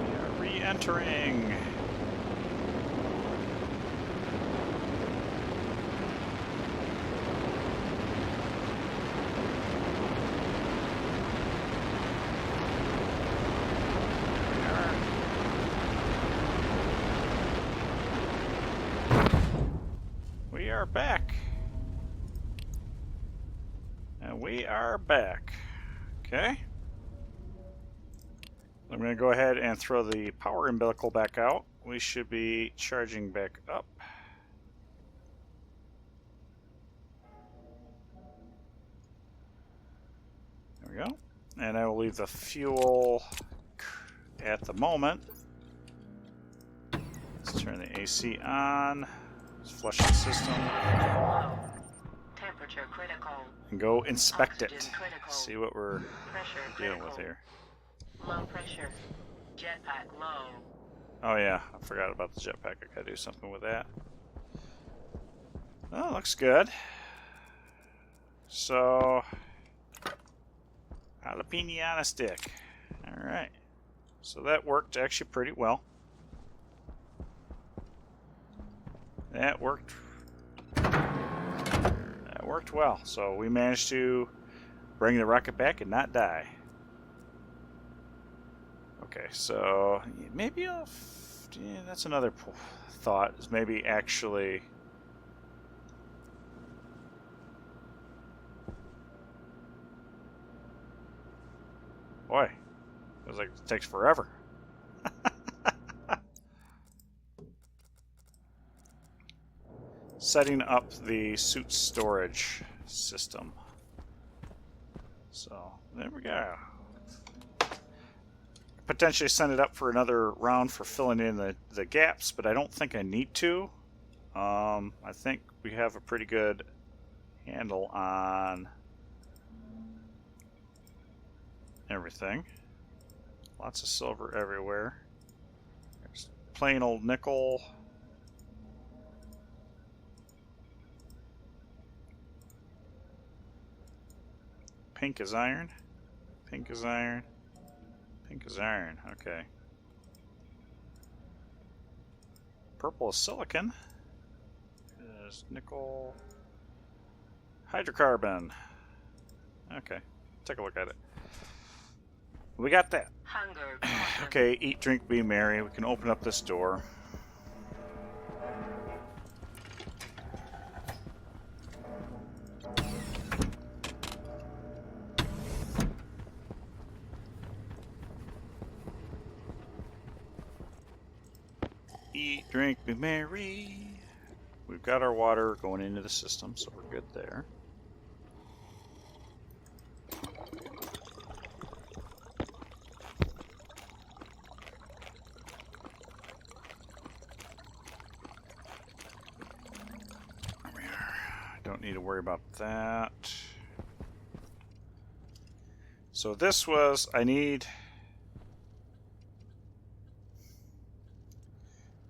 We are re-entering. We are back. And we are back. Okay. I'm going to go ahead and throw the power umbilical back out. We should be charging back up. There we go. And I will leave the fuel at the moment. Let's turn the AC on. Let's flush the system. Temperature critical. And go inspect it. Oxygen critical. See what we're Pressure dealing critical. with here. Low pressure. Jetpack low. Oh yeah, I forgot about the jetpack. I gotta do something with that. Oh, looks good. So, jalapeno on a stick. Alright. So that worked actually pretty well. That worked well. So we managed to bring the rocket back and not die. Okay, so maybe I'll... Yeah, that's another thought, is maybe actually... Boy, feels like it takes forever. Setting up the suit storage system. So, there we go. Potentially send it up for another round for filling in the gaps, but I don't think I need to. I think we have a pretty good handle on everything. Lots of silver everywhere. There's plain old nickel. Pink is iron. Pink is iron. Pink is iron. Okay. Purple is silicon. There's nickel. Hydrocarbon. Okay. Take a look at it. We got that. Hunger caution. Okay, eat, drink, be merry. We can open up this door. Eat, drink, be merry. We've got our water going into the system, so we're good there. There we are. Don't need to worry about that. So this was, I need...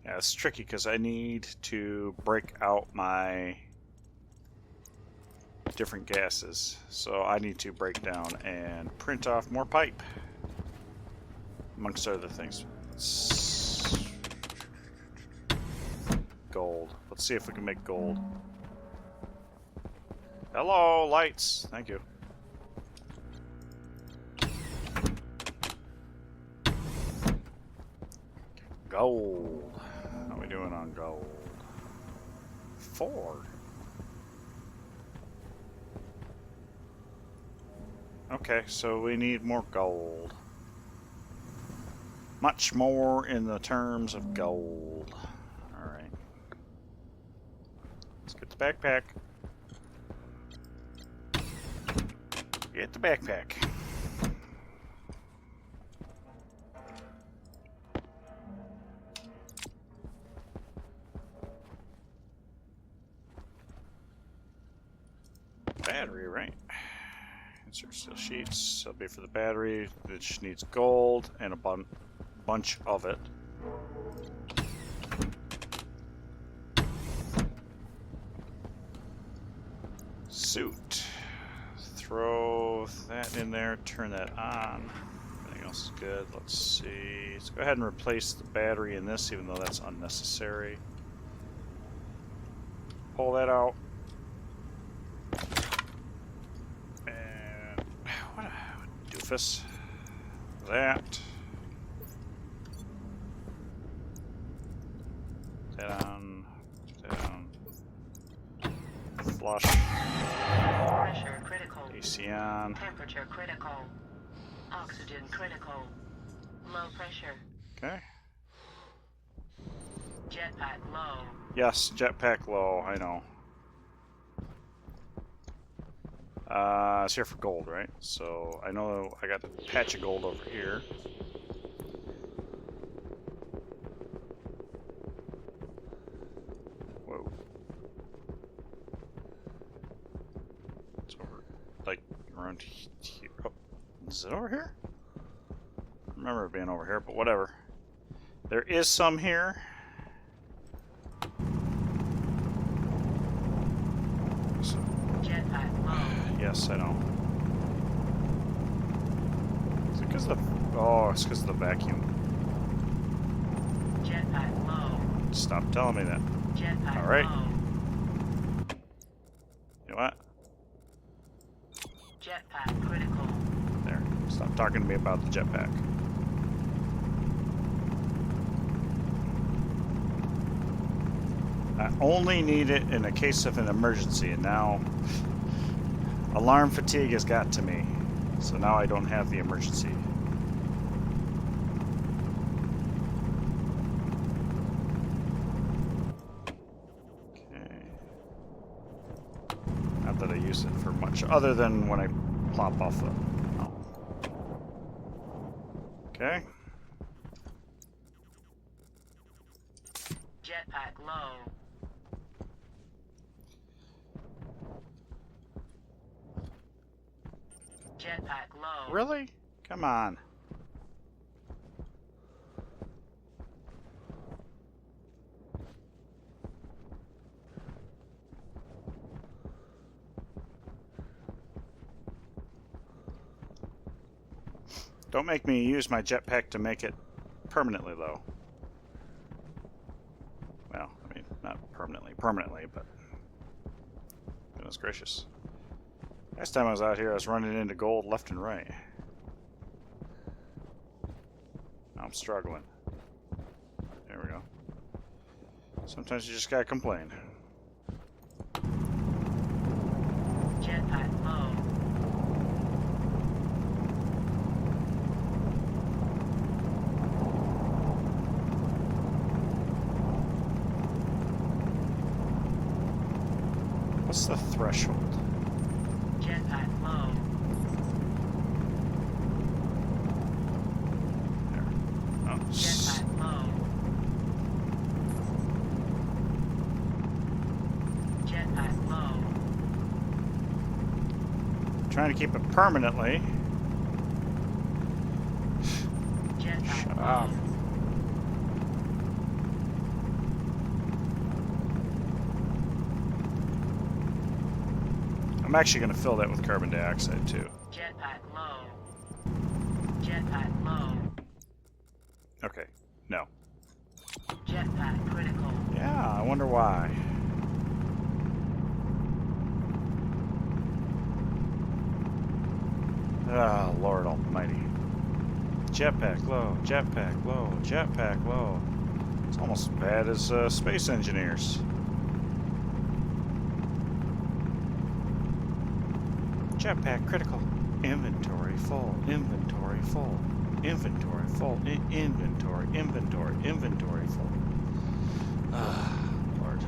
Yeah, it's tricky because I need to break out my different gases. So I need to break down and print off more pipe, amongst other things. Gold. Let's see if we can make gold. Hello, lights. Thank you. Gold. How are we doing on gold? 4. Okay, so we need more gold. Much more in the terms of gold. Alright. Let's get the backpack. Get the backpack. Battery, right? Insert steel sheets. That'll be for the battery. It just needs gold and a bunch of it. Suit. Throw that in there. Turn that on. Everything else is good. Let's see. Let's go ahead and replace the battery in this, even though that's unnecessary. Pull that out. Doofus. That. Down. Down. Flush. Pressure critical. AC on. Temperature critical. Oxygen critical. Low pressure. Okay. Jetpack low. Yes, jetpack low, I know. It's here for gold, right? So I know I got a patch of gold over here. Whoa. It's over, like, around here. Oh, is it over here? I remember it being over here, but whatever. There is some here. So, Jetpack low. yes, I know. Is it because of the... Oh, it's because of the vacuum. Jetpack low. Stop telling me that. Jetpack All right. low. You know what? Jetpack critical. There. Stop talking to me about the jetpack. I only need it in a case of an emergency, and now alarm fatigue has got to me. So now I don't have the emergency. Okay. Not that I use it for much, other than when I plop off the... Oh. Okay. Jetpack low. Jetpack low. Really? Come on. Don't make me use my jetpack to make it permanently low. Well, I mean, not permanently, but goodness gracious. Last time I was out here, I was running into gold left and right. Now I'm struggling. There we go. Sometimes you just gotta complain. Jetpack low. threshold. Jetpack low. There. Oh, Jetpack low. Jetpack low. trying to keep it permanently. Jetpack Shut low. up. I'm actually going to fill that with carbon dioxide too. Jetpack low. Jetpack low. Okay, no. Jetpack critical. Yeah, I wonder why. Ah, Lord Almighty. Jetpack low, jetpack low, jetpack low. It's almost as bad as Space Engineers. Jetpack critical. Inventory full, inventory full, inventory full, inventory full. Ah, Lord.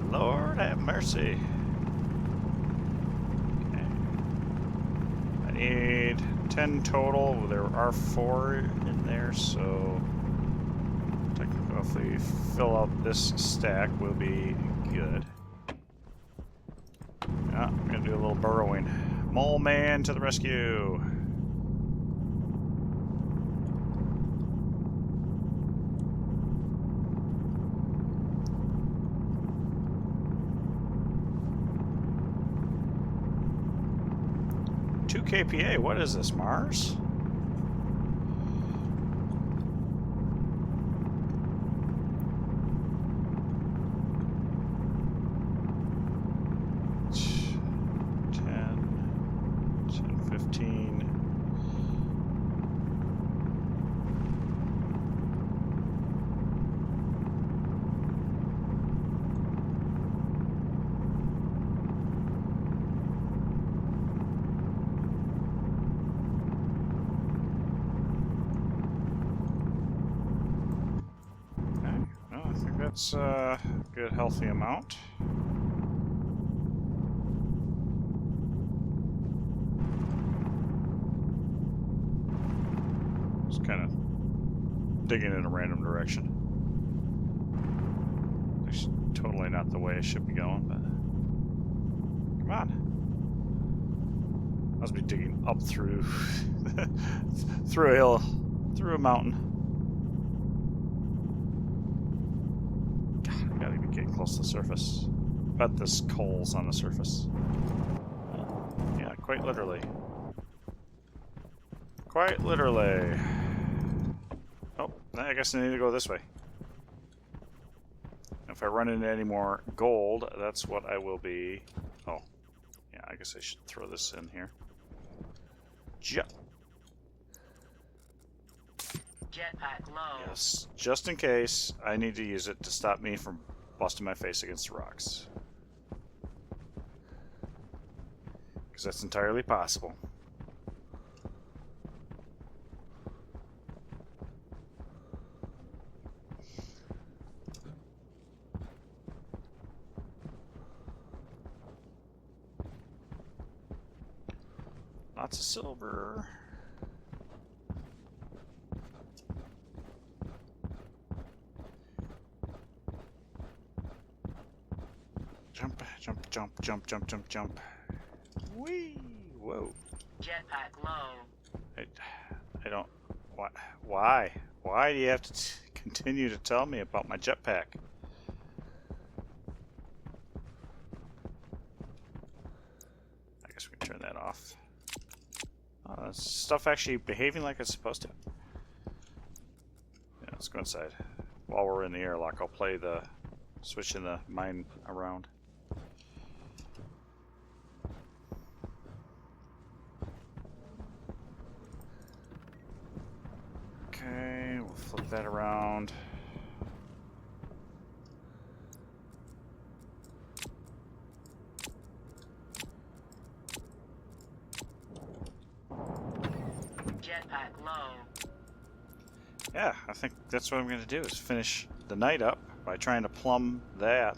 Lord have mercy. Okay. I need 10 total. There are 4 in there, so technically if we fill out this stack, we'll be good. Yeah, I'm gonna do a little burrowing. Mole man to the rescue. Two kPa. What is this, Mars? That's a good, healthy amount. Just kind of digging in a random direction. It's totally not the way it should be going, but come on. Must be digging up through through a hill, through a mountain. Gotta be getting close to the surface. Bet this coal's on the surface. Yeah, quite literally. Quite literally. Oh, I guess I need to go this way. If I run into any more gold, that's what I will be... Oh. Yeah, I guess I should throw this in here. Jetpack low. Yes, just in case I need to use it to stop me from busting my face against the rocks. Because that's entirely possible. Lots of silver. Jump, jump, jump, jump, jump, jump, jump. Whee! Whoa. Jetpack low. I don't... Why? Why do you have to continue to tell me about my jetpack? I guess we can turn that off. Oh, that's stuff actually behaving like it's supposed to. Yeah, let's go inside. While we're in the airlock, I'll play the... switching the mine around. Okay, we'll flip that around. Jetpack low. Yeah, I think that's what I'm going to do, is finish the night up by trying to plumb that.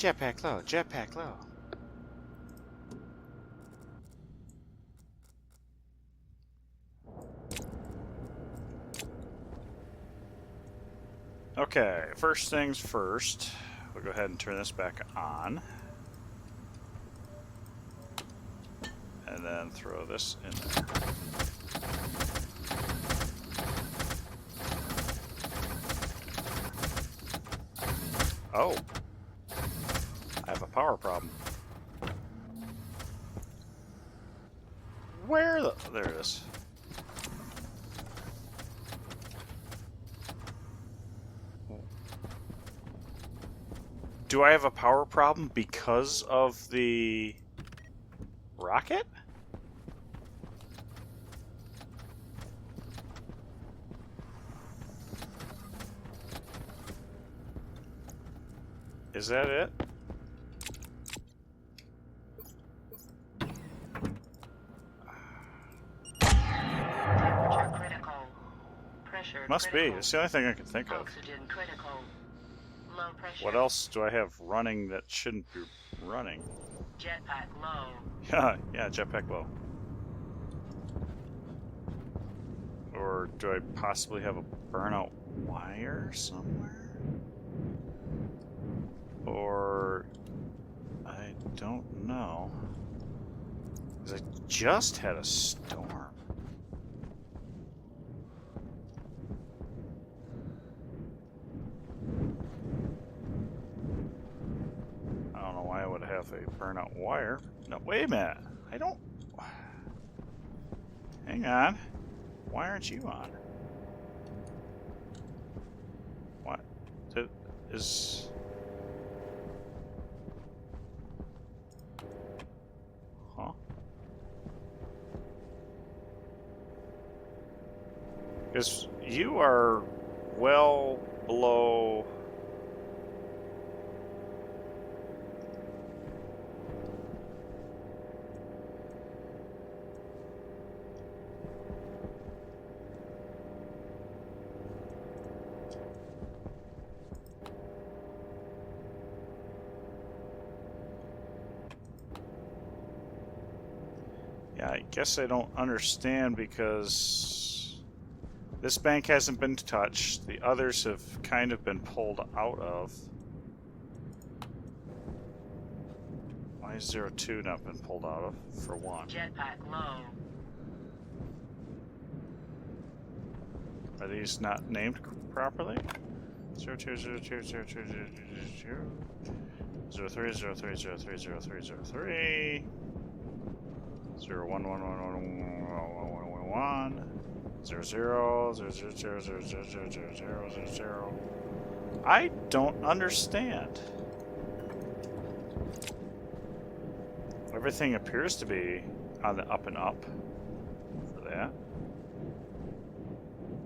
Jetpack low, jetpack low. Okay, first things first. We'll go ahead and turn this back on. And then throw this in there. Oh. I have a power problem. Where the... There it is. Do I have a power problem because of the rocket? Is that it? Temperature critical. Pressure Must critical. be. It's the only thing I can think of. Oxygen critical. Low pressure. What else do I have running that shouldn't be running? Jetpack low. Yeah, jetpack low. Or do I possibly have a burnout wire somewhere? Or... I don't know. Because I just had a storm. I don't know why I would have a burnout wire. No, wait a minute. I don't... Hang on. Why aren't you on? What? Is... Huh? Because you are well below... Yeah, I guess I don't understand because this bank hasn't been touched. The others have kind of been pulled out of. Why has 02 not been pulled out of, for one? Jetpack low. Are these not named properly? 02, 02, 02, 02, 03, 03, 03, 03, 03, 03. 0 1 1 1 1 1 1 1 0 0 0 0 0 0 0 0 0 0 0. I don't understand. Everything appears to be on the up and up for that.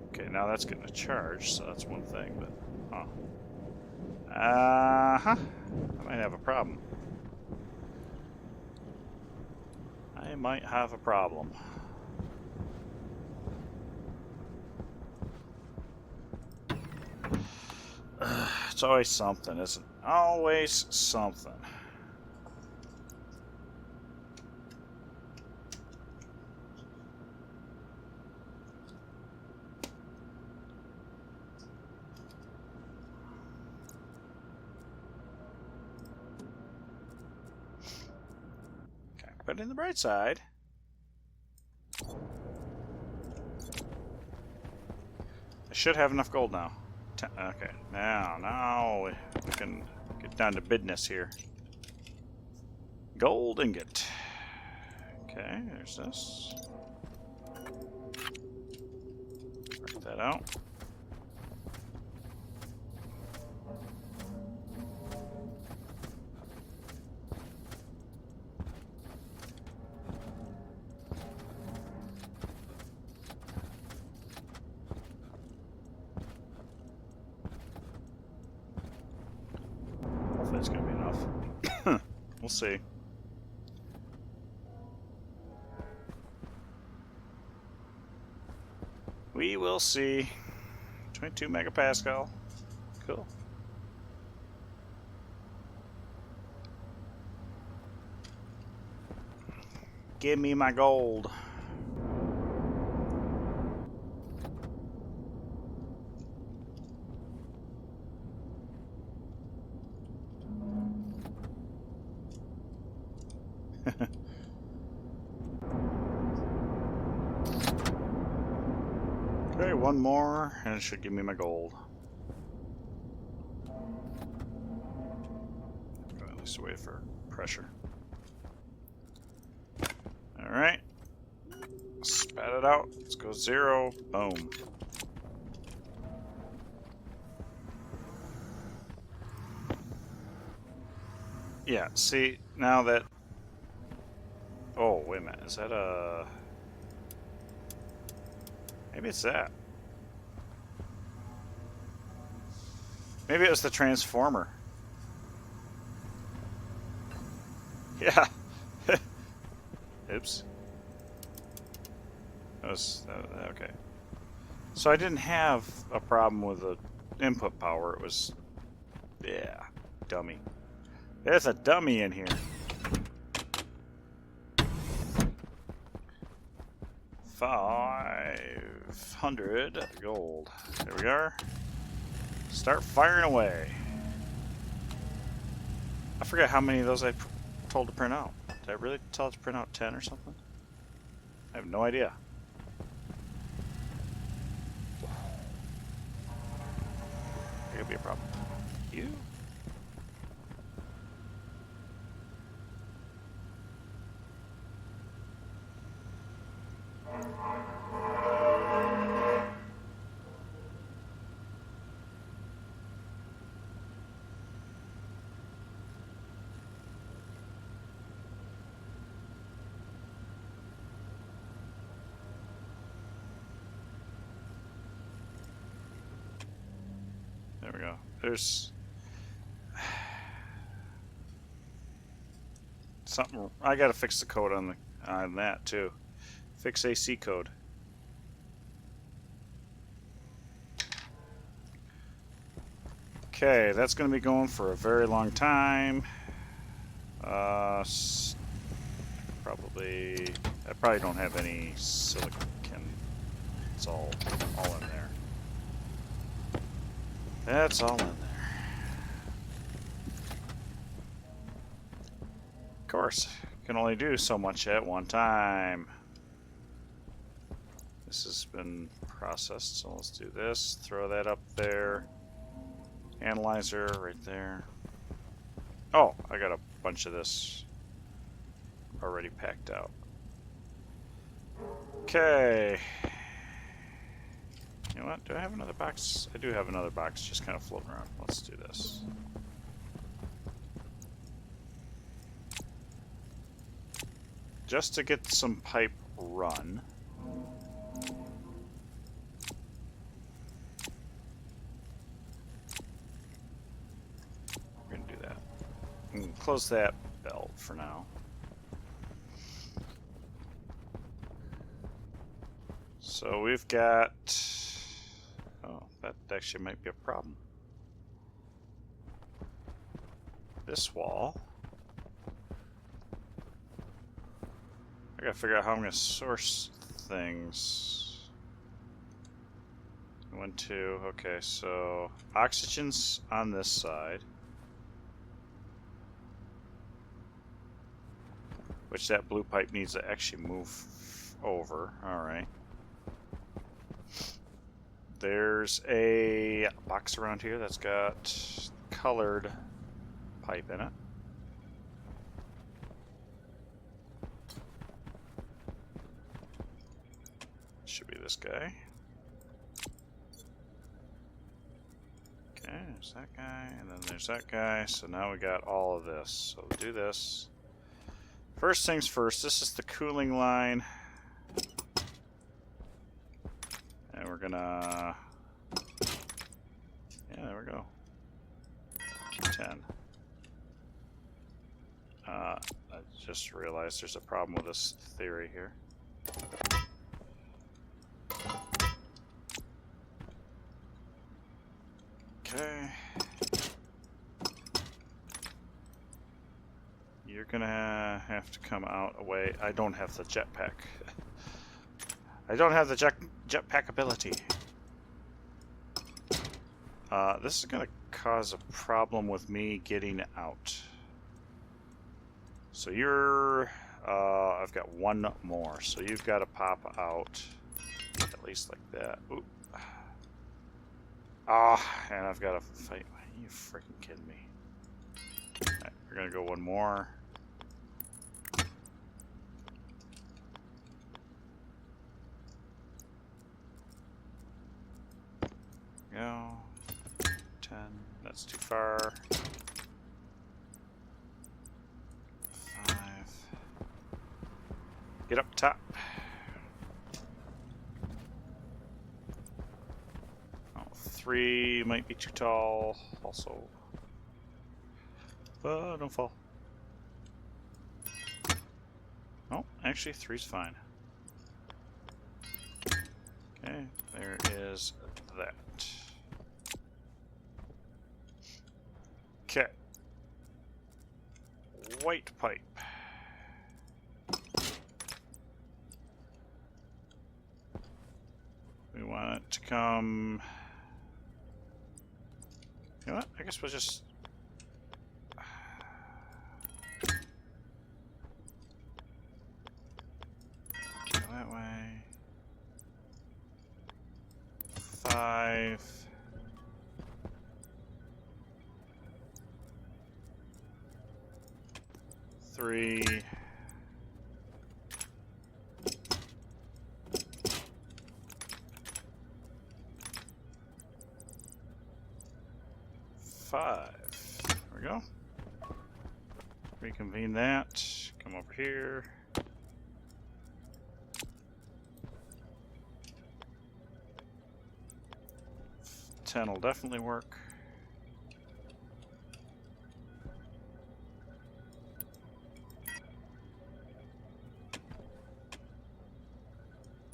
Okay, now that's getting a charge, so that's one thing, but I might have a problem. I might have a problem. It's always something, isn't it? Always something. Okay, but in the bright side, I should have enough gold now. Okay, now we can get down to business here. Gold ingot. Okay, there's this. Write that out. Hopefully it's gonna be enough. We'll see. We will see. 22 megapascal. Cool. Give me my gold. Okay, one more, and it should give me my gold. At least wait for pressure. Alright. Spat it out. Let's go 0. Boom. Yeah, see, now that... Oh, wait a minute. Is that a... Maybe it's that. Maybe it was the transformer. Yeah. Oops. That was... okay. So I didn't have a problem with the input power. It was... Yeah. Dummy. There's a dummy in here. 500 gold. There we are. Start firing away. I forget how many of those I told to print out. Did I really tell it to print out 10 or something? I have no idea. There could be a problem. You? There we go. There's something. I gotta fix the code on that too. Fix AC code. Okay, that's gonna be going for a very long time. Probably. I probably don't have any silicon. It's all in there. That's all in there. Of course, can only do so much at one time. This has been processed, so let's do this. Throw that up there. Analyzer right there. Oh, I got a bunch of this already packed out. Okay. You know what? Do I have another box? I do have another box just kind of floating around. Let's do this. Just to get some pipe run. We're going to do that. I'm going to close that belt for now. So we've got... Oh, that actually might be a problem. This wall. I gotta figure out how I'm gonna source things. 1, 2, okay, so oxygen's on this side. Which that blue pipe needs to actually move over, alright. There's a box around here that's got colored pipe in it. Should be this guy. Okay, there's that guy, and then there's that guy. So now we got all of this. So we'll do this. First things first, this is the cooling line. And we're gonna... Yeah, there we go. 10. I just realized there's a problem with this theory here. Okay. you're gonna have to come out away. I don't have the jetpack. I don't have the jetpack ability. This is gonna cause a problem with me getting out. So you're, I've got one more, so you've got to pop out at least like that. Oop. And I've got to fight. Are you freaking kidding me? Alright, we're gonna go one more. Go. 10. That's too far. 5. Get up top. Oh, 3 might be too tall. Also. Don't fall. Oh, actually, 3's fine. Okay, there is that. Okay. White pipe. We want it to come... You know what? I guess we'll just... Go that way. 5... 3... 5. There we go. Reconvene that. Come over here. Ten will definitely work.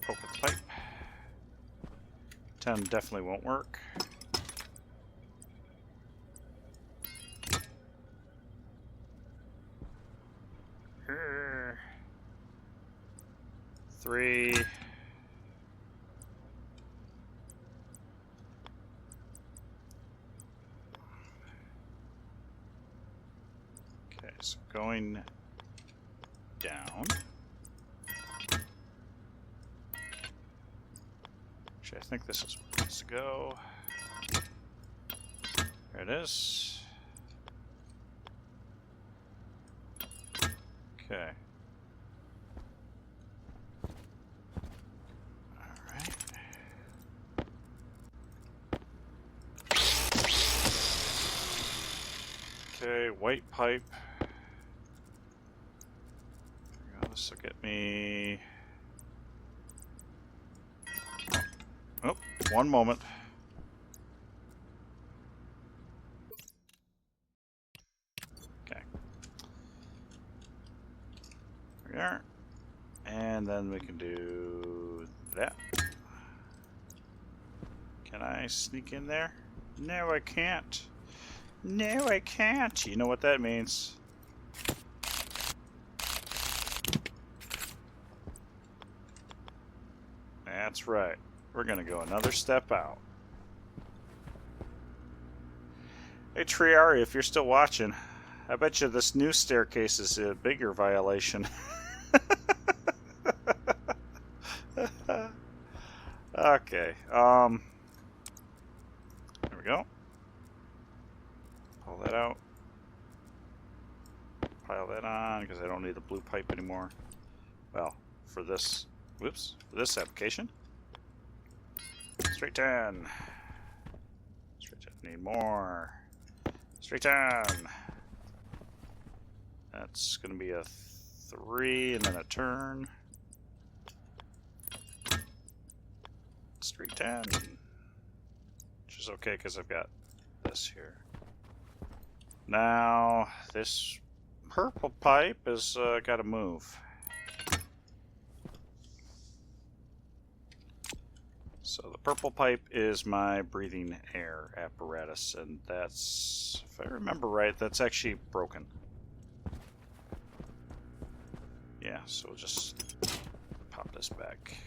Poke with the pipe. 10 definitely won't work. Here. 3. Okay, so going down. Actually, I think this is where it needs to go. There it is. Okay. Alright. Okay, white pipe. There we go. This will get me... Oh, one moment. Okay. There we are. And then we can do that. Can I sneak in there? No, I can't. No, I can't. You know what that means. That's right. We're going to go another step out. Hey, Triari, if you're still watching, I bet you this new staircase is a bigger violation. Okay. There we go. Pull that out. Pile that on, because I don't need the blue pipe anymore. Well, for this... Whoops. For this application. Straight 10. Straight 10. Need more. Straight 10. That's going to be a 3 and then a turn. Straight 10. Which is okay because I've got this here. Now, this purple pipe has got to move. So the purple pipe is my breathing air apparatus, and that's, if I remember right, that's actually broken. Yeah, so we'll just pop this back.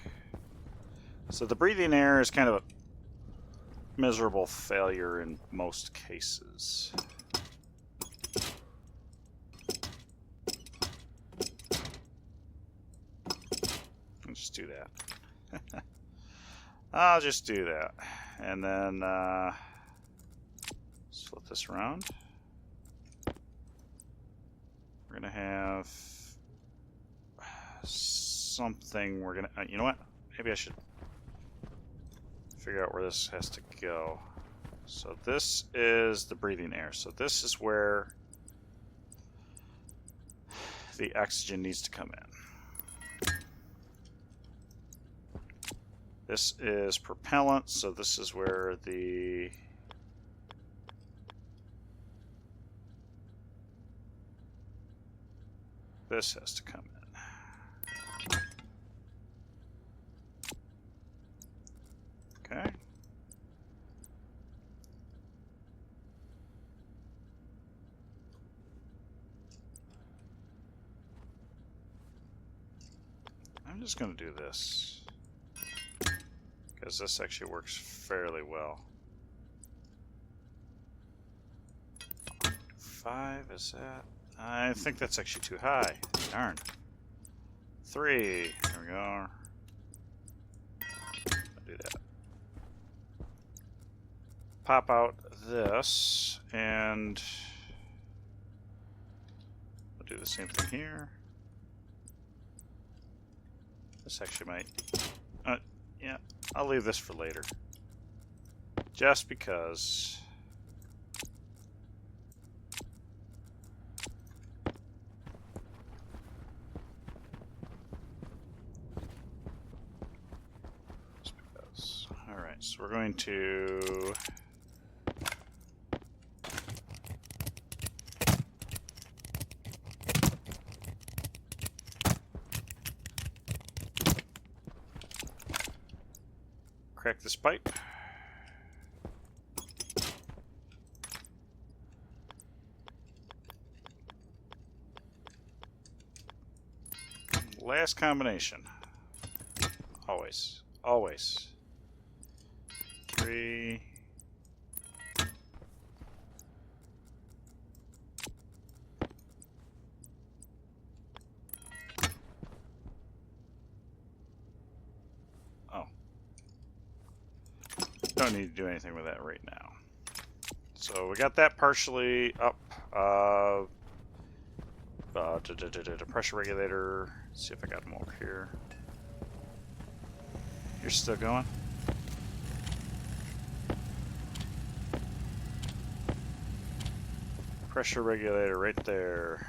So the breathing air is kind of a miserable failure in most cases. I'll just do that. I'll just do that. And then flip this around. We're going to have something we're going to... you know what? Maybe I should figure out where this has to go. So this is the breathing air. So this is where the oxygen needs to come in. This is propellant, so this is where the this has to come in. Okay. I'm just going to do this, because this actually works fairly well. 5, is that? I think that's actually too high. Darn. 3, there we go. I'll do that. Pop out this, and I'll do the same thing here. This actually might... yeah, I'll leave this for later. Just because... Alright, so we're going to... crack this pipe. Last combination. Always. Always. 3. Oh. Don't need to do anything with that right now. So we got that partially up. Pressure regulator. Let's see if I got them over here. You're still going? Pressure regulator right there.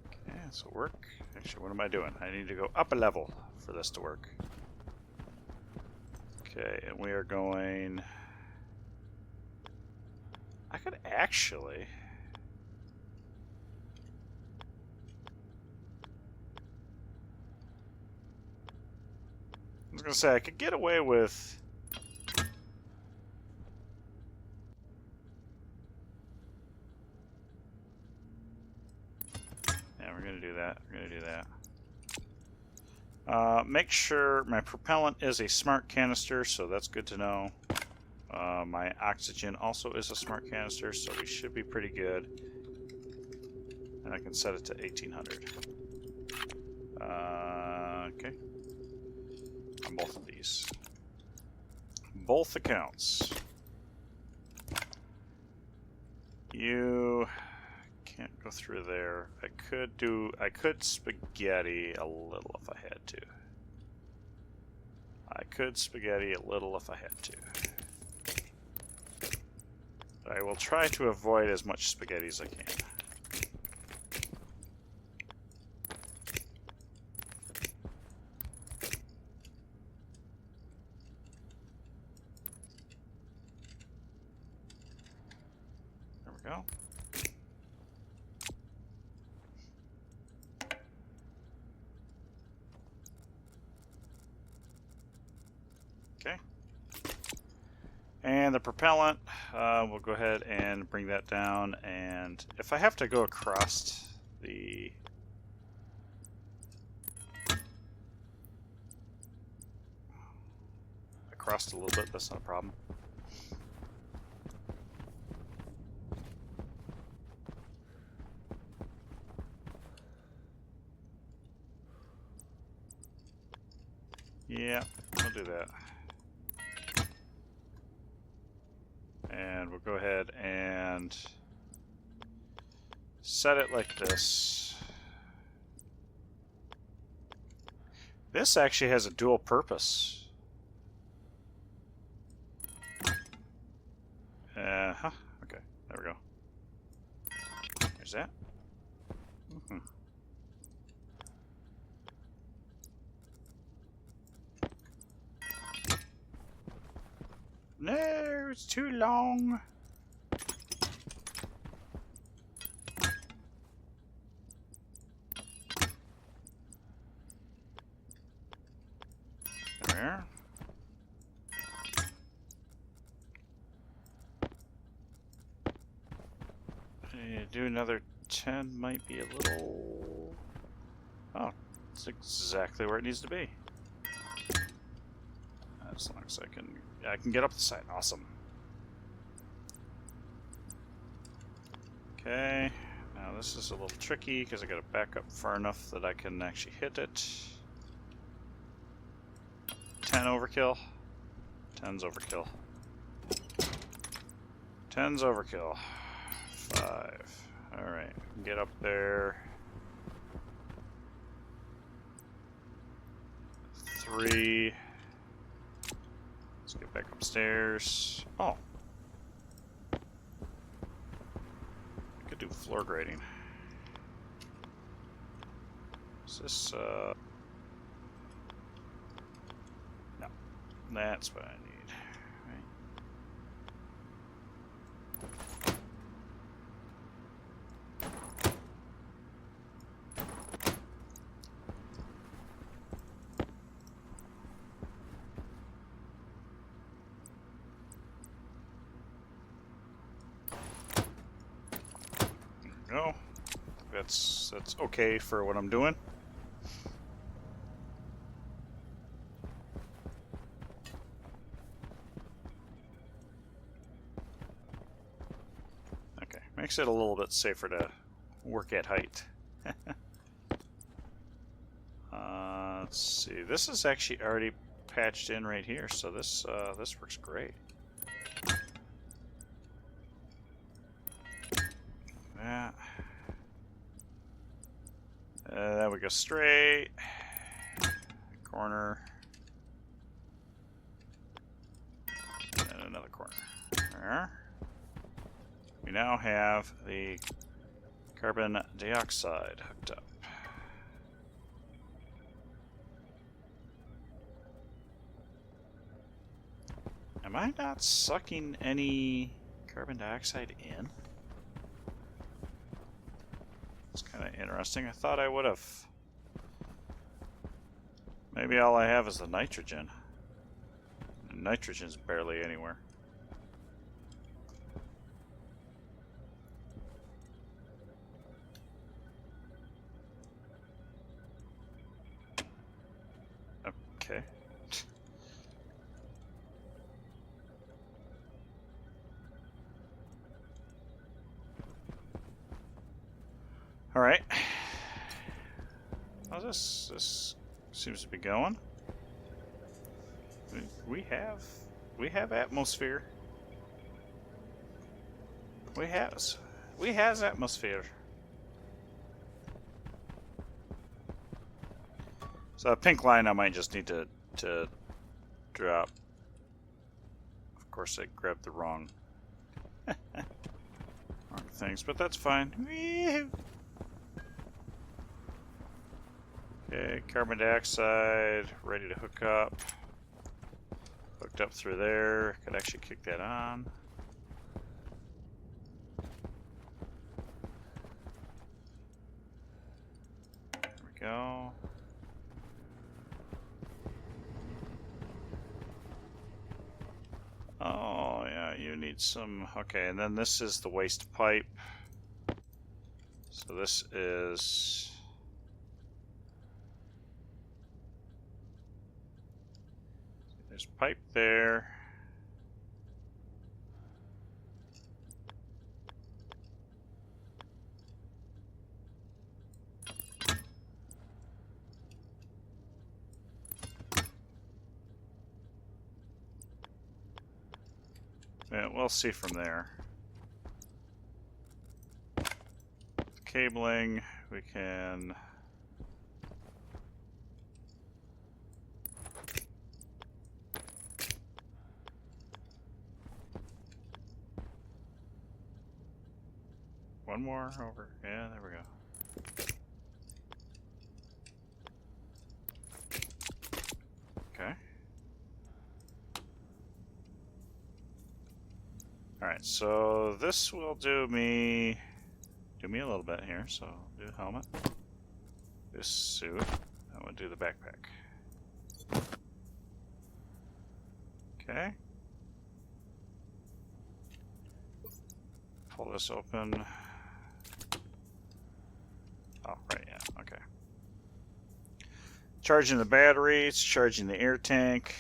Okay, this will work. Actually, what am I doing? I need to go up a level for this to work. Okay, and we are going... I could actually... I was going to say, I could get away with... Yeah, we're going to do that. We're going to do that. Make sure my propellant is a smart canister, so that's good to know. My oxygen also is a smart canister, so we should be pretty good. And I can set it to 1800. Okay. On both of these. Both accounts. You can't go through there. I could spaghetti a little if I had to. I could spaghetti a little if I had to. But I will try to avoid as much spaghetti as I can. There we go. Okay. And And the propellant, we'll go ahead and bring that down. And if I have to go across the... across a little bit, that's not a problem. Yeah, we'll do that. And we'll go ahead and set it like this. This actually has a dual purpose. Uh-huh. Okay, there we go. There's that. Mm-hmm. No, it's too long. There. Do another 10 might be a little... Oh, it's exactly where it needs to be. As long as I can get up the side. Awesome. Okay, now this is a little tricky because I got to back up far enough that I can actually hit it. 10 overkill. 10's overkill. 10's overkill. 5. Alright, get up there. 3. Let's get back upstairs. Oh. I could do floor grading. Is this, no. That's what I need. Right. Go. That's okay for what I'm doing. Okay, makes it a little bit safer to work at height. Let's see. This is actually already patched in right here, so this this works great. That. Then we go straight. Corner. And another corner. There. We now have the carbon dioxide hooked up. Am I not sucking any carbon dioxide in? It's kind of interesting. I thought I would have. Maybe all I have is the nitrogen. And nitrogen's barely anywhere. Okay. All right. How's this? This seems to be going. We have atmosphere. We has atmosphere. So a pink line I might just need to drop. Of course I grabbed the wrong things, but that's fine. Okay, carbon dioxide ready to hook up. Hooked up through there. Could actually kick that on. There we go. Oh, yeah. You need some... Okay, and then this is the waste pipe. So this is... There's pipe there. Yeah, we'll see from there. Cabling, we can... One more over. Yeah, there we go. Okay. Alright, so this will do me a little bit here. So do helmet, this suit, I would do the backpack. Okay. Pull this open. Oh, right, yeah, okay. Charging the batteries, charging the air tank.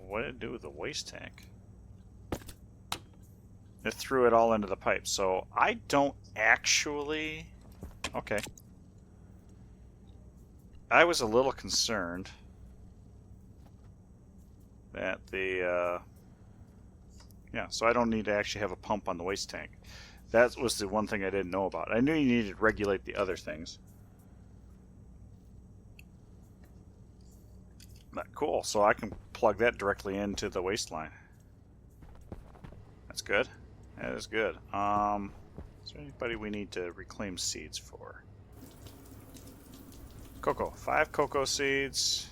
What did it do with the waste tank? It threw it all into the pipe, so I don't actually... Okay. I was a little concerned that the... Yeah, so I don't need to actually have a pump on the waste tank. That was the one thing I didn't know about. I knew you needed to regulate the other things. But cool, so I can plug that directly into the waste line. That's good. That is good. Is there anybody we need to reclaim seeds for? Cocoa. 5 cocoa seeds.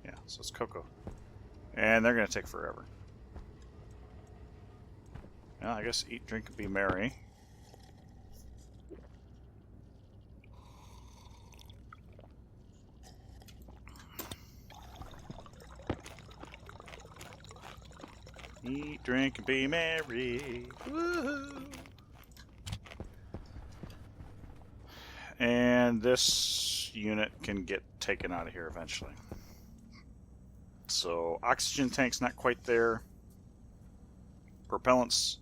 Yeah, so it's cocoa. And they're going to take forever. Well, I guess eat, drink, and be merry. Eat, drink, and be merry. Woohoo! And this unit can get taken out of here eventually. So, oxygen tank's not quite there. Propellant's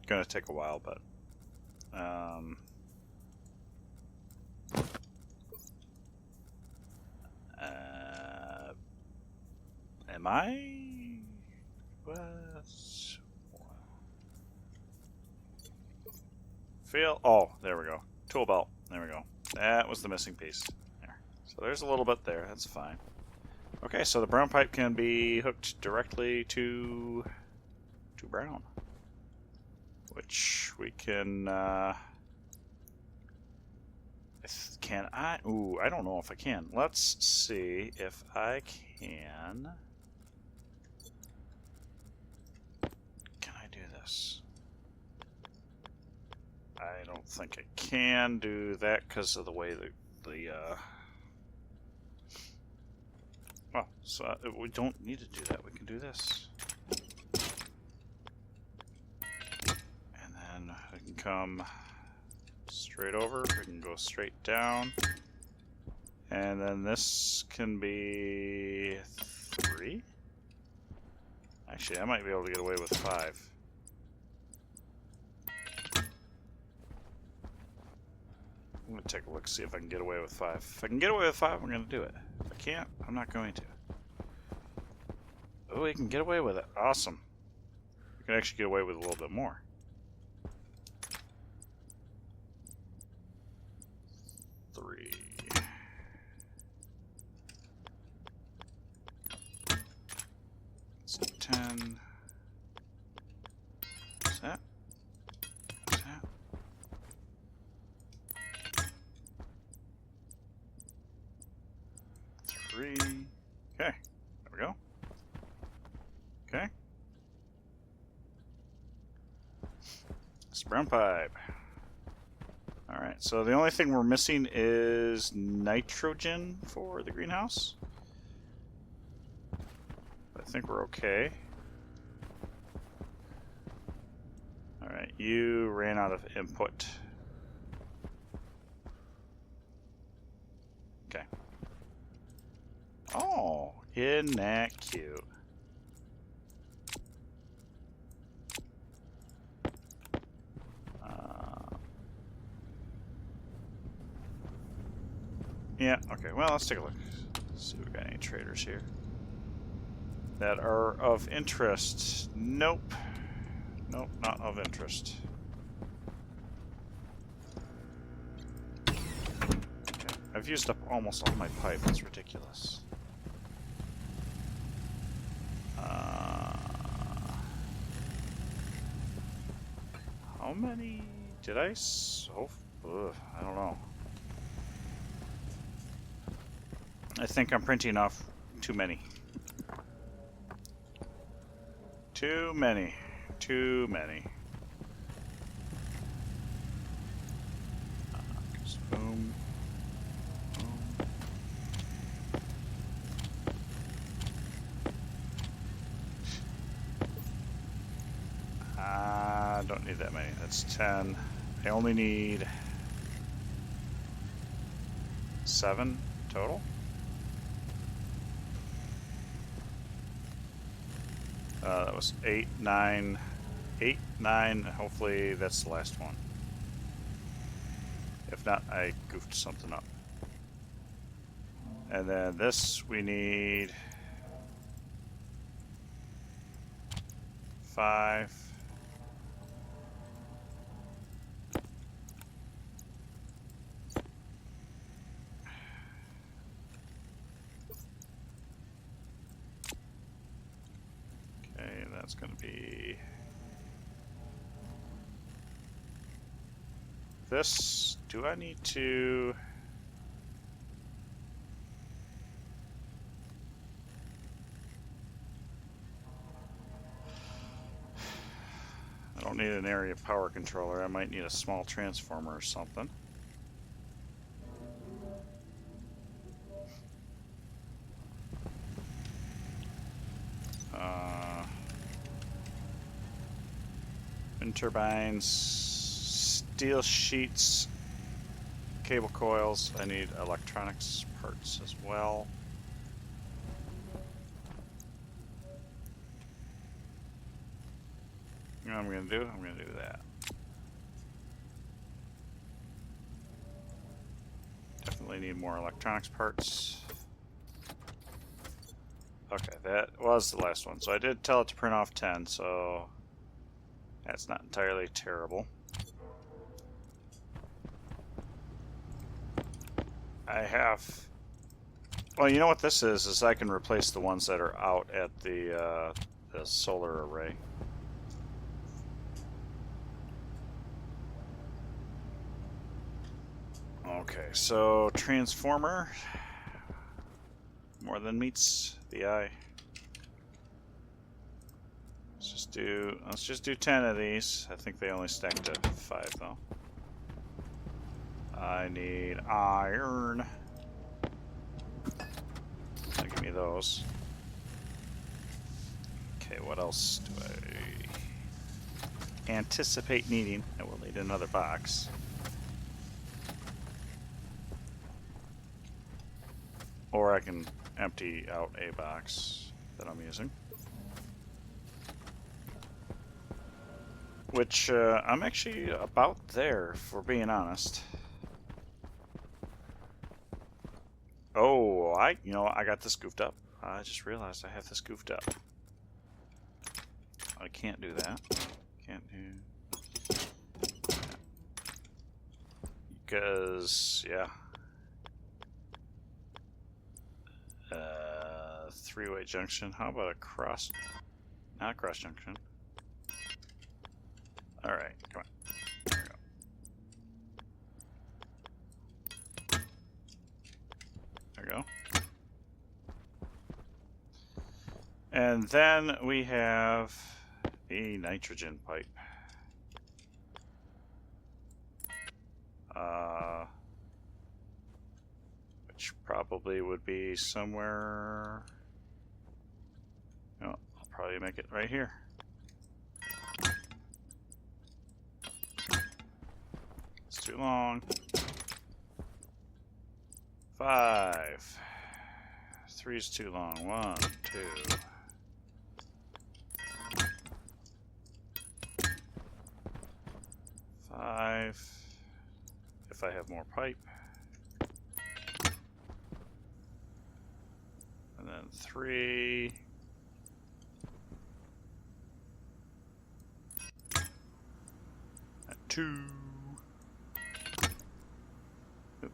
gonna take a while, but am I? Fail. Oh, there we go. Tool belt. There we go. That was the missing piece. There. So there's a little bit there. That's fine. Okay, so the brown pipe can be hooked directly to brown, which we can. Can I? Ooh, I don't know if I can. Let's see if I can. Can I do this? I don't think I can do that because of the way well, so we don't need to do that. We can do this. And then we can come straight over. We can go straight down. And then this can be 3. Actually, I might be able to get away with 5. I'm going to take a look, see if I can get away with 5. If I can get away with 5, I'm going to do it. If I can't, I'm not going to. Oh, we can get away with it. Awesome. We can actually get away with a little bit more. Three. So 10. What's that? What's that? Three. Okay. There we go. Okay. It's brown pipe. Alright, Alright, so the only thing we're missing is nitrogen for the greenhouse. I think we're okay. Alright, you ran out of input. Okay. Oh, isn't that cute? Yeah, okay, well, let's take a look. See if we got any traders here that are of interest. Nope. Nope, not of interest. Okay, I've used up almost all my pipe. That's ridiculous. How many did I? I don't know. I think I'm printing off too many. Too many. Too many. Boom. Boom. I don't need that many. That's 10. I only need 7 total. That was 8, 9, 8, 9. Hopefully that's the last one. If not, I goofed something up. And then this we need 5. Okay, that's going to be this. Do I need to? I don't need an area power controller. I might need a small transformer or something. Wind turbines, steel sheets, cable coils. I need electronics parts as well. You know what I'm going to do? I'm going to do that. Definitely need more electronics parts. Okay, that was the last one. So I did tell it to print off 10, so that's not entirely terrible. I have... Well, you know what this is I can replace the ones that are out at the solar array. Okay, so transformer more than meets the eye. Let's just do 10 of these. I think they only stack to 5 though. I need iron. So give me those. Okay, what else do I anticipate needing? I will need another box. Or I can empty out a box that I'm using. Which, I'm actually about there, if we're being honest. Oh, I got this goofed up. I just realized I have this goofed up. I can't do that. Can't do... Because, yeah. Three-way junction. How about a cross... Not a cross junction. Alright, come on. There we go. There we go. And then we have a nitrogen pipe. probably would be somewhere... Oh, I'll probably make it right here. It's too long. 5. 3 is too long. 1, 2. If I have more pipe. And then 3. And 2. Oop.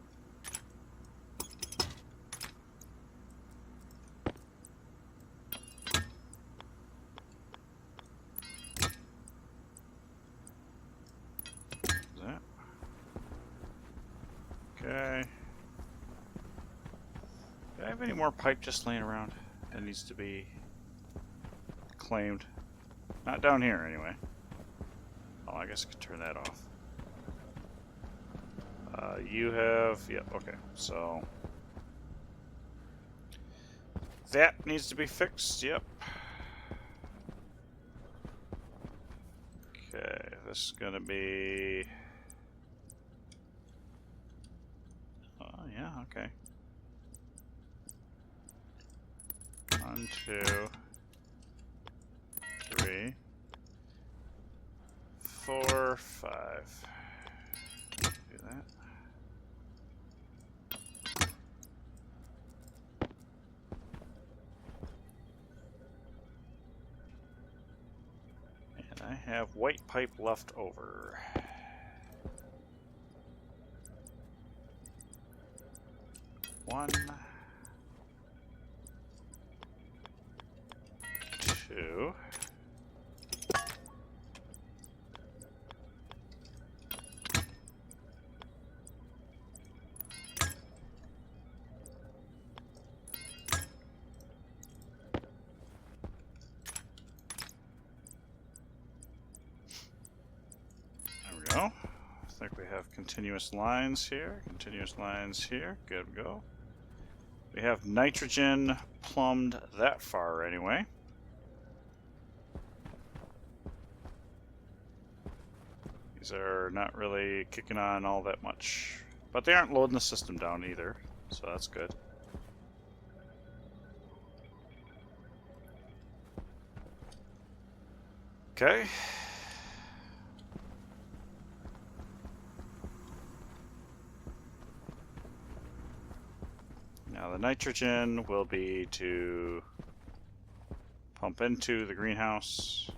Is that? Okay. Do I have any more pipe just laying around that needs to be claimed? Not down here, anyway. Oh, I guess I could turn that off. You have... Yep, okay. So... that needs to be fixed, yep. Okay, this is gonna be... Oh, yeah, okay. 1, 2, 3, 4, 5. Do that. And I have white pipe left over. One, 2. There we go. I think we have continuous lines here. Continuous lines here. Good to go. We have nitrogen plumbed that far anyway. These are not really kicking on all that much. But they aren't loading the system down either, so that's good. Okay. Now the nitrogen will be to pump into the greenhouse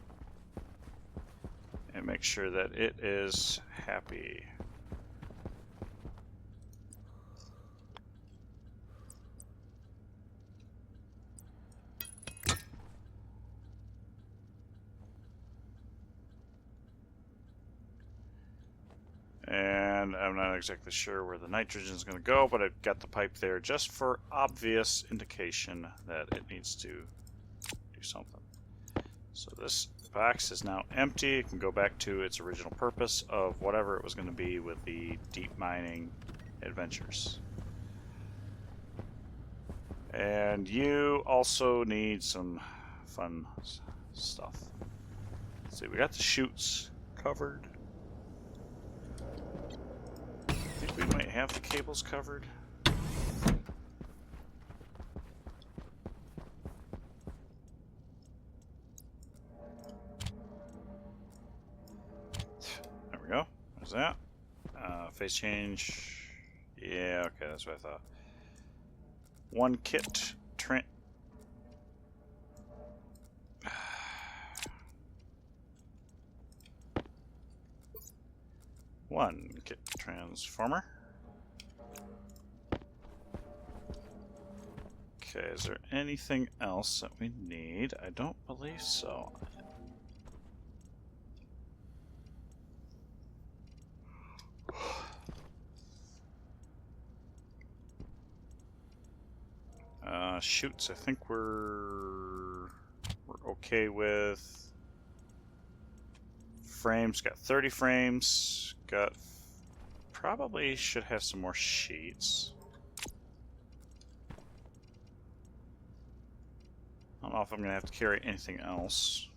and make sure that it is happy. And I'm not exactly sure where the nitrogen is going to go, but I've got the pipe there just for obvious indication that it needs to do something. So this box is now empty. It can go back to its original purpose of whatever it was going to be with the deep mining adventures. And you also need some fun stuff. Let's see, we got the chutes covered. I think we might have the cables covered. There we go. There's that. Phase change. Yeah, okay, that's what I thought. One kit One kit transformer. Okay, is there anything else that we need? I don't believe so. Shoots, I think we're okay with. Frames, got 30 frames. Got, probably should have some more sheets. I don't know if I'm going to have to carry anything else.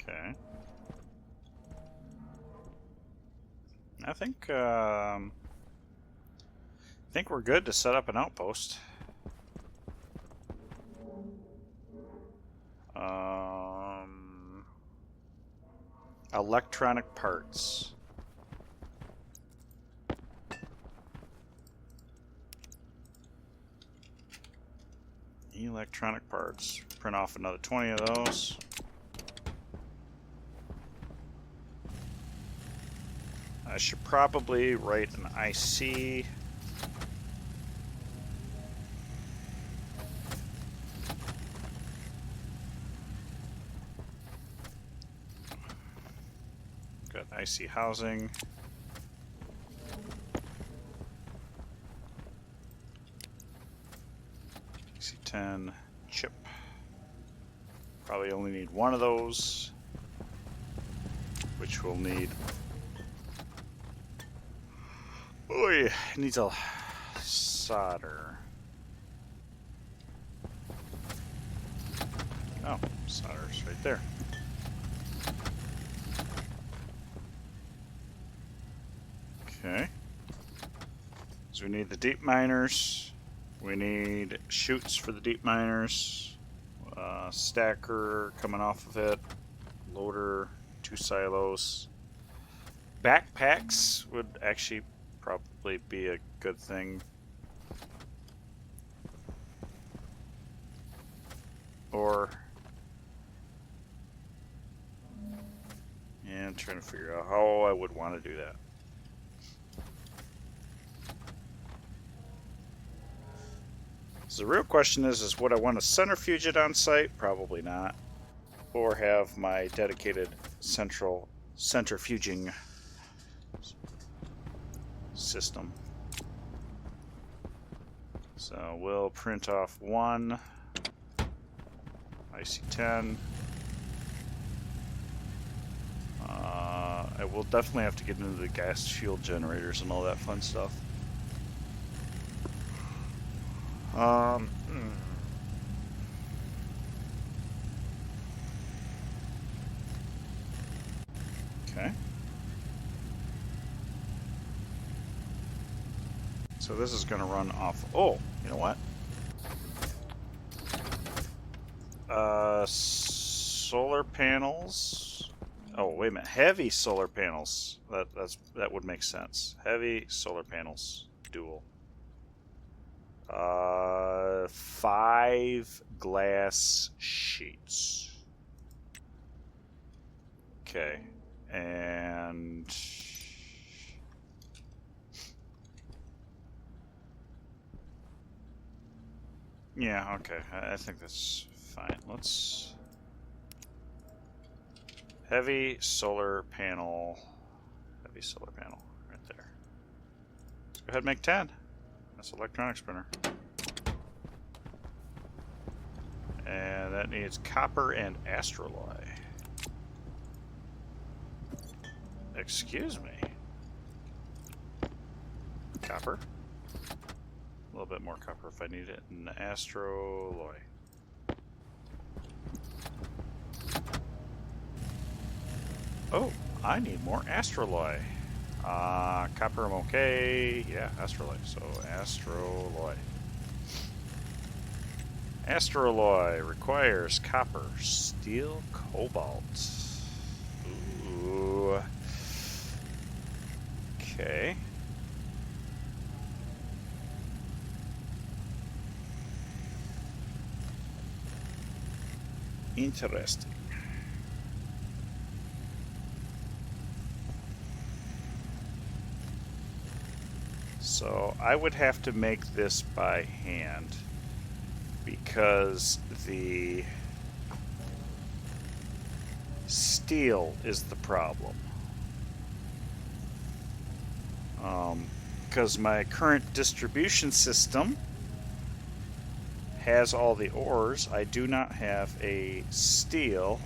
Okay. I think we're good to set up an outpost. Electronic parts. Electronic parts. Print off another 20 of those. I should probably write an IC. Got IC housing. IC10 chip. Probably only need one of those, which we'll need. Oh yeah, needs a solder. Oh, solder's right there. Okay. So we need the deep miners. We need chutes for the deep miners. Stacker coming off of it. Loader, 2 silos. Backpacks would actually probably be a good thing. Or... yeah, I'm trying to figure out how I would want to do that. So the real question is would I want to centrifuge it on site? Probably not. Or have my dedicated central centrifuging system. So we'll print off one IC10. I will definitely have to get into the gas fuel generators and all that fun stuff. Okay. So this is going to run off. Oh, you know what? Solar panels. Oh, wait a minute. Heavy solar panels. That would make sense. Heavy solar panels. Dual. 5 glass sheets. Okay. And... yeah, okay. I think that's fine. Let's... heavy solar panel. Heavy solar panel. Right there. Let's go ahead and make 10. That's electronics printer. And that needs copper and astroloy. Excuse me. Copper. A little bit more copper if I need it. And astroloy. Oh, I need more astroloy. Copper I'm okay. Yeah, astroloy. So astroloy. Astroloy requires copper, steel, cobalt. Ooh. Okay. Interesting. So I would have to make this by hand because the steel is the problem. Because my current distribution system has all the ores, I do not have a steel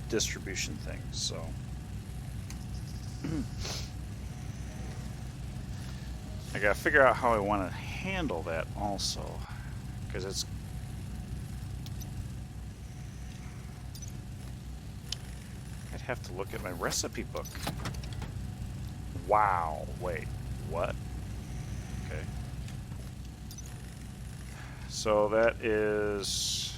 distribution thing. So I gotta figure out how I want to handle that also, because it's. I'd have to look at my recipe book. Wow, wait, what? Okay. So that is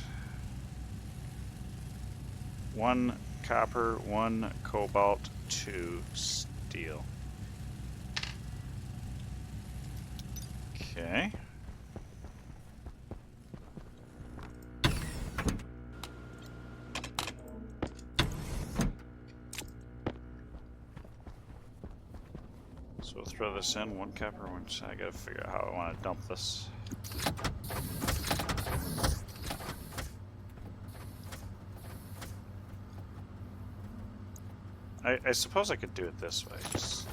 1 copper, 1 cobalt, 2 steel. Okay. So we'll throw this in, 1 copper, 1. I gotta figure out how I want to dump this. I suppose I could do it this way. Just,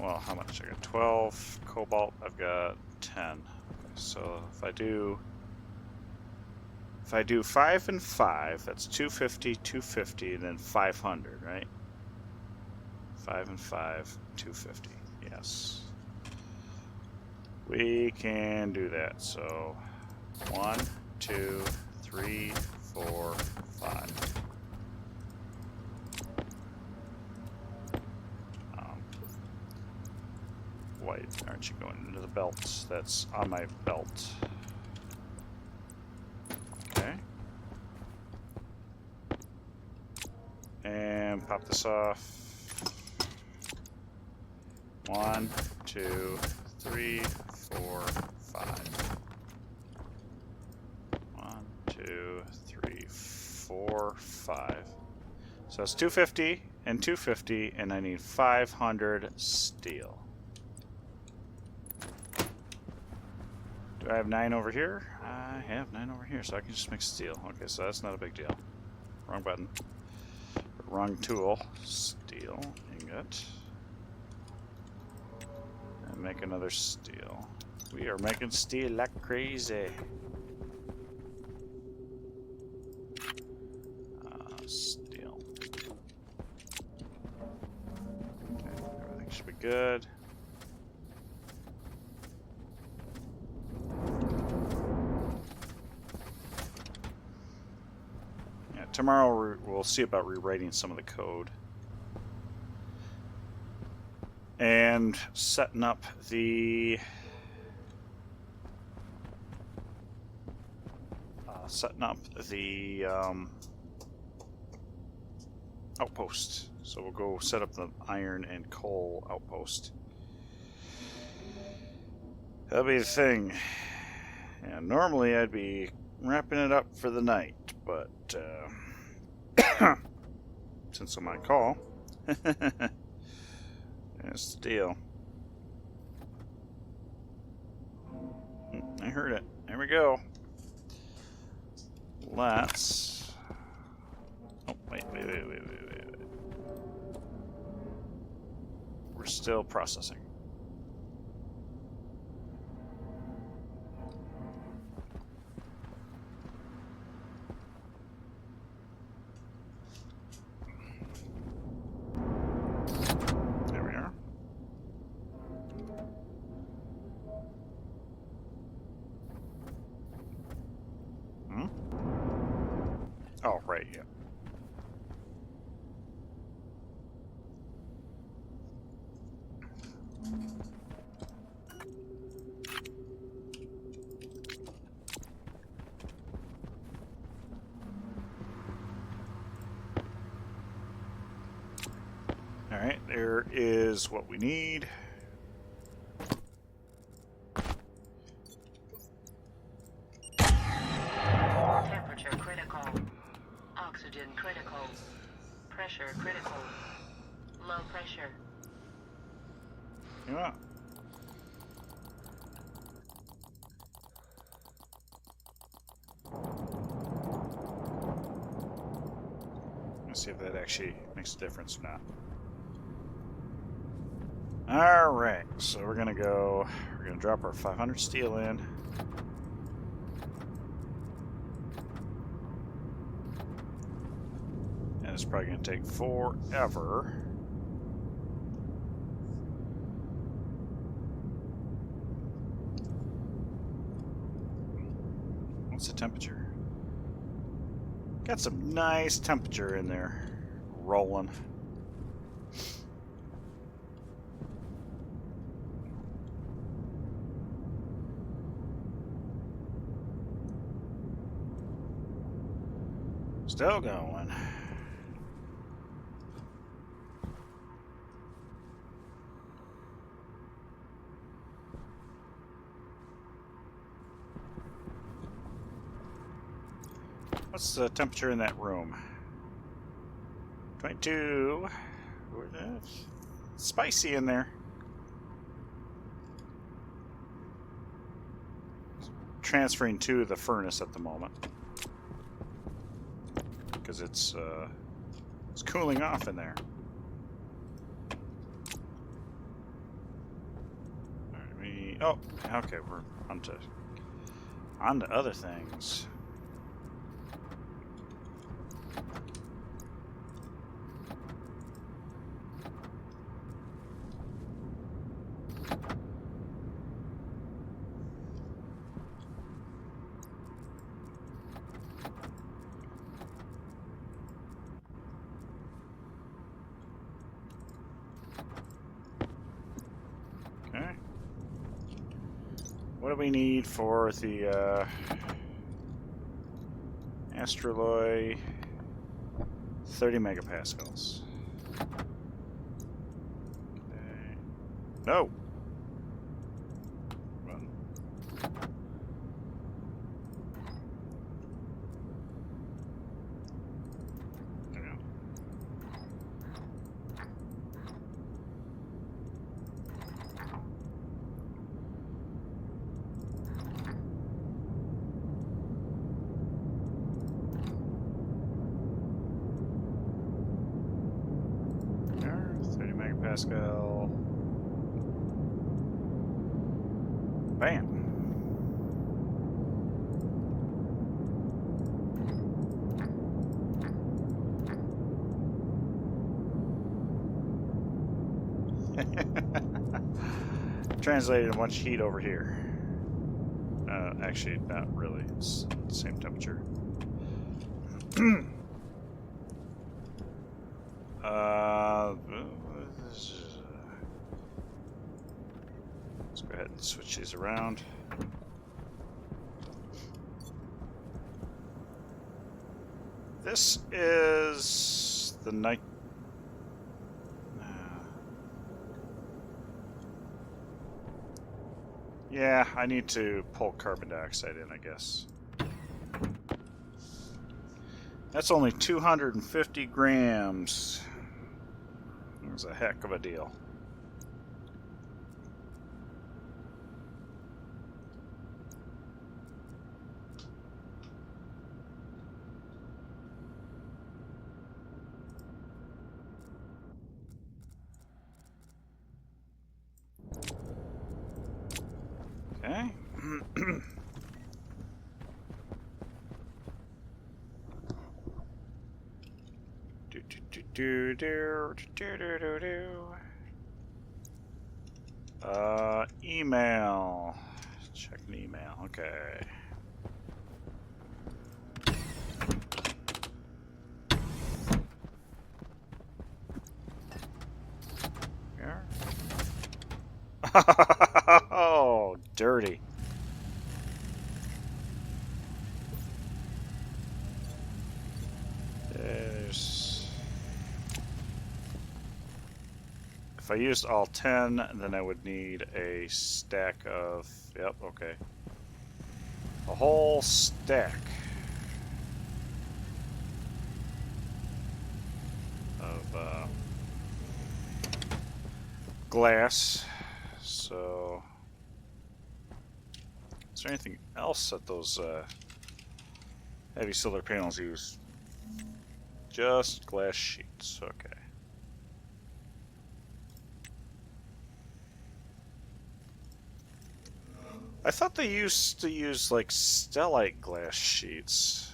well, how much? I got 12 cobalt. I've got 10. So if I do 5 and 5, that's 250, 250, and then 500, right? 5 and 5, 250. Yes. We can do that. So 1, 2, 3, 4, 5. Why aren't you going into the belt? That's on my belt. Okay. And pop this off. 1, 2, 3, 4, 5. 1, 2, 3, 4, 5. So that's 250 and 250, and I need 500 steel. Do I have 9 over here? I have 9 over here, so I can just make steel. Okay, so that's not a big deal. Wrong button. Wrong tool. Steel ingot. And make another steel. We are making steel like crazy. Steel. Okay, everything should be good. Tomorrow we'll see about rewriting some of the code and setting up the outpost. So we'll go set up the iron and coal outpost. That'll be the thing. And normally I'd be wrapping it up for the night, but since I'm on call, that's the deal. I heard it. There we go. Let's. Oh, wait. We're still processing. Oh, right, yeah. All right, there is what we need. Temperature critical. Oxygen critical. Pressure critical. Low pressure. Yeah. Let's see if that actually makes a difference or not. All right, so we're gonna drop our 500 steel in. And it's probably gonna take forever. Got some nice temperature in there. Rolling. Still going. What's the temperature in that room? 22. Spicy in there. Transferring to the furnace at the moment because it's cooling off in there. Oh, okay, we're on to other things. Okay. What do we need for the astroloy? 30 megapascals. Okay. No. Run. There we go. There, 30 megapascal. Bam. Translated much heat over here. Actually, not really. It's the same temperature. Let's go ahead and switch these around. This is the night. Yeah, I need to pull carbon dioxide in, I guess. That's only 250 grams. That's a heck of a deal. Okay. Email. Check an email. Okay. Here. Oh, dirty. If I used all 10, then I would need a stack of... Yep, okay. A whole stack of glass. So... Is there anything else that those heavy solar panels use? Just glass sheets, okay. I thought they used to use like stellite glass sheets.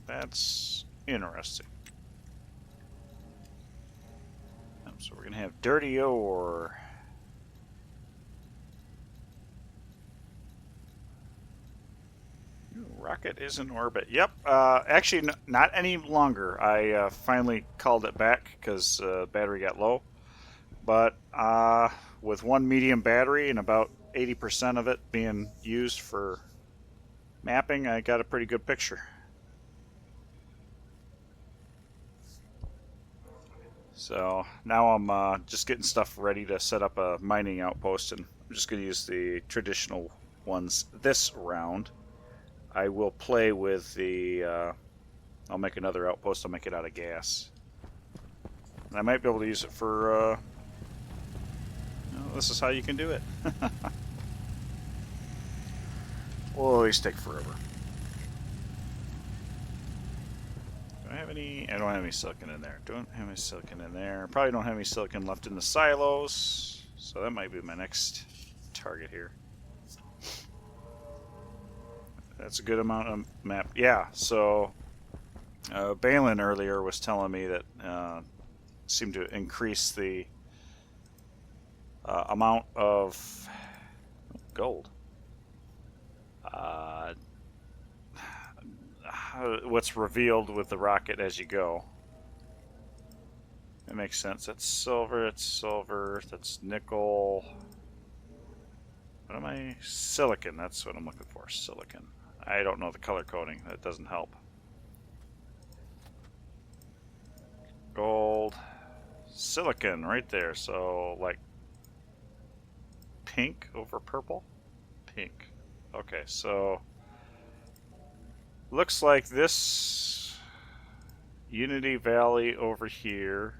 That's interesting. So we're gonna have dirty ore. rocket is in orbit. Yep. Actually, not any longer. I finally called it back because battery got low. But with one medium battery and about 80% of it being used for mapping, I got a pretty good picture. So now I'm just getting stuff ready to set up a mining outpost, and I'm just going to use the traditional ones this round. I will play with the, I'll make another outpost, I'll make it out of gas. And I might be able to use it for, this is how you can do it. Will always take forever. Do I have any? I don't have any silicon in there. Don't have any silicon in there. Probably don't have any silicon left in the silos. So that might be my next target here. That's a good amount of map. Yeah, so Balin earlier was telling me that seemed to increase the amount of gold. What's revealed with the rocket as you go. That makes sense. That's silver, that's nickel. What am I? Silicon, that's what I'm looking for. Silicon. I don't know the color coding. That doesn't help. Gold. Silicon right there. So, like, pink over purple? Pink. Okay, so looks like this Unity Valley over here,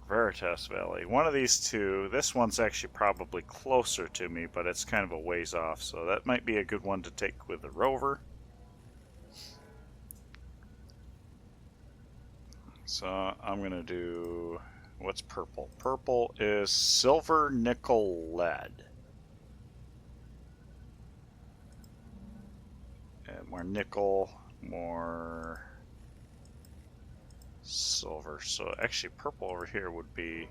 Veritas Valley, one of these two, this one's actually probably closer to me, but it's kind of a ways off, so that might be a good one to take with the rover. So I'm gonna do, what's purple? Purple is silver, nickel, lead. And more nickel, more silver. So actually purple over here would be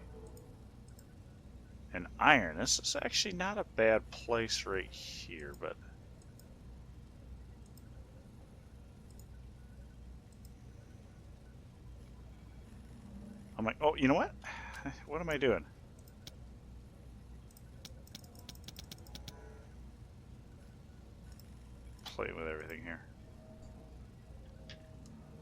an iron. This is actually not a bad place right here, but I'm like, oh, you know what? What am I doing? Play with everything here.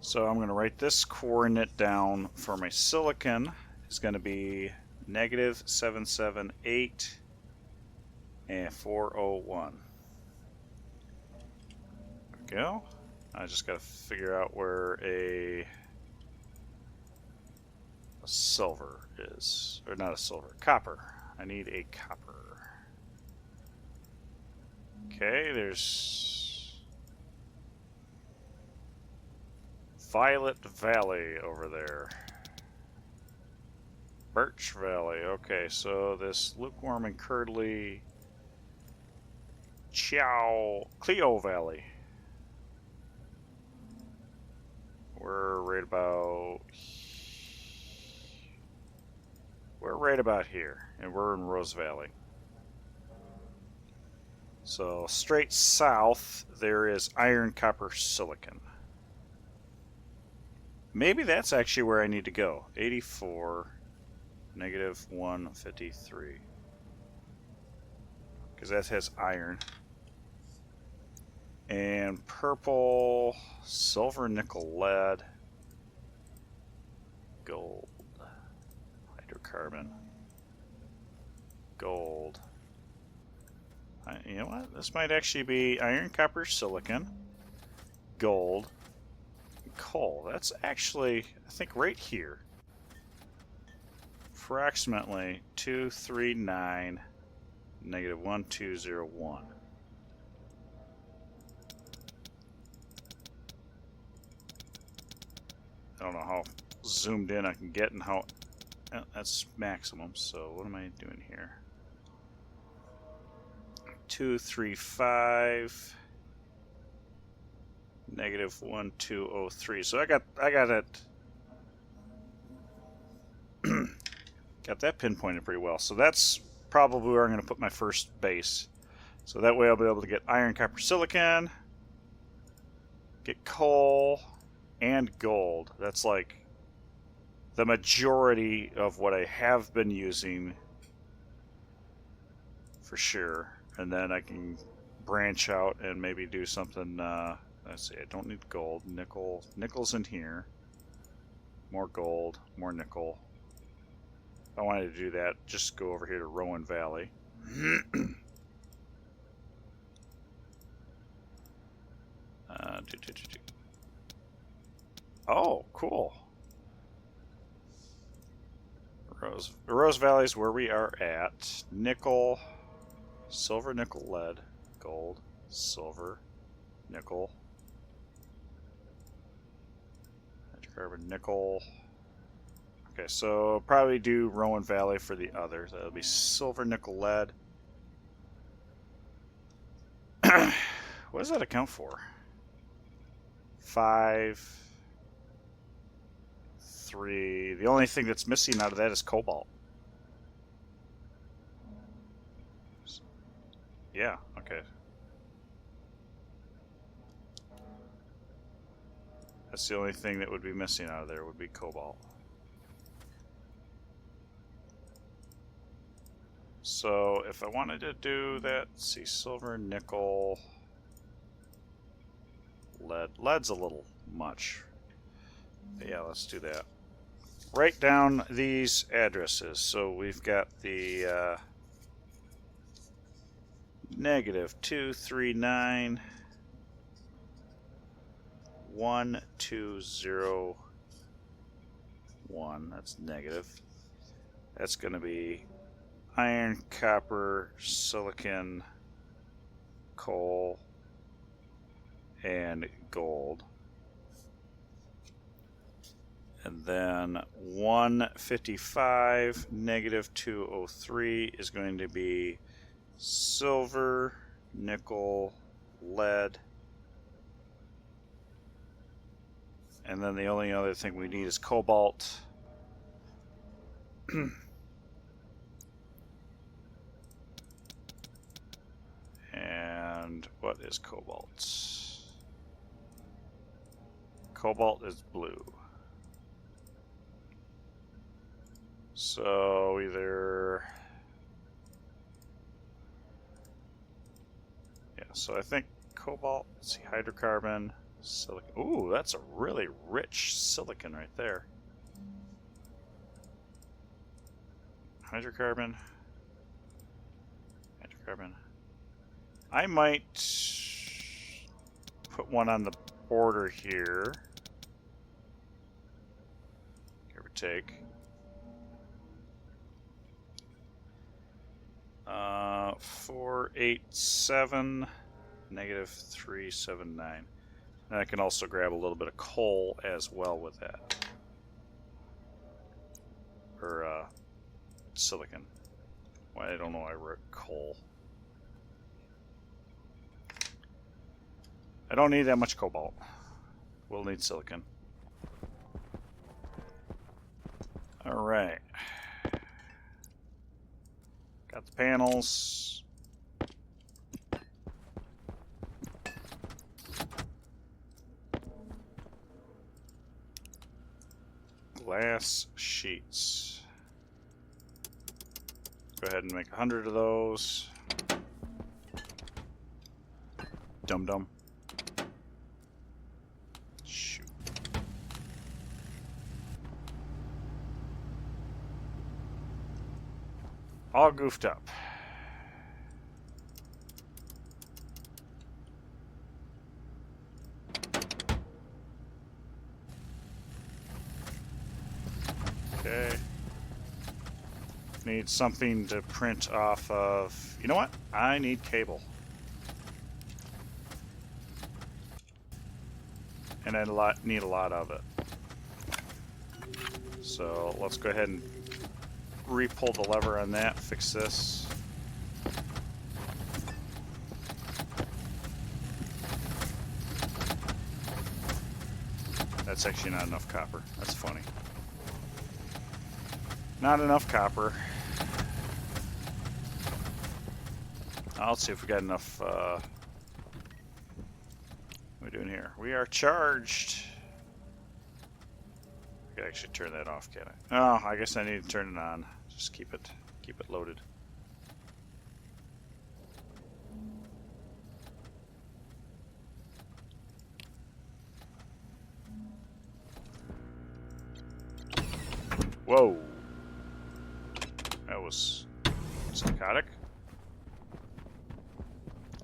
So I'm going to write this coordinate down for my silicon. It's going to be -778 and 401. There we go. I just got to figure out where a silver is, or not a silver, copper. I need a copper. Okay, there's Violet Valley over there. Birch Valley. Okay, so this lukewarm and curdly Cleo Valley. We're right about here, and we're in Rose Valley. So straight south there is iron, copper, silicon. Maybe that's actually where I need to go. 84, -153. Because that has iron. And purple, silver, nickel, lead, gold, hydrocarbon, gold. You know what? This might actually be iron, copper, silicon, gold, coal. That's actually, I think, right here. Approximately 239 -1201. I don't know how zoomed in I can get and how that's maximum. So what am I doing here? 235 -1203. So I got it. Got that pinpointed pretty well. So that's probably where I'm going to put my first base. So that way I'll be able to get iron, copper, silicon, get coal, and gold. That's like the majority of what I have been using for sure. And then I can branch out and maybe do something. Let's see, I don't need gold. Nickel's in here. More gold, more nickel. If I wanted to do that, just go over here to Rowan Valley. Oh, cool. Rose Valley is where we are at. Nickel, silver, nickel, lead, gold, silver, nickel, hydrocarbon, nickel. Okay, so probably do Rowan Valley for the others. That'll be silver, nickel, lead. What does that account for? 5, 3. The only thing that's missing out of that is cobalt. Yeah, okay. That's the only thing that would be missing out of there would be cobalt. So if I wanted to do that, let's see, silver, nickel, lead. Lead's a little much. But yeah, let's do that. Write down these addresses. So we've got the -239 1201. That's negative. That's going to be iron, copper, silicon, coal, and gold. And then 155 -203 is going to be silver, nickel, lead. And then the only other thing we need is cobalt. And what is cobalt? Cobalt is blue. So either... Yeah, so I think cobalt, let's see, hydrocarbon, silicon. Ooh, that's a really rich silicon right there. Hydrocarbon. I might put one on the border here. Give or take. 487 -379. And I can also grab a little bit of coal as well with that. Or silicon. Well, I don't know why I wrote coal. I don't need that much cobalt. We'll need silicon. Alright. Got the panels. Glass sheets. Go ahead and make 100 of those. Dum-dum. Shoot. All goofed up. Okay. Need something to print off of. You know what? I need cable. And I need a lot of it. So let's go ahead and re-pull the lever on that, fix this. That's actually not enough copper. That's funny. Not enough copper. Let's see if we got enough. What are we doing here? We are charged. I can actually turn that off, can't I? Oh, I guess I need to turn it on. Just keep it loaded. Whoa. That was psychotic.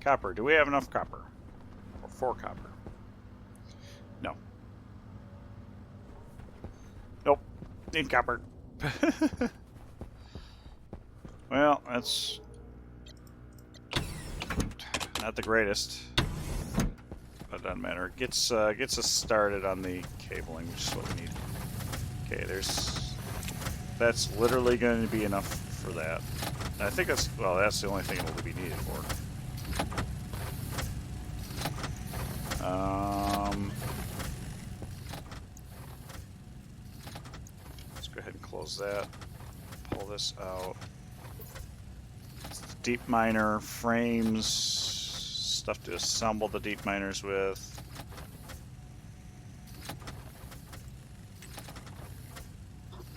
Copper. Do we have enough copper? Or 4 copper? No. Nope. Need copper. Well, that's not the greatest. But it doesn't matter. It gets us started on the cabling, which is what we need. Okay, that's literally going to be enough for that. And I think that's the only thing it'll be needed for. Let's go ahead and close that. Pull this out. Deep miner frames, stuff to assemble the deep miners with.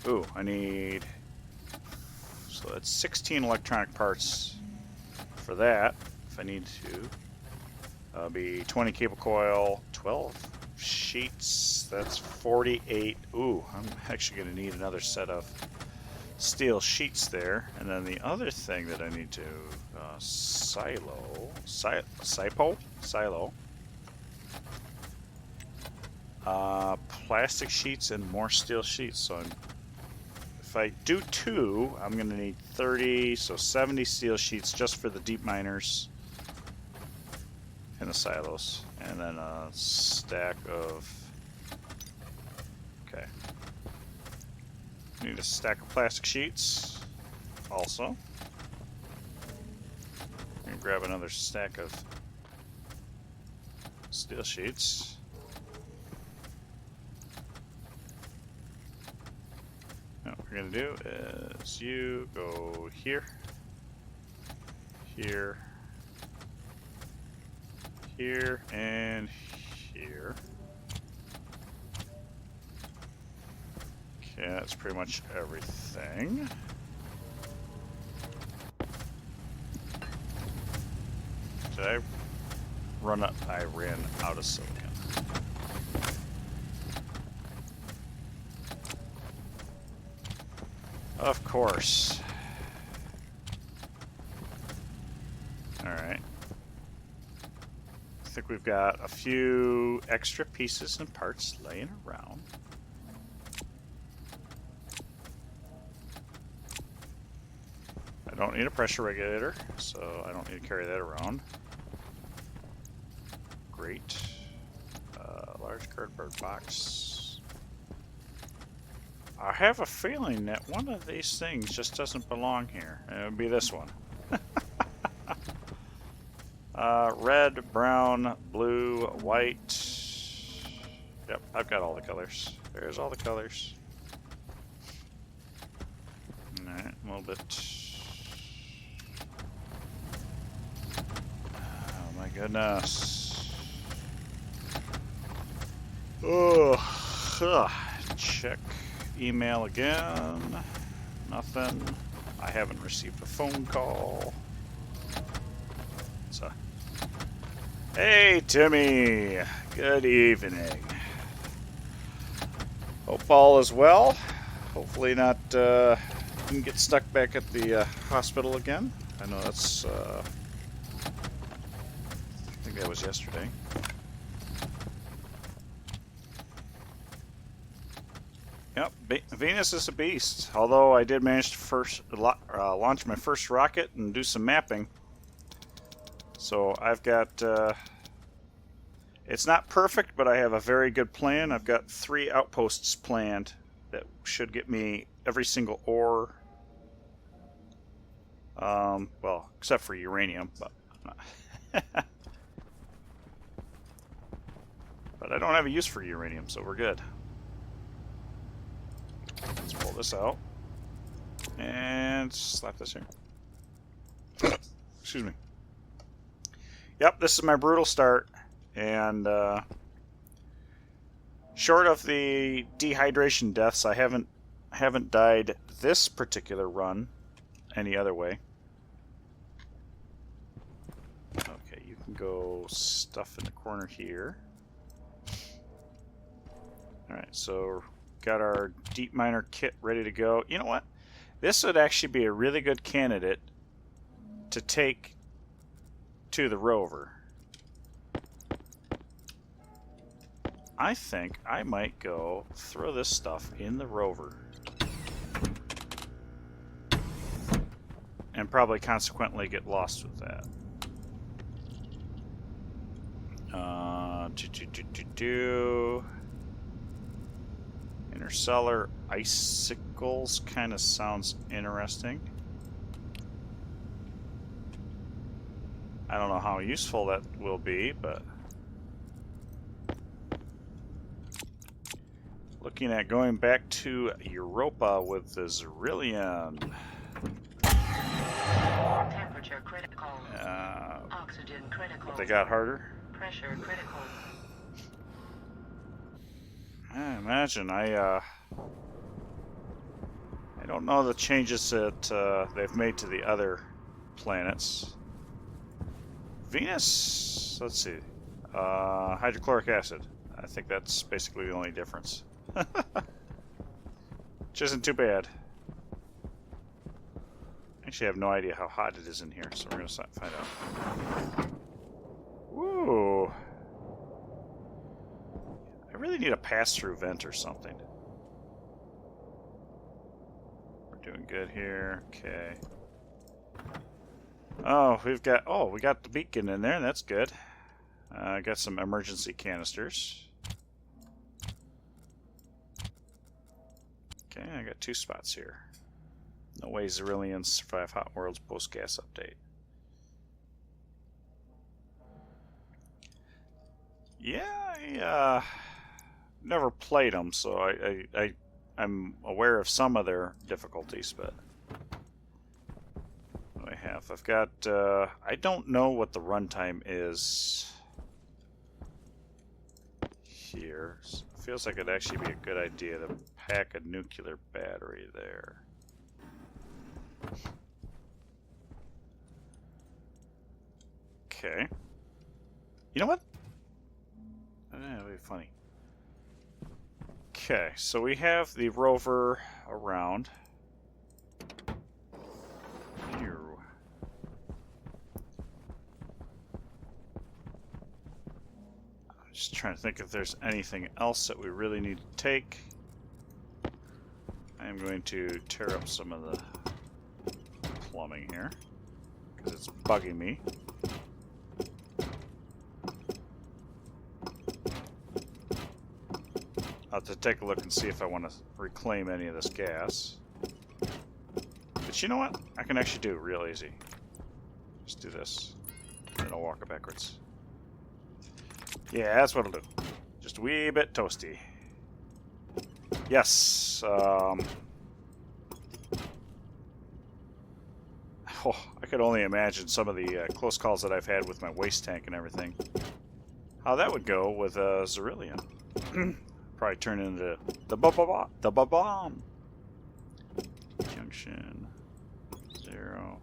Ooh, I need, so that's 16 electronic parts for that, if I need to. Be 20 cable coil, 12 sheets, that's 48. Ooh, I'm actually going to need another set of steel sheets there. And then the other thing that I need to, silo, plastic sheets and more steel sheets. So if I do 2, I'm going to need 30, so 70 steel sheets just for the deep miners and the silos. And then a stack of, okay. Need a stack of plastic sheets also. I'm going to grab another stack of steel sheets. What we're going to do is you go here, here, here, and here. Okay, that's pretty much everything. Did I run up? I ran out of silicon. Of course. Alright. I think we've got a few extra pieces and parts laying around. I don't need a pressure regulator, so I don't need to carry that around. Great. Large cardboard box. I have a feeling that one of these things just doesn't belong here. It would be this one. Red, brown, blue, white. Yep, I've got all the colors. There's all the colors. Alright, a little bit. Oh my goodness. Oh, check email again. Nothing. I haven't received a phone call. So, hey Timmy, good evening. Hope all is well. Hopefully not didn't get stuck back at the hospital again. I know that's I think that was yesterday. Yep, Venus is a beast. Although I did manage to launch my first rocket and do some mapping. So I've got, it's not perfect, but I have a very good plan. I've got 3 outposts planned that should get me every single ore. Well, except for uranium, but but I don't have a use for uranium, so we're good. Let's pull this out and slap this here. Excuse me. Yep, this is my brutal start. And short of the dehydration deaths, I haven't died this particular run any other way. Okay, you can go stuff in the corner here. Alright, so got our deep miner kit ready to go. You know what? This would actually be a really good candidate to take to the rover. I think I might go throw this stuff in the rover. And probably consequently get lost with that. Interstellar icicles kind of sounds interesting. I don't know how useful that will be, but looking at going back to Europa with the Zerillion. Temperature critical. Oxygen critical. They got harder. Pressure critical. I imagine I don't know the changes that they've made to the other planets. Venus, let's see, hydrochloric acid. I think that's basically the only difference. Which isn't too bad. Actually, I have no idea how hot it is in here, so we're going to find out. Ooh. I really need a pass-through vent or something. We're doing good here. Okay. Oh, we got the beacon in there. That's good. I got some emergency canisters. Okay, I got 2 spots here. No way Zerillians survive Hot World's post-gas update. Yeah, I never played them, so I'm aware of some of their difficulties, but what do I have? I've got I don't know what the runtime is here. So it feels like it'd actually be a good idea to pack a nuclear battery there. Okay. You know what? That'd be funny. Okay, so we have the rover around. Ew. I'm just trying to think if there's anything else that we really need to take. I am going to tear up some of the plumbing here because it's bugging me. I'll have to take a look and see if I want to reclaim any of this gas. But you know what? I can actually do real easy. Just do this. Then I'll walk it backwards. Yeah, that's what I'll do. Just a wee bit toasty. Yes. Oh, I could only imagine some of the close calls that I've had with my waste tank and everything. How that would go with Zerillion. Probably turn into the bomb. Junction 0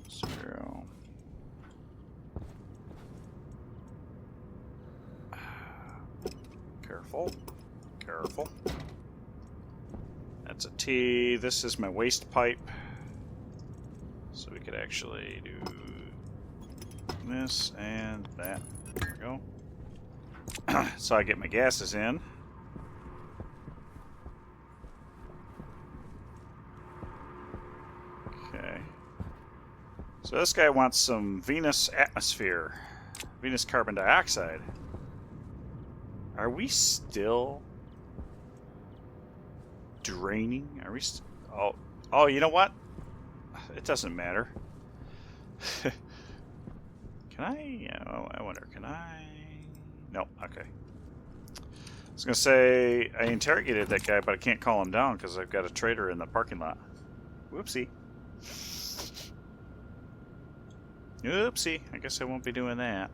0. Careful, careful. That's a T. This is my waste pipe. So we could actually do this and that. There we go. So I get my gases in. Okay. So this guy wants some Venus atmosphere. Venus carbon dioxide. Are we still draining? Are we oh, you know what? It doesn't matter. Can I? I wonder, can I? No, okay. I was going to say, I interrogated that guy, but I can't call him down because I've got a trader in the parking lot. Whoopsie. Oopsie. I guess I won't be doing that.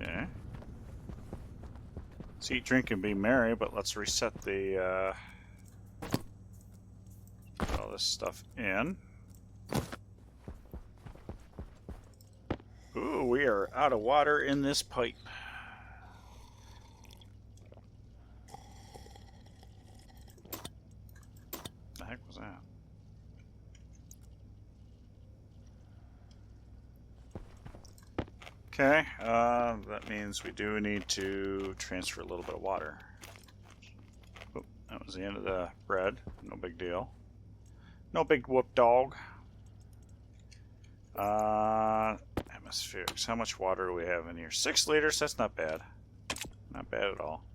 Okay. Let's eat, drink, and be merry, but let's reset the, put all this stuff in. Ooh, we are out of water in this pipe. The heck was that? Okay, that means we do need to transfer a little bit of water. Oop, that was the end of the bread. No big deal. No big whoop dog. Atmospherics. How much water do we have in here? 6 liters. That's not bad. Not bad at all.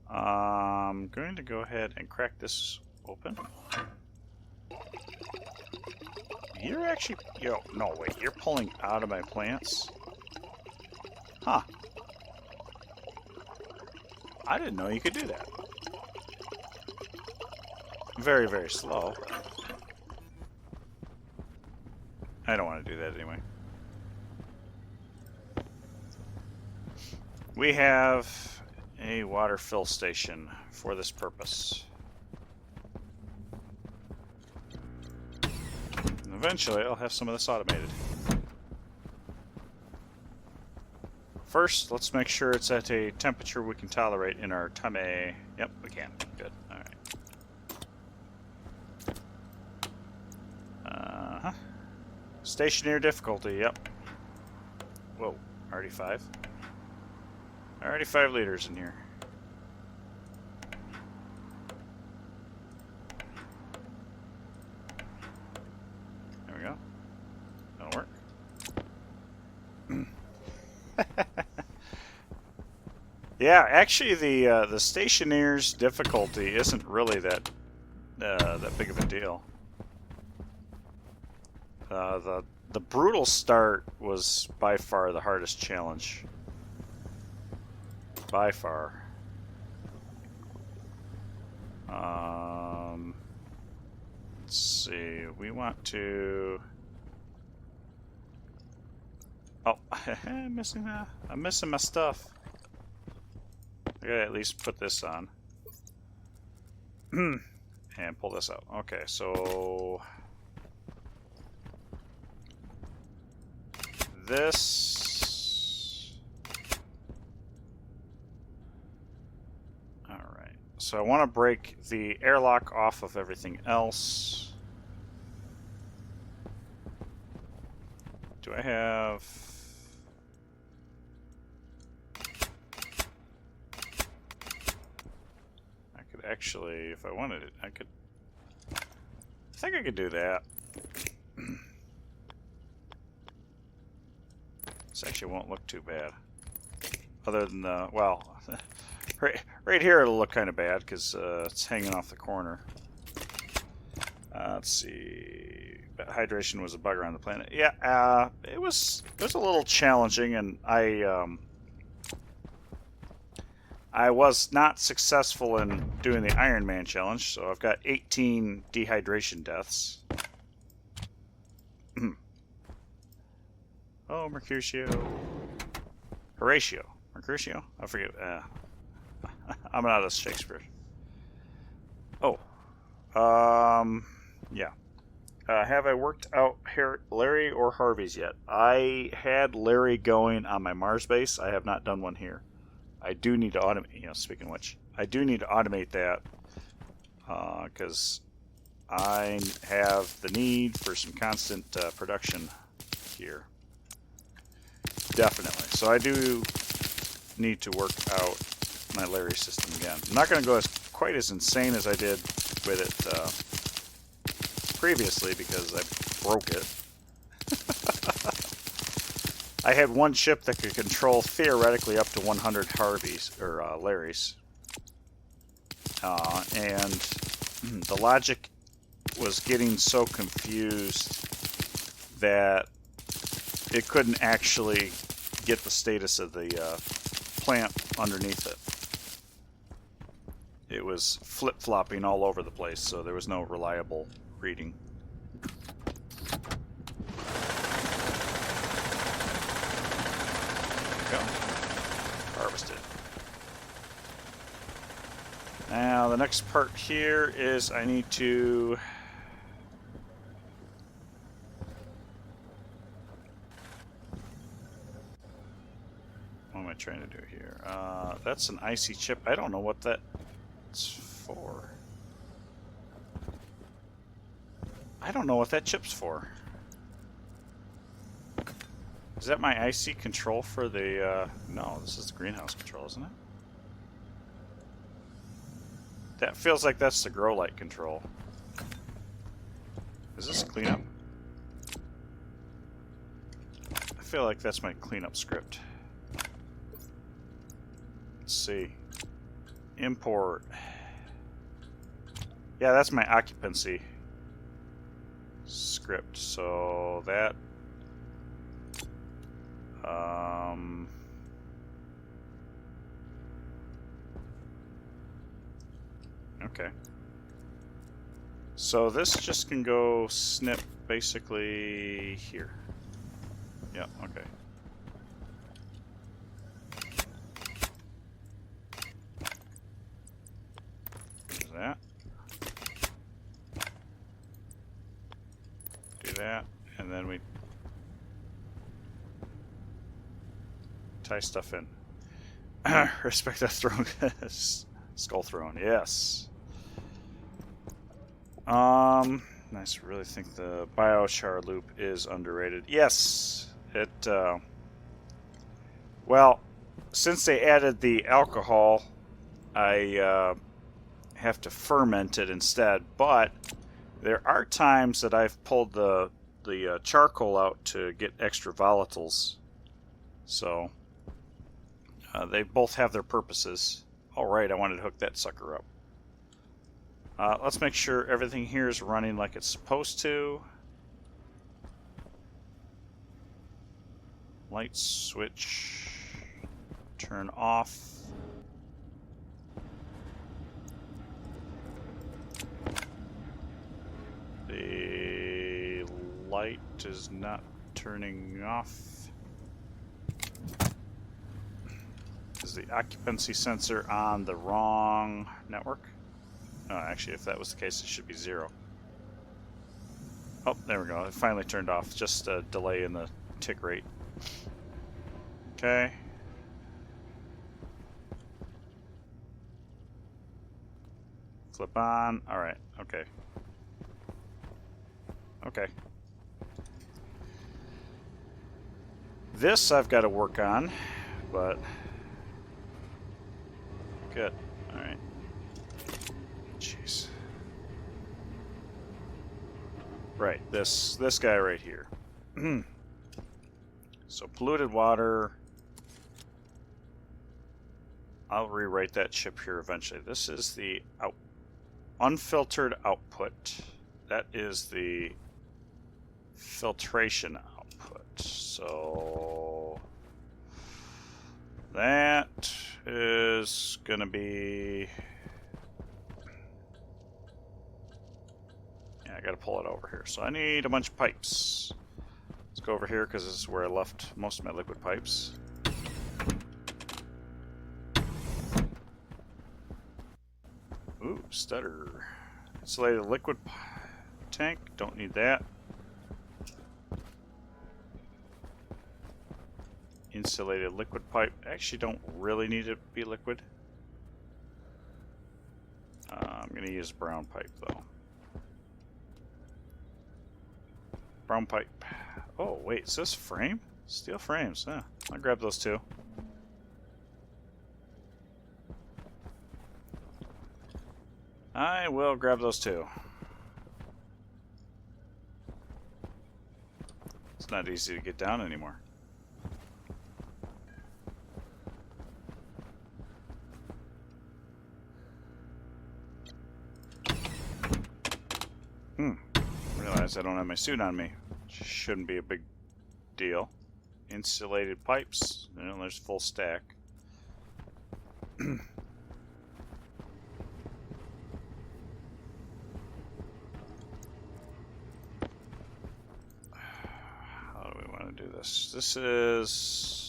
I'm going to go ahead and crack this open. You're actually... Yo, no, wait. You're pulling out of my plants? Huh. I didn't know you could do that. Very, very slow. I don't want to do that anyway. We have a water fill station for this purpose. Eventually, I'll have some of this automated. First, let's make sure it's at a temperature we can tolerate in our tummy. Yep, we can. Good. Alright. Stationeer difficulty, yep. Whoa, already 5? Already 5 liters in here. There we go. That'll work. Yeah, actually the Stationeers difficulty isn't really that big of a deal. The brutal start was by far the hardest challenge. By far. Let's see. We want to. Oh, I'm missing my stuff. I gotta at least put this on. And pull this out. Okay, so this. Alright. So I want to break the airlock off of everything else. Do I have... I could actually, if I wanted it, I could... I think I could do that. This actually won't look too bad. Other than the, well, right here it'll look kind of bad because it's hanging off the corner. Let's see. Hydration was a bugger on the planet. Yeah, it was a little challenging, and I was not successful in doing the Iron Man challenge, so I've got 18 dehydration deaths. Oh, Mercutio. Horatio. Mercutio? I forget. I'm not a Shakespeare. Oh. Yeah. Have I worked out Larry or Harvey's yet? I had Larry going on my Mars base. I have not done one here. I do need to automate, you know, speaking of which, I do need to automate that because I have the need for some constant production here. Definitely. So I do need to work out my Larry system again. I'm not going to go quite as insane as I did with it previously because I broke it. I had one ship that could control theoretically up to 100 Harveys or Larrys, and the logic was getting so confused that it couldn't actually get the status of the plant underneath it. It was flip-flopping all over the place, so there was no reliable reading. Go. Harvested. Now the next part here is I need to what am I trying to do here? That's an icy chip. I don't know what that's for. I don't know what that chip's for. Is that my IC control for the, no, this is the greenhouse control, isn't it? That feels like that's the grow light control. Is this cleanup? I feel like that's my cleanup script. Let's see. Import. Yeah, that's my occupancy script. So that okay. So this just can go snip basically here. Yeah, okay. Do that. Do that, and then we tie stuff in. Respect that throne. Skull throne, yes. Nice. Really think the biochar loop is underrated. Yes, it. Well, since they added the alcohol, I have to ferment it instead. But there are times that I've pulled the charcoal out to get extra volatiles. So they both have their purposes. All right, I wanted to hook that sucker up. Let's make sure everything here is running like it's supposed to. Light switch. Turn off. The light is not turning off. Is the occupancy sensor on the wrong network? No, actually, if that was the case, it should be 0. Oh, there we go. It finally turned off. Just a delay in the tick rate. Okay. Flip on. All right. Okay. Okay. This I've got to work on, but good. All right. Jeez. Right, this guy right here. So polluted water. I'll rewrite that chip here eventually. This is the unfiltered output. That is the filtration output. So that is going to be... I gotta pull it over here. So I need a bunch of pipes. Let's go over here because this is where I left most of my liquid pipes. Ooh, stutter. Insulated liquid tank. Don't need that. Insulated liquid pipe. Actually, don't really need it to be liquid. I'm gonna use brown pipe though. Brown pipe. Oh, wait, is this frame? Steel frames, huh? I'll grab those two. I will grab those two. It's not easy to get down anymore. Realize I don't have my suit on me. Shouldn't be a big deal. Insulated pipes. You know, there's full stack. How do we want to do this? This is...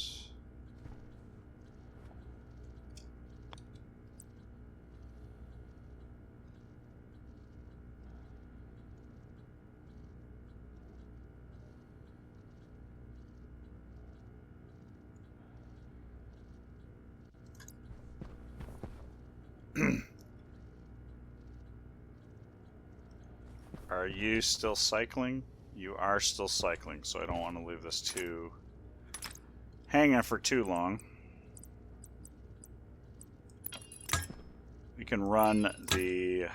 Are you still cycling? You are still cycling, so I don't want to leave this too hanging for too long. We can run the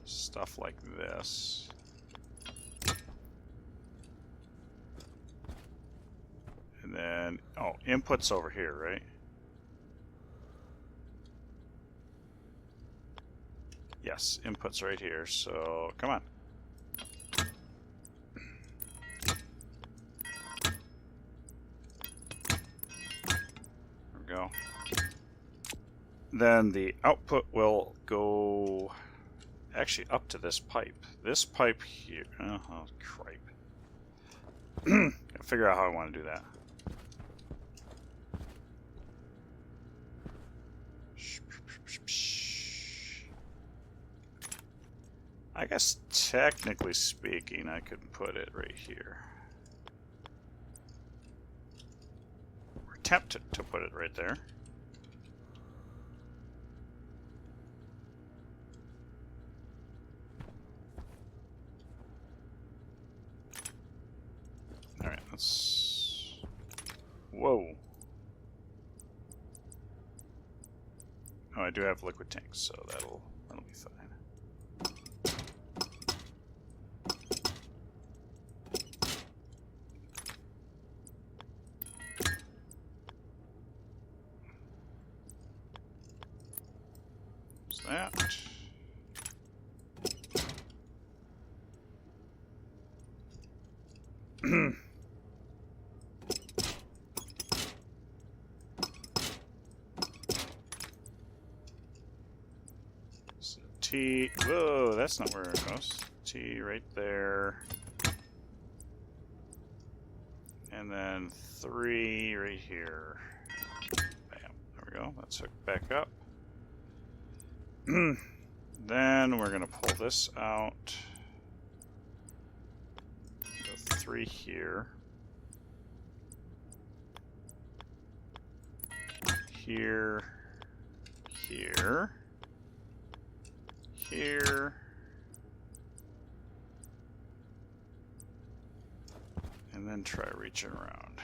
stuff like this. And then, oh, input's over here, right? Yes, input's right here, so come on. There we go. Then the output will go actually up to this pipe. This pipe here. Oh, cripe. Gotta figure out how I want to do that. I guess technically speaking, I could put it right here. Or attempt to put it right there. Alright, let's... Whoa. Oh, I do have liquid tanks, so that'll be fine. That. So T. Whoa, that's not where it goes. T right there. And then 3 right here. Bam. There we go. Let's hook back up. Then we're going to pull this out. Go 3 here. Here. Here. Here. And then try reaching around.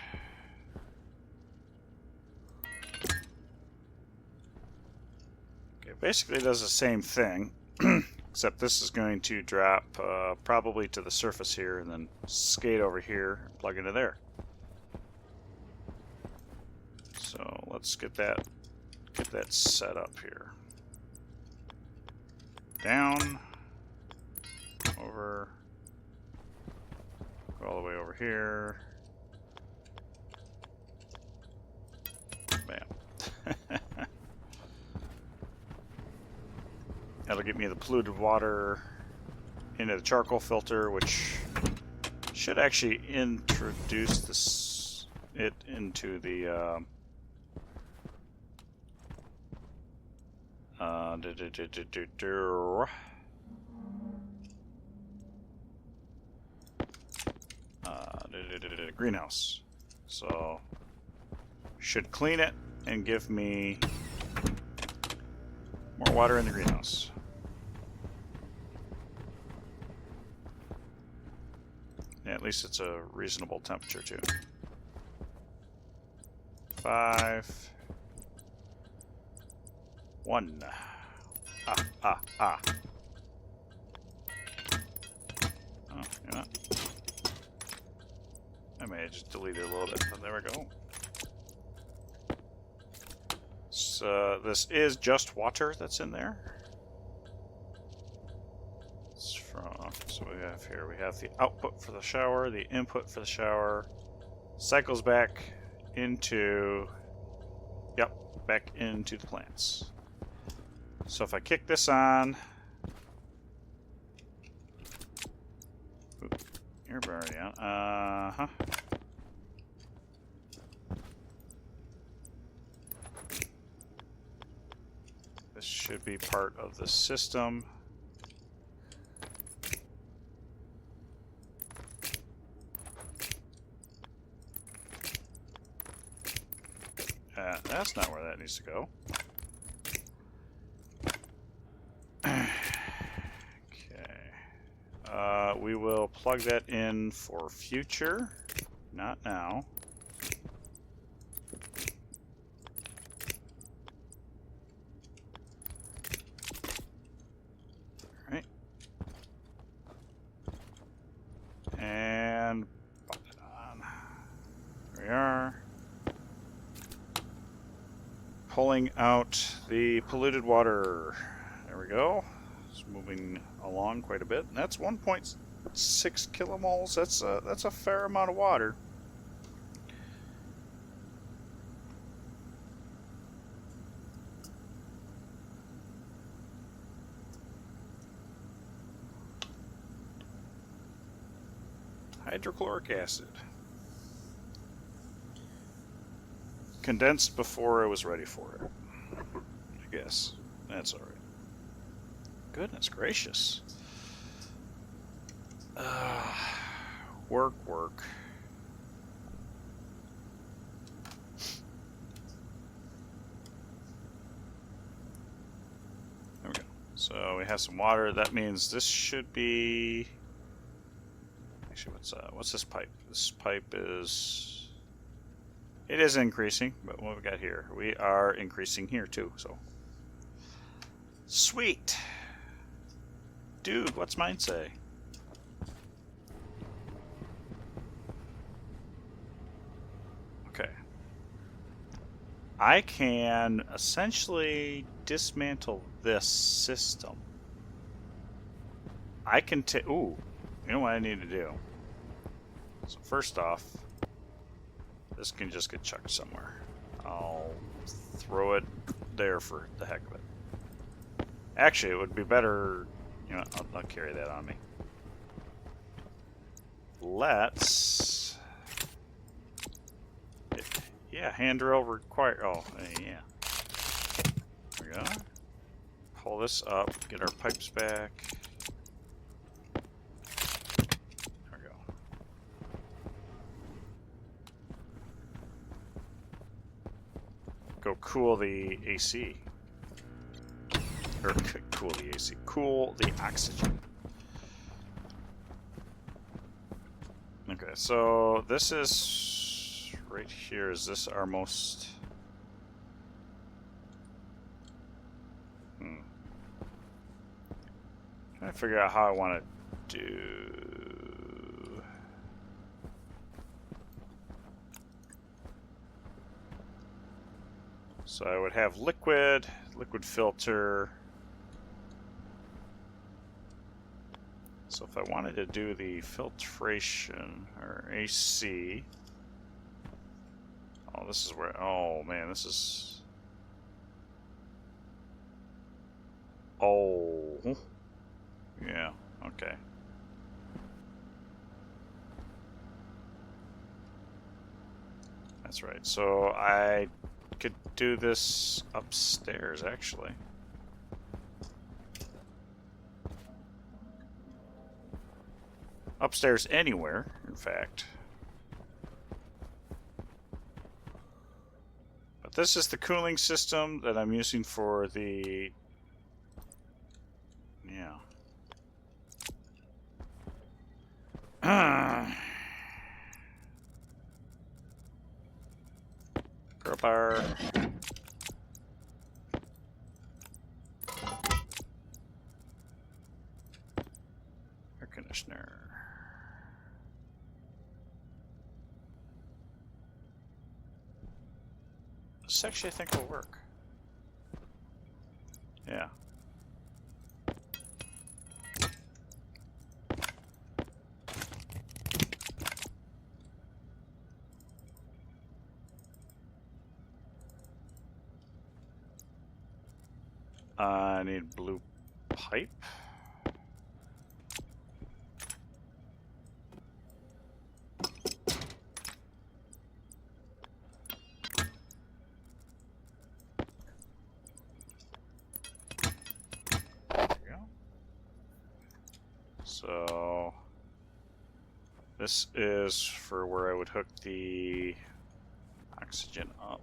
Basically does the same thing, except this is going to drop probably to the surface here and then skate over here and plug into there. So let's get that set up here. Down, over, go all the way over here. Bam. That'll get me the polluted water into the charcoal filter, which should actually introduce it into the greenhouse. So should clean it and give me more water in the greenhouse. Yeah, at least it's a reasonable temperature too. 5, 1. Ah. Oh, you know what? I may have just deleted it a little bit, but there we go. So this is just water that's in there. It's from, so we have here, we have the output for the shower, the input for the shower, cycles back into, yep, back into the plants. So if I kick this on, oops, you're already on, This should be part of the system. That's not where that needs to go. Okay. We will plug that in for future, not now. All right. And pop it on. There we are. Pulling out the polluted water. There we go. It's moving along quite a bit. And that's 1.6 kilomoles. That's a fair amount of water. Hydrochloric acid. Condensed before I was ready for it. I guess. That's alright. Goodness gracious. Work. There we go. So we have some water. That means this should be... Actually, what's this pipe? This pipe is... It is increasing, but what we got here? We are increasing here too, so. Sweet! Dude, what's mine say? Okay. I can essentially dismantle this system. I can take... Ooh, you know what I need to do? So first off, this can just get chucked somewhere. I'll throw it there for the heck of it. Actually, it would be better... You know, I'll carry that on me. Let's... Yeah, hand drill required... Oh, yeah. There we go. Pull this up, get our pipes back. There we go. Go cool the AC. Or cool the AC. Cool the oxygen. Okay, so this is right here. Is this our most... Trying to figure out how I want to do... So I would have liquid filter. So if I wanted to do the filtration or AC, oh, this is where, oh man, this is, oh, yeah, okay. That's right. So I could do this upstairs, actually. Upstairs anywhere, in fact. But this is the cooling system that I'm using for the... Yeah. Crowbar. Air conditioner. This actually, I think, will work. Yeah. I need blue pipe. There we go. So this is for where I would hook the oxygen up.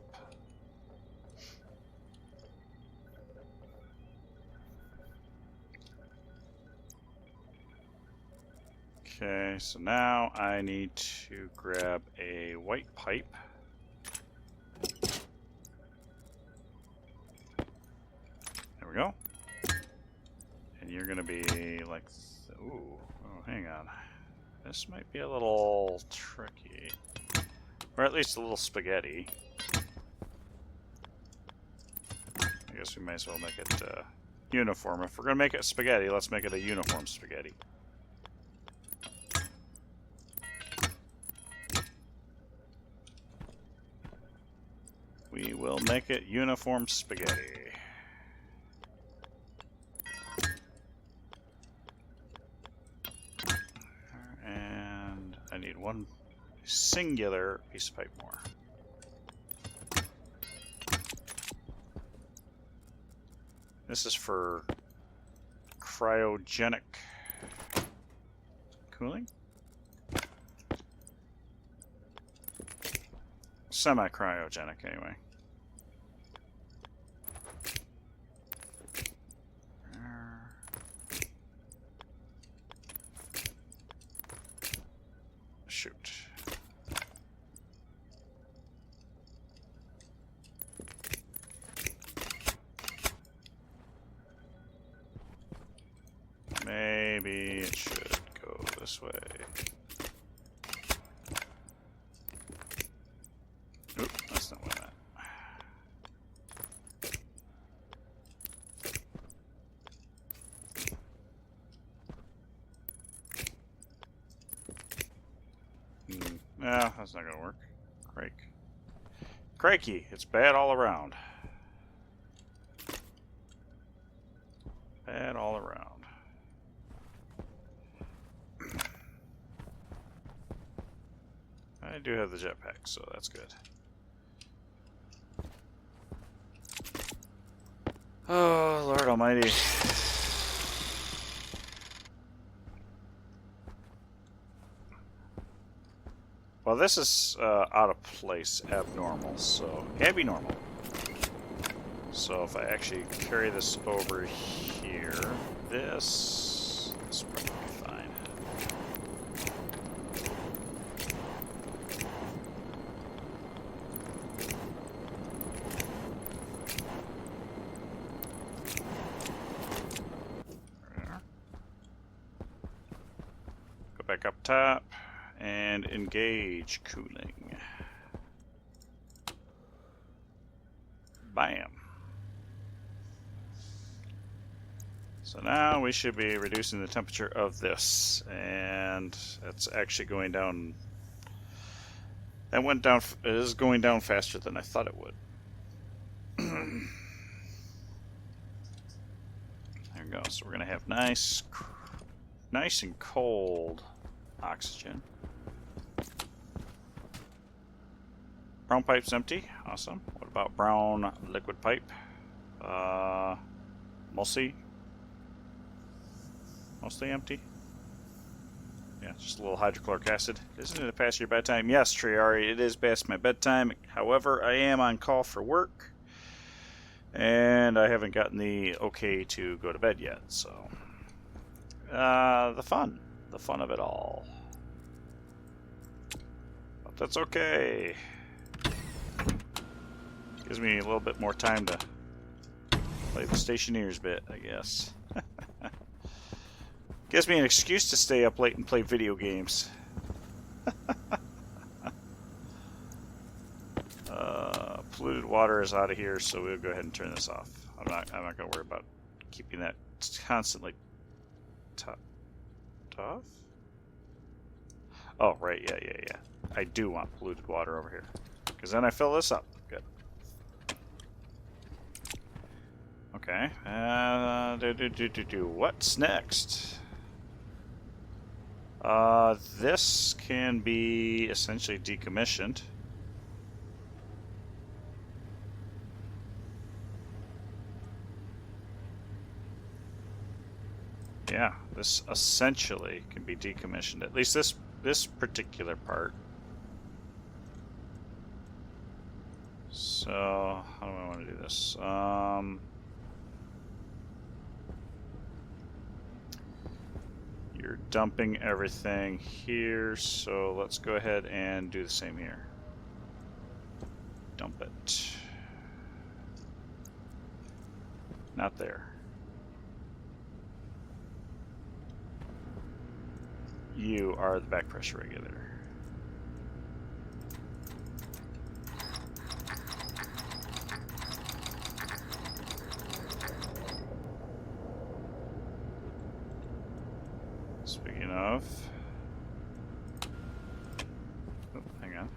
Okay, so now I need to grab a white pipe. There we go. And you're gonna be like, ooh, oh, hang on. This might be a little tricky. Or at least a little spaghetti. I guess we might as well make it uniform. If we're gonna make it spaghetti, let's make it a uniform spaghetti. We will make it uniform spaghetti. And I need one singular piece of pipe more. This is for cryogenic cooling? Semi-cryogenic, anyway. Shoot. Maybe it should go this way. Oop, that's not what I meant. No, that's not gonna work. Crikey, it's bad all around. Bad all around. I do have the jetpack, so that's good. Oh, Lord Almighty. Well, this is out of place, abnormal, so abnormal. So if I actually carry this over here, this is probably fine. There. Go back up top. And engage cooling. Bam. So now we should be reducing the temperature of this, and it's actually going down. That went down. It is going down faster than I thought it would. There we go. So we're gonna have nice and cold oxygen. Brown pipe's empty. Awesome. What about brown liquid pipe? Mostly empty. Yeah, just a little hydrochloric acid. Isn't it past your bedtime? Yes, Triari, it is past my bedtime. However, I am on call for work, and I haven't gotten the okay to go to bed yet. So, the fun of it all. But that's okay. Gives me a little bit more time to play the Stationeers bit, I guess. Gives me an excuse to stay up late and play video games. Polluted water is out of here, so we'll go ahead and turn this off. I'm not going to worry about keeping that constantly off. Oh, right, yeah. I do want polluted water over here, because then I fill this up. Good. Okay. What's next? This can be essentially decommissioned. Yeah, this essentially can be decommissioned. At least this particular part. So, how do I want to do this? You're dumping everything here, so let's go ahead and do the same here. Dump it. Not there. You are the back pressure regulator. Speaking of... Oh, hang on.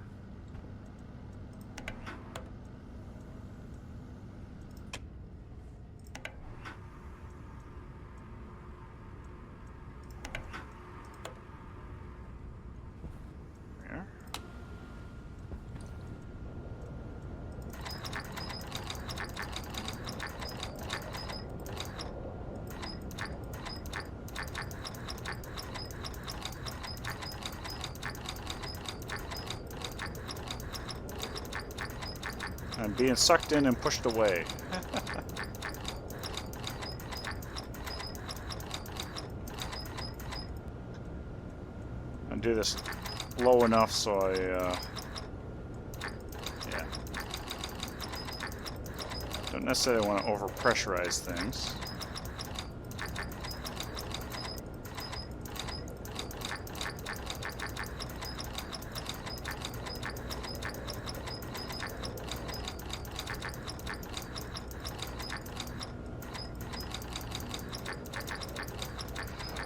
There. I'm being sucked in and pushed away. I'll do this low enough so I, yeah. Don't necessarily want to overpressurize things.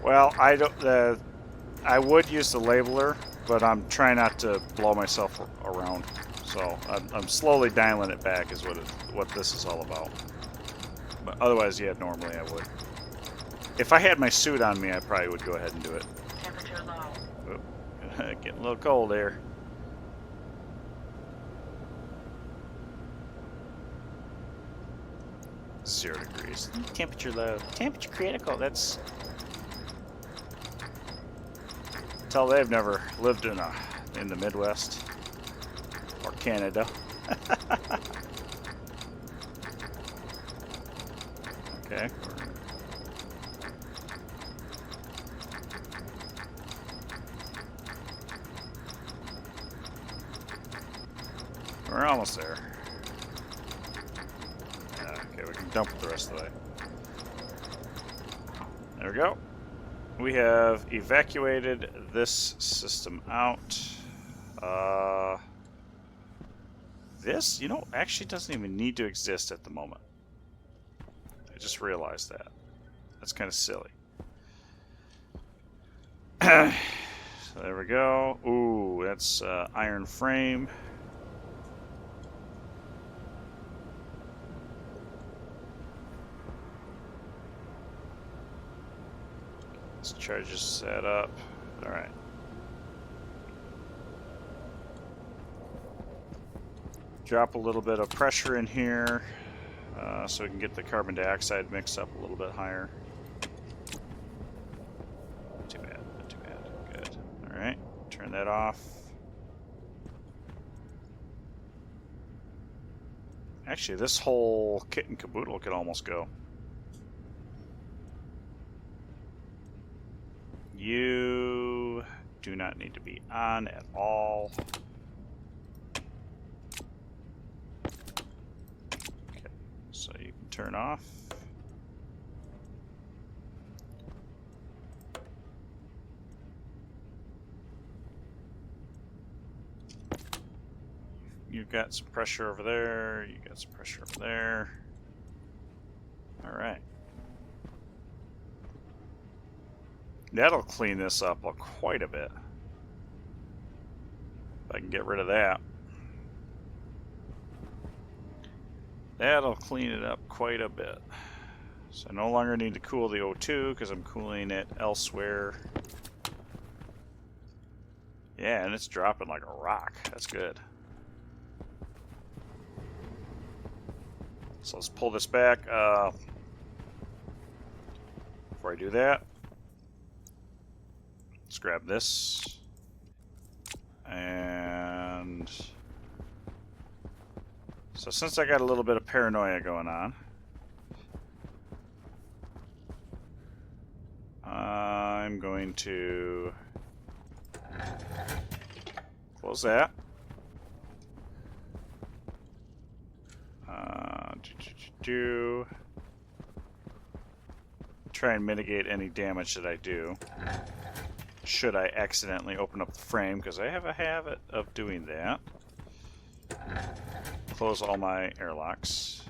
Well, I don't. I would use the labeler, but I'm trying not to blow myself around. So I'm slowly dialing it back is what this is all about. But otherwise, yeah, normally I would. If I had my suit on me, I probably would go ahead and do it. Temperature low. Oop. Getting a little cold here. .0 degrees. Temperature low. Temperature critical. That's... Tell they've never lived in the Midwest or Canada. Okay. We're almost there. Yeah, okay, we can dump it the rest of the way. There we go. We have evacuated this system out. This, you know, actually doesn't even need to exist at the moment. I just realized that. That's kind of silly. So there we go. Ooh, that's iron frame. This charge is set up. All right. Drop a little bit of pressure in here so we can get the carbon dioxide mix up a little bit higher. Not too bad, not too bad. Good. All right, turn that off. Actually, this whole kit and caboodle could almost go. You do not need to be on at all. Okay, so you can turn off. You've got some pressure over there. You got some pressure over there. All right. That'll clean this up quite a bit. If I can get rid of that. That'll clean it up quite a bit. So I no longer need to cool the O2 because I'm cooling it elsewhere. Yeah, and it's dropping like a rock. That's good. So let's pull this back. Before I do that, let's grab this. And so since I got a little bit of paranoia going on, I'm going to close that. Try and mitigate any damage that I do should I accidentally open up the frame, because I have a habit of doing that. Close all my airlocks,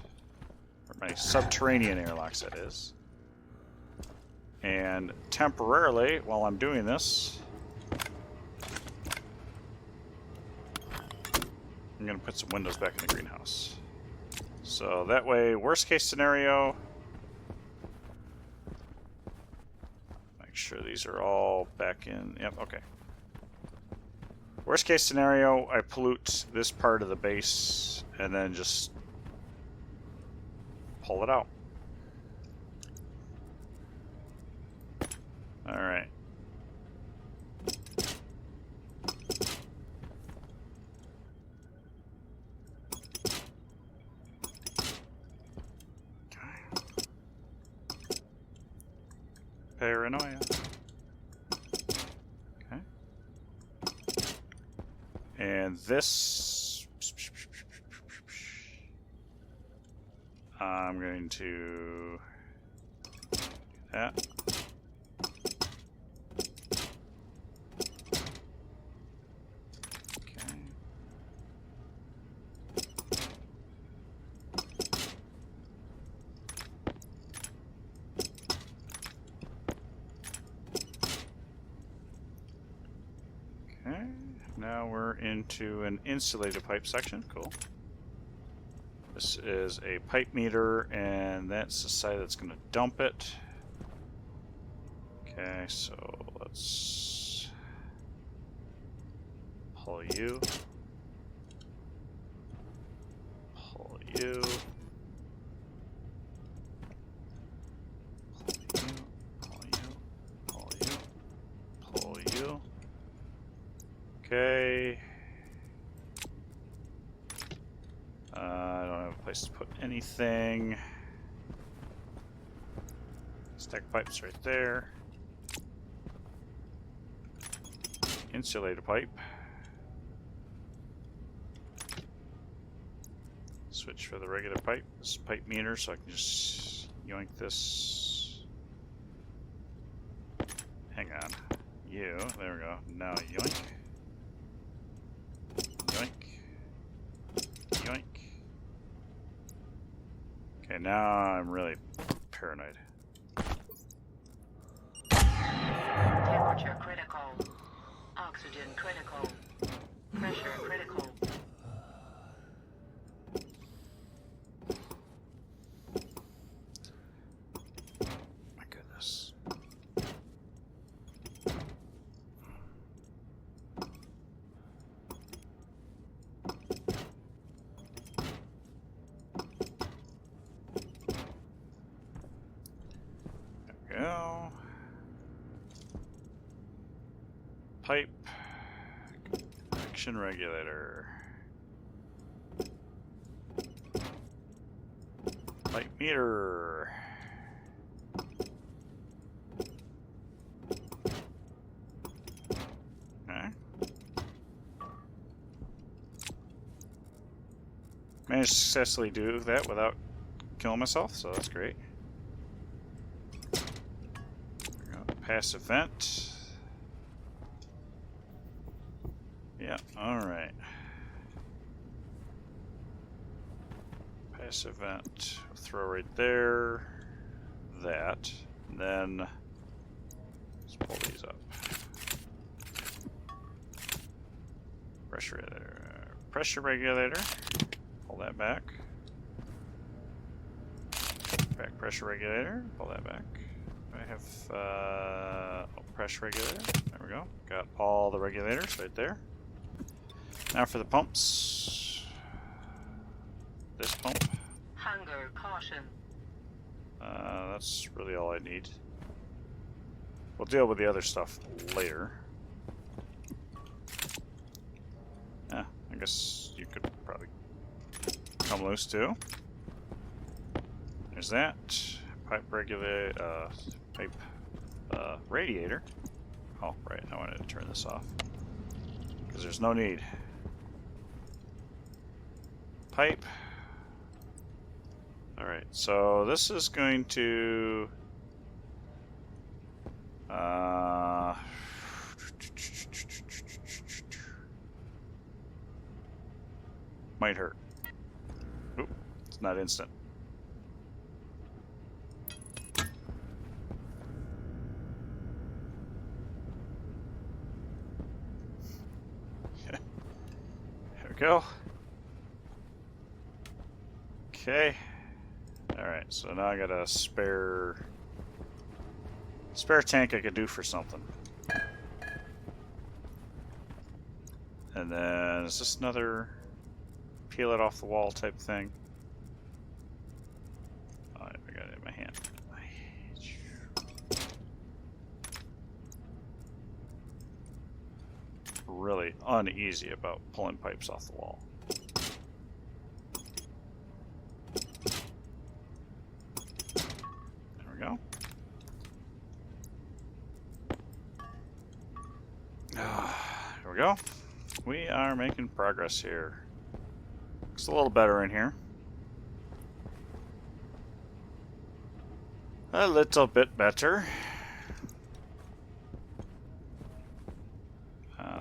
or my subterranean airlocks, that is. And temporarily, while I'm doing this, I'm going to put some windows back in the greenhouse. So that way, worst case scenario, make sure these are all back in. Yep, okay. Worst case scenario, I pollute this part of the base and then just pull it out. All right. Paranoia. Okay. And this, I'm going to do that. Okay. Okay, now we're into an insulated pipe section. Cool. This is a pipe meter, and that's the side that's going to dump it. Okay, so let's pull you. Pull you. Pull you. Pull you. Pull you. Okay. I don't have a place to put anything. Stack pipes right there. Insulator pipe. Switch for the regular pipe. This is pipe meter, so I can just yoink this. Hang on. You. There we go. Now yoink. Yoink. Yoink. Okay, now I'm really paranoid. Temperature critical. Oxygen critical. Pressure critical. My goodness. There we go. Pipe. Action regulator. Pipe meter. Okay. Managed to successfully do that without killing myself, so that's great. There we go. Passive vent. Yeah, alright. Passive vent. We'll throw right there. That. And then let's pull these up. Pressure regulator. Pull that back. Back pressure regulator. Pull that back. I have pressure regulator. There we go. Got all the regulators right there. Now for the pumps. This pump. Hunger caution. That's really all I need. We'll deal with the other stuff later. Yeah, I guess you could probably come loose too. There's that. Pipe radiator. Oh, right, I wanted to turn this off. Because there's no need. Pipe. Alright, so this is going to... might hurt. Oop, it's not instant. There we go. Okay. Alright, so now I got a spare tank I could do for something. And then is this another peel it off the wall type thing? Oh, I got it in my hand. Really uneasy about pulling pipes off the wall. There we go. There we go. We are making progress here. Looks a little better in here. A little bit better.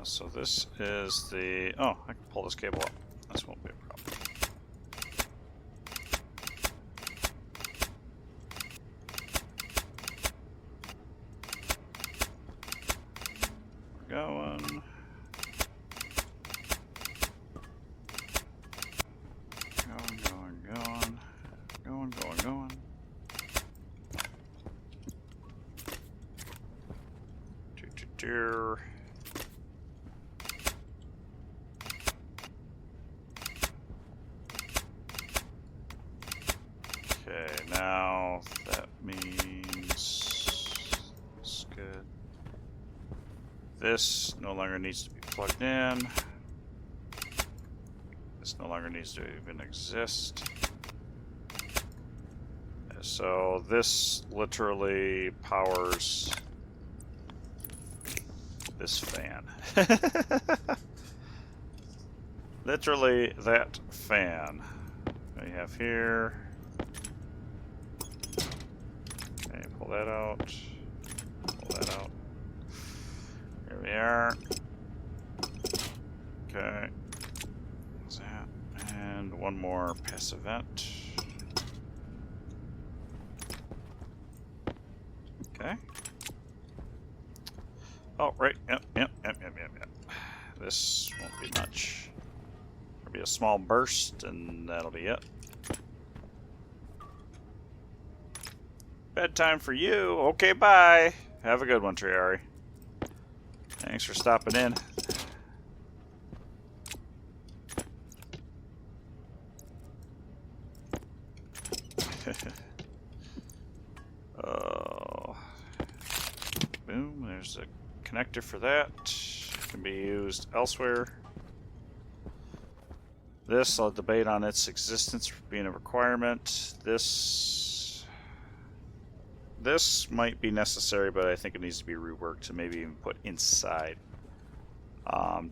So this is the... Oh, I can pull this cable up. This won't be a problem. We're going... Going. Okay, now that means it's good. This no longer needs to be plugged in. This no longer needs to even exist. So this literally powers this fan. Literally that fan. We have here. Okay, pull that out. Pull that out. Here we are. Okay. What's that? And one more passive vent. Okay. Oh, right. Yep. This won't be much. There'll be a small burst, and that'll be it. Bedtime for you. Okay, bye. Have a good one, Triari. Thanks for stopping in. Oh. Boom. There's a connector for that. Can be used elsewhere. This, I'll debate on its existence being a requirement. This might be necessary, but I think it needs to be reworked to maybe even put inside.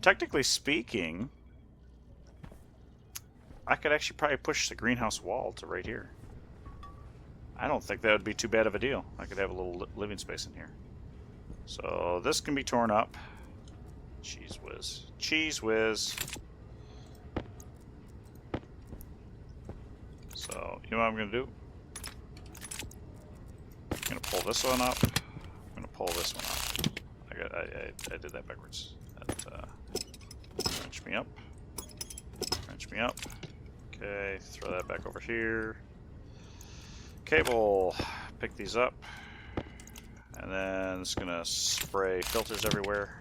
Technically speaking, I could actually probably push the greenhouse wall to right here. I don't think that would be too bad of a deal. I could have a little living space in here. So this can be torn up. Cheese whiz. Cheese whiz. So, you know what I'm going to do? I'm going to pull this one up. I'm going to pull this one up. I did that backwards. That, wrench me up. Wrench me up. Okay, throw that back over here. cable. Pick these up. And then it's gonna spray filters everywhere.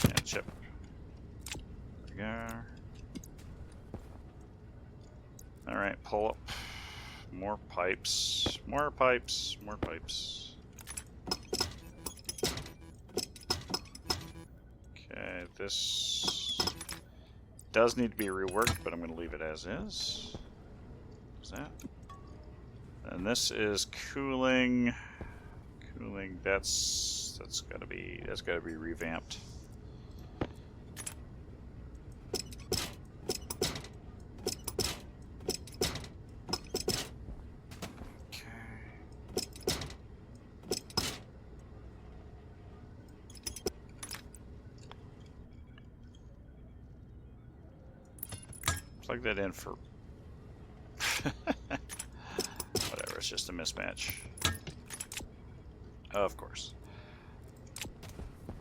And chip. There we go. Alright, pull up. More pipes. More pipes. More pipes. Okay, this does need to be reworked, but I'm going to leave it as is. What's that? And this is cooling. Cooling. That's got to be revamped. Plug that in for... Whatever, it's just a mismatch. Of course.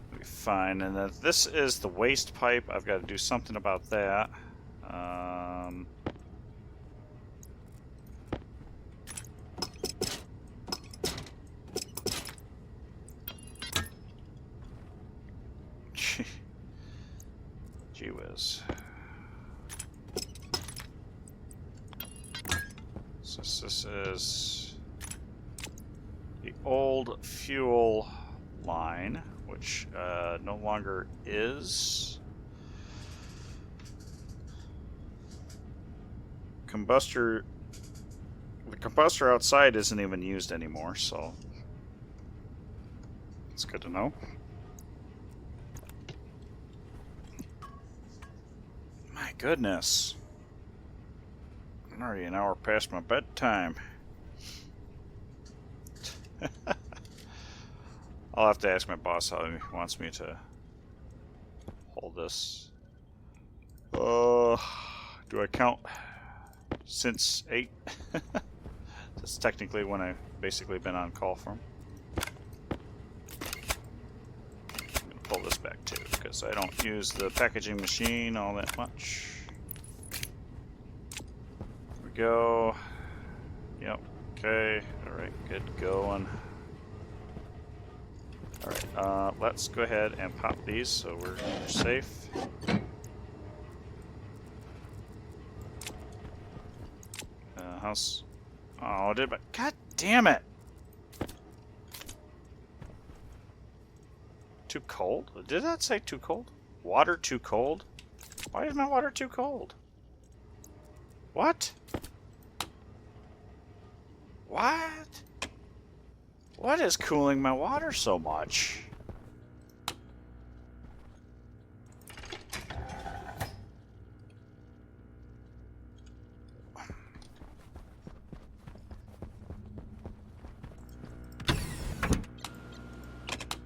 It'll be fine. And then this is the waste pipe. I've got to do something about that. Gee whiz. So this is the old fuel line, which no longer is. The combustor outside isn't even used anymore, so it's good to know. My goodness. I'm already an hour past my bedtime. I'll have to ask my boss how he wants me to hold this. Do I count since 8? That's technically when I've basically been on call from. I'm going to pull this back too, because I don't use the packaging machine all that much. There we go. Yep. Okay. Alright, good going. Alright, let's go ahead and pop these so we're safe. House. Oh, did I? God damn it! Too cold? Did that say too cold? Water too cold? Why is my water too cold? What? What? What is cooling my water so much?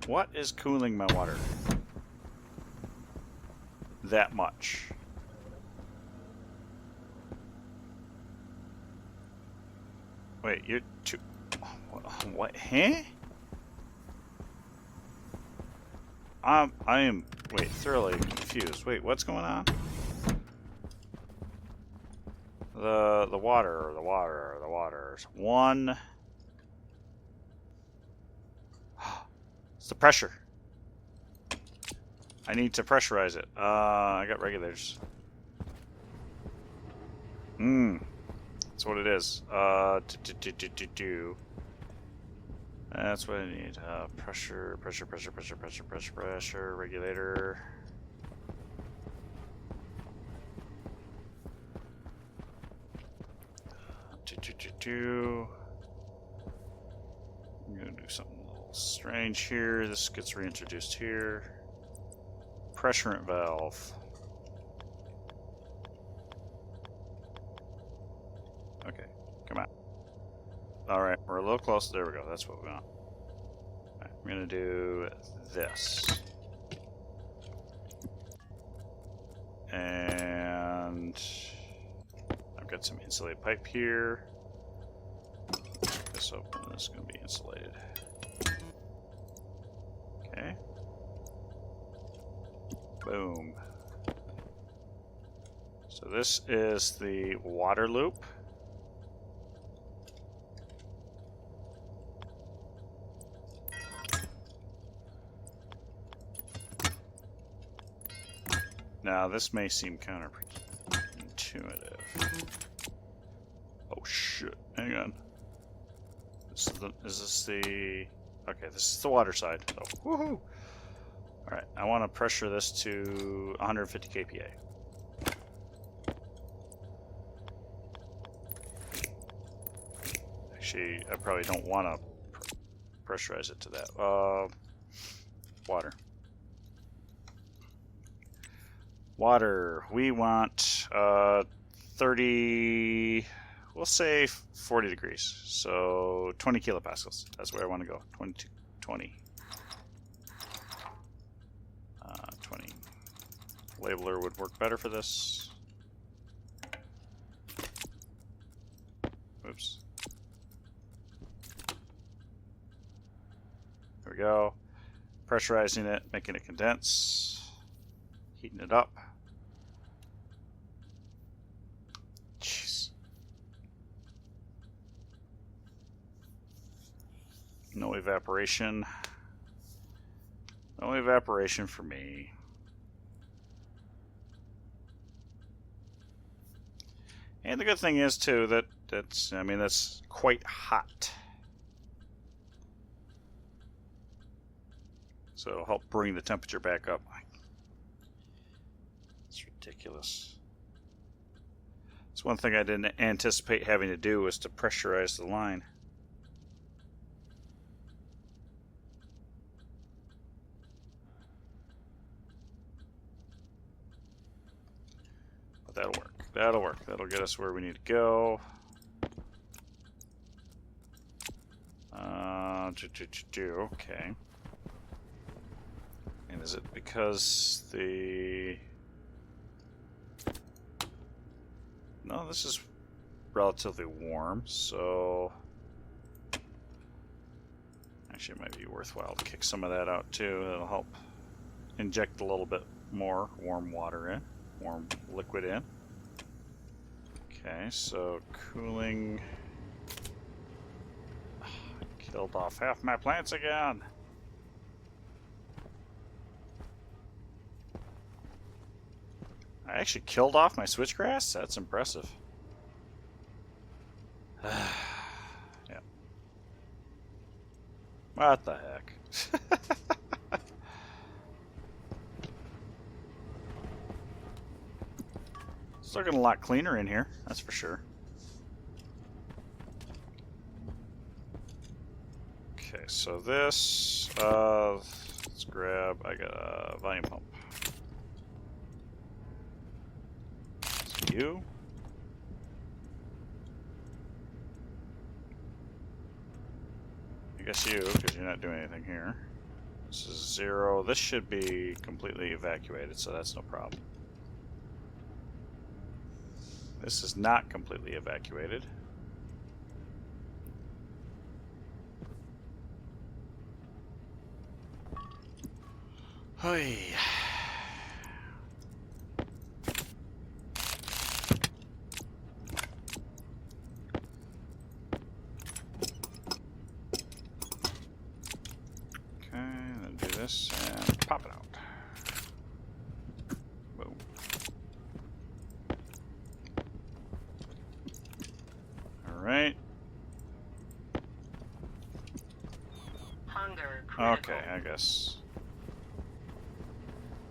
What is cooling my water that much? Wait, you're too... What? Huh? I am... Wait, thoroughly confused. Wait, what's going on? The water. One... It's the pressure. I need to pressurize it. I got regulators. That's what it is. That's what I need. Pressure, regulator. I'm gonna do something a little strange here. This gets reintroduced here. Pressurant valve. Okay, come on. Alright, we're a little close. There we go. That's what we want. Right, I'm gonna do this. And I've got some insulated pipe here. This open, this is going to be insulated. Okay. Boom. So this is the water loop. Now, this may seem counterintuitive. Oh shit! Hang on. Is this the? Okay, this is the water side. So, woohoo! All right, I want to pressure this to 150 kPa. Actually, I probably don't want to pressurize it to that. Water. Water. We want 30. We'll say 40 degrees. So 20 kilopascals. That's where I want to go. 20. 20. 20. Labeler would work better for this. Oops. There we go. Pressurizing it, making it condense. Heating it up. Jeez. No evaporation. No evaporation for me. And the good thing is too that that's quite hot. So it'll help bring the temperature back up. It's ridiculous. It's one thing I didn't anticipate having to do was to pressurize the line. But that'll work. That'll work. That'll get us where we need to go. Okay. And is it because the... No, this is relatively warm, so... Actually, it might be worthwhile to kick some of that out too. That'll help inject a little bit more warm water in, warm liquid in. Okay, so cooling... Killed off half my plants again. I actually killed off my switchgrass? That's impressive. Yeah. What the heck? It's looking a lot cleaner in here, that's for sure. Okay, so this, let's grab, I got a volume pump. You. I guess you, because you're not doing anything here. This is 0. This should be completely evacuated, so that's no problem. This is not completely evacuated. Hey. This and pop it out. Boom. All right. Hunger Okay,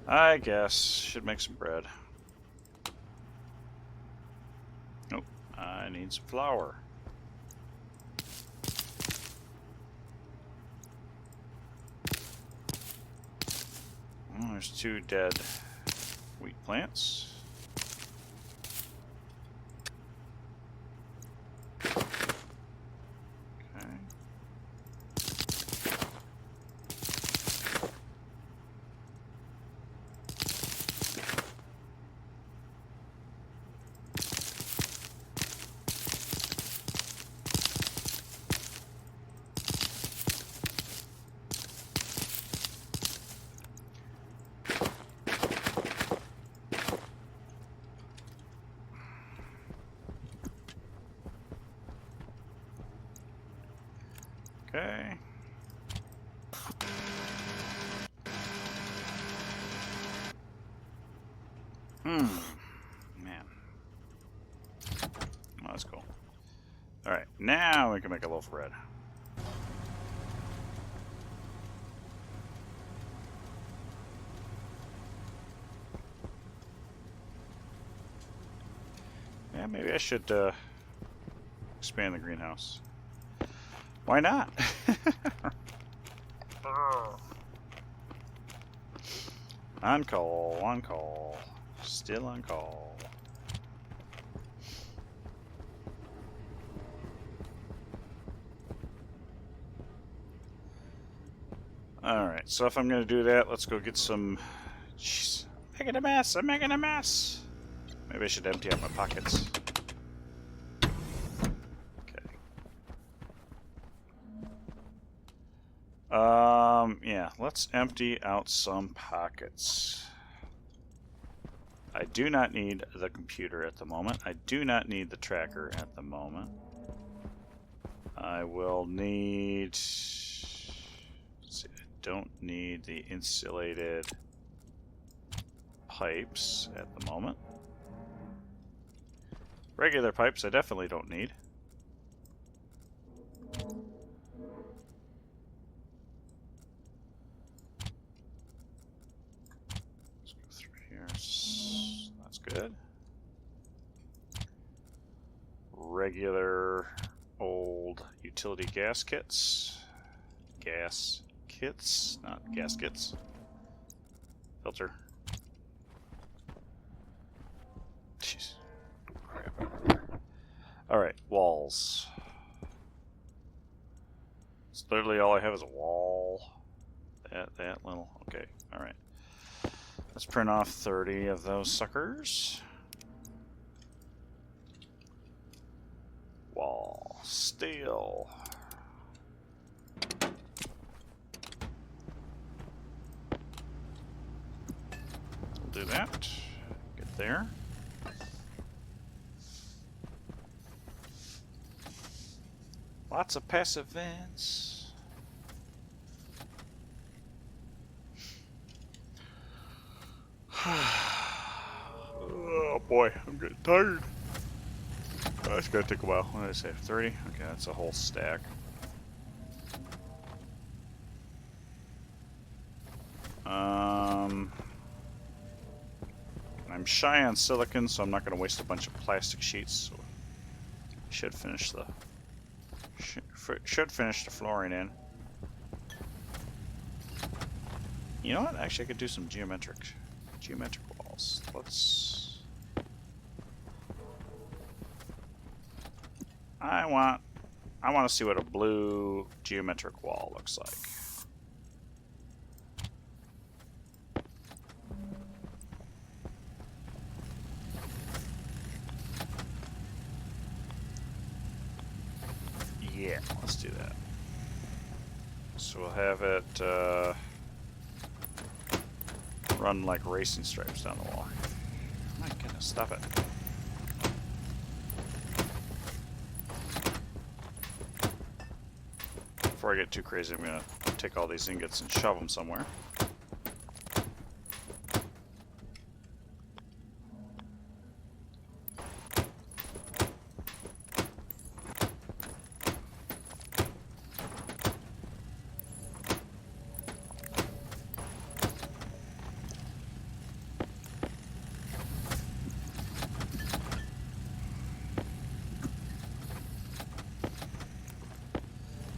I guess should make some bread. Oh, I need some flour. Oh, there's 2 dead wheat plants. Okay. Okay. Man. Oh, that's cool. Alright, now we can make a loaf of bread. Yeah, maybe I should expand the greenhouse. Why not? On call, on call. Still on call. Alright, so if I'm going to do that, let's go get some... Jeez, I'm making a mess, I'm making a mess! Maybe I should empty out my pockets. Okay. Yeah, let's empty out some pockets. I do not need the computer at the moment. I do not need the tracker at the moment. I will need... Let's see, I don't need the insulated pipes at the moment. Regular pipes I definitely don't need. Let's go through here. That's good. Regular old utility gas kits. Gas kits, not gaskets. Filter. Jeez. Alright, walls. It's literally all I have is a wall. That little. Okay, alright. Let's print off 30 of those suckers. Wall. Steel. We'll do that. Get there. Lots of passive vents. Oh boy, I'm getting tired. Oh, it's gonna take a while. What did I say? 30? Okay, that's a whole stack. I'm shy on silicon, so I'm not gonna waste a bunch of plastic sheets. So I should finish the finish the flooring in. You know what? Actually, I could do some geometric walls. Let's. I want to see what a blue geometric wall looks like. Yeah, let's do that. So we'll have it run like racing stripes down the wall. My goodness, stop it. Before I get too crazy, I'm going to take all these ingots and shove them somewhere.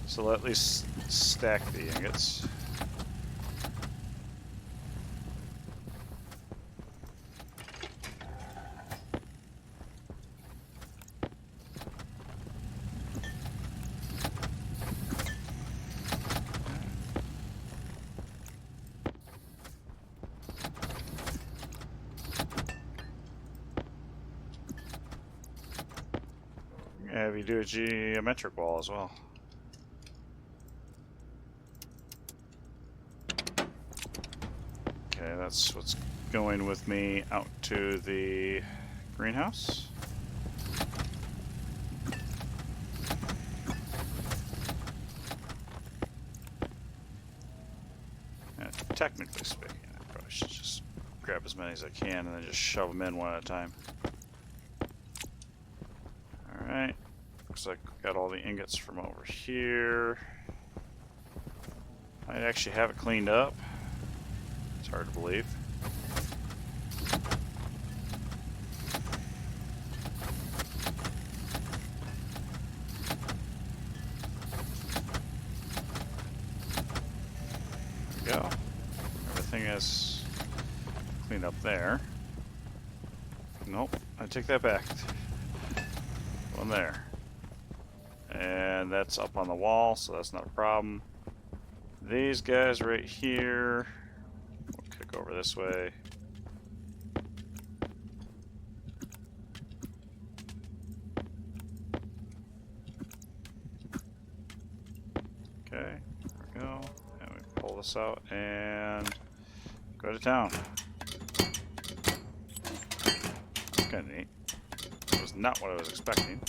So we'll at least stack the ingots. Have you do a geometric wall as well. Okay, that's what's going with me out to the greenhouse. Technically speaking, I probably should just grab as many as I can and then just shove them in one at a time. Alright. Looks like we got all the ingots from over here. Might actually have it cleaned up. It's hard to believe. There we go. Everything is cleaned up there. Nope, I take that back. One there. And that's up on the wall, so that's not a problem. These guys right here, we'll kick over this way. Okay, there we go. And we pull this out and go to town. That's kind of neat. That was not what I was expecting.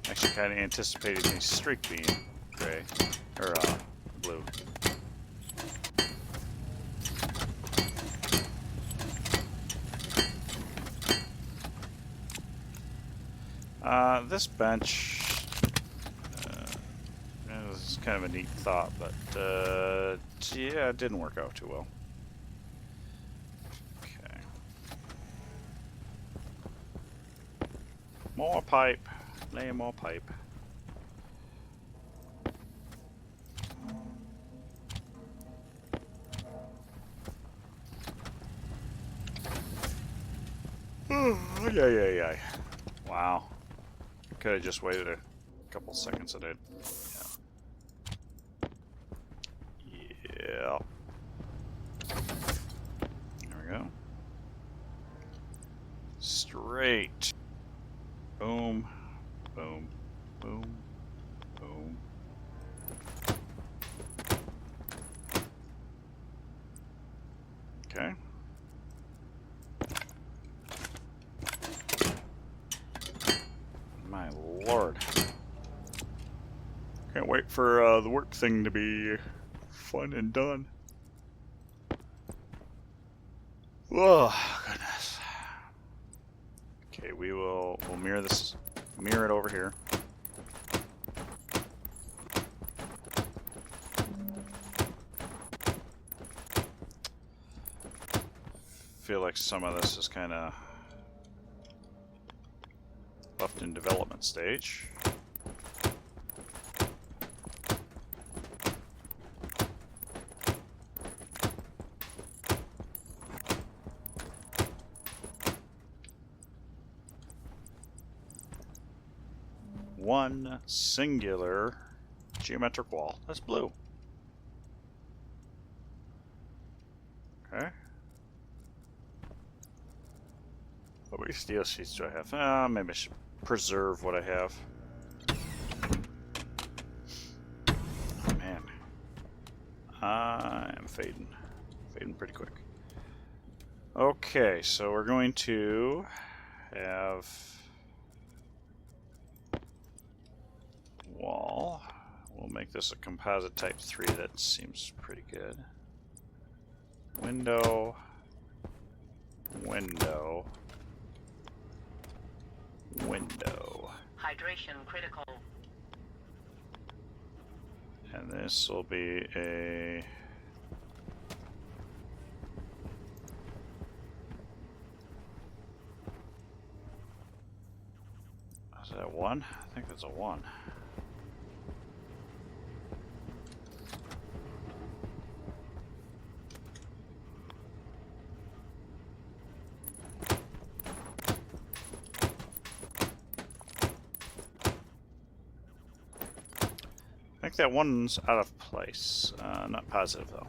Actually kind of anticipated the streak being gray, or blue. This bench, this is kind of a neat thought, but yeah, it didn't work out too well. Okay. More pipe. Lay more pipe. Yeah. Wow. Could have just waited a couple seconds. I did. Yeah. There we go. Straight. Boom. Boom. Boom. Boom. Okay. My lord. Can't wait for the work thing to be fun and done. Oh, goodness. Okay, we'll mirror this. Mirror it over here. Feel like some of this is kind of left in development stage. One singular geometric wall. That's blue. Okay. How many steel sheets do I have? Maybe I should preserve what I have. Oh, man. I am fading. Fading pretty quick. Okay, so we're going to have wall. We'll make this a composite type 3. That seems pretty good. Window. Window. Window. Hydration critical. And this will be a... Is that 1? I think that's a 1. I think that one's out of place. Not positive though.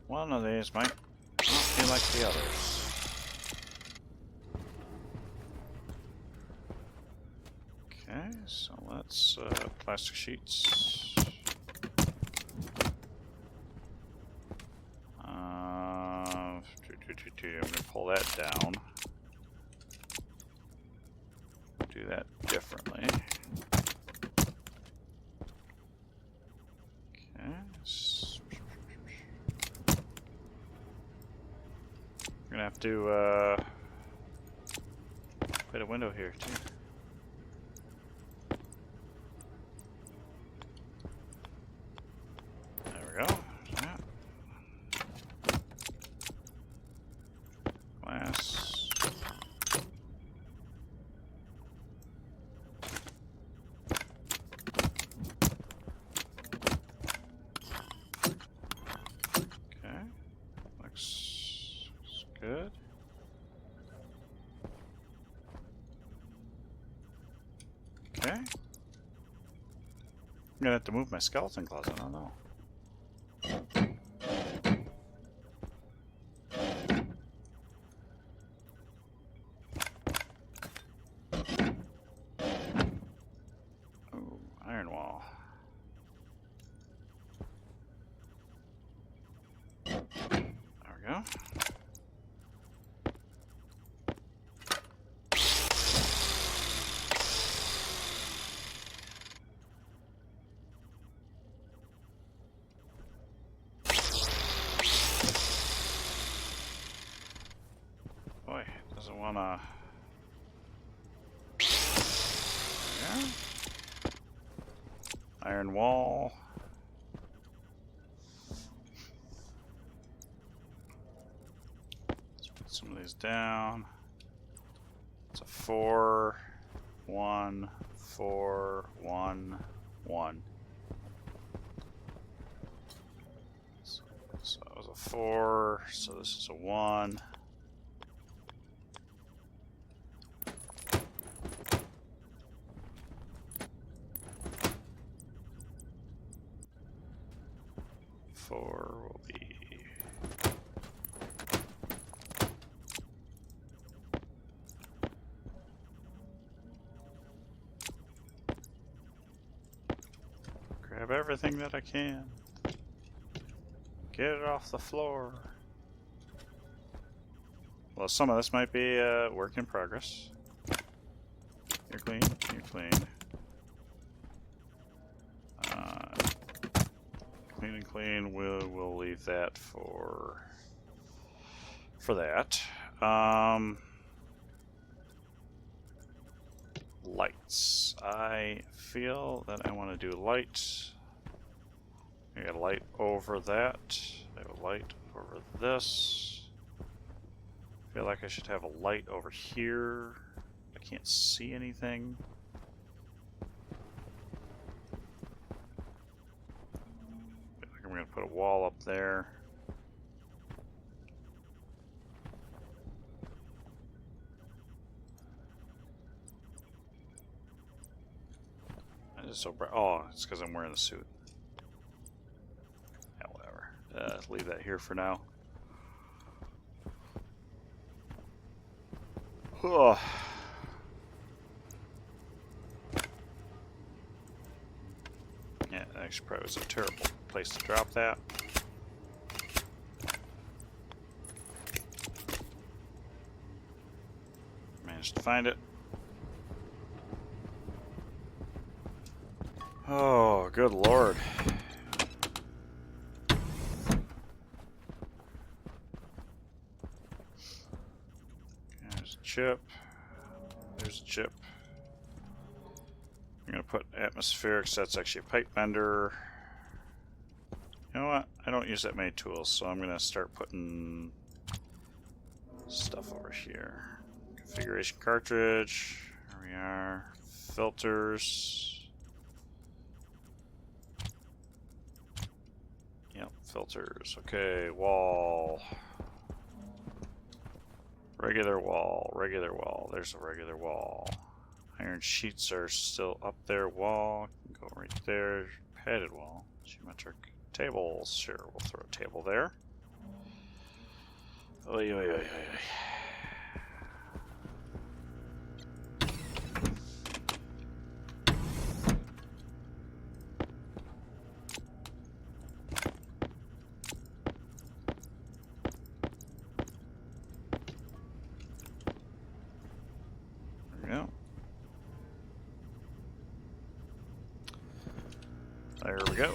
One of these might not be like the others. Okay, so let's plastic sheets. I'm gonna pull that down. Do that differently. do quite a window here too. There we go. Yeah. Glass. Okay. Looks good. Okay. I'm gonna have to move my skeleton closet, I don't know. Oh, iron wall. There we go. Boy, doesn't wanna. There. Iron wall. Let's put some of these down. It's a 4, 1, 4, 1, 1. So that was a 4, so this is a 1. Four will be grab everything that I can. Get it off the floor. Well, some of this might be work in progress. You're clean. You're clean. Clean and clean. We'll leave that for that. Lights. I feel that I want to do light. I got a light over that. I have a light over this. I feel like I should have a light over here. I can't see anything. I think I'm going to put a wall up there. It's so bright. Oh, it's because I'm wearing the suit. Yeah, whatever. Leave that here for now. Oh. Yeah, that actually probably was a terrible place to drop that. Managed to find it. Oh, good lord. There's a chip. There's a chip. I'm going to put atmospheric, so that's actually a pipe bender. You know what? I don't use that many tools, so I'm going to start putting stuff over here. Configuration cartridge. There we are. Filters. Yep, filters. Okay, wall. Regular wall, regular wall. There's a regular wall. Iron sheets are still up there. Wall. Can go right there. Padded wall. Geometric tables. Sure, we'll throw a table there. Oy, oy, oy, oy, oy. There we go.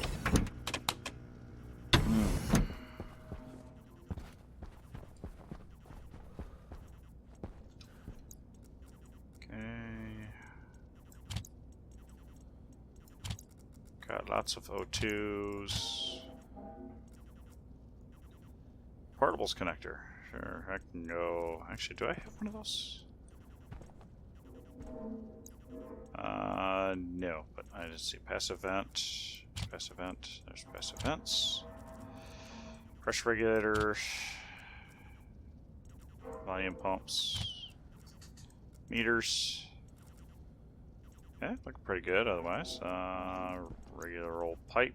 Got lots of O2s. Portables connector. Sure, I can go. Actually, do I have one of those? No, but I just see passive vent. Passive vent. There's passive vents. Pressure regulators. Volume pumps. Meters. Yeah, looking pretty good otherwise. Regular old pipe.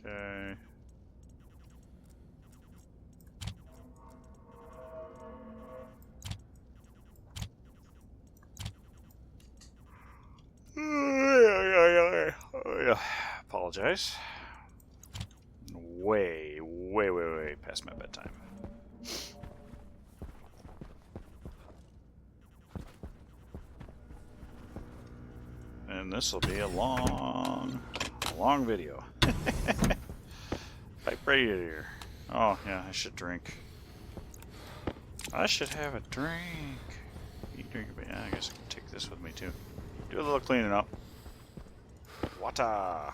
Okay. Apologize. Way past my bedtime. And this will be a long video. Pipe radiator. Oh, yeah, I should drink. I should have a drink. You drink, but yeah, I guess I can take this with me too. Do a little cleaning up. Water.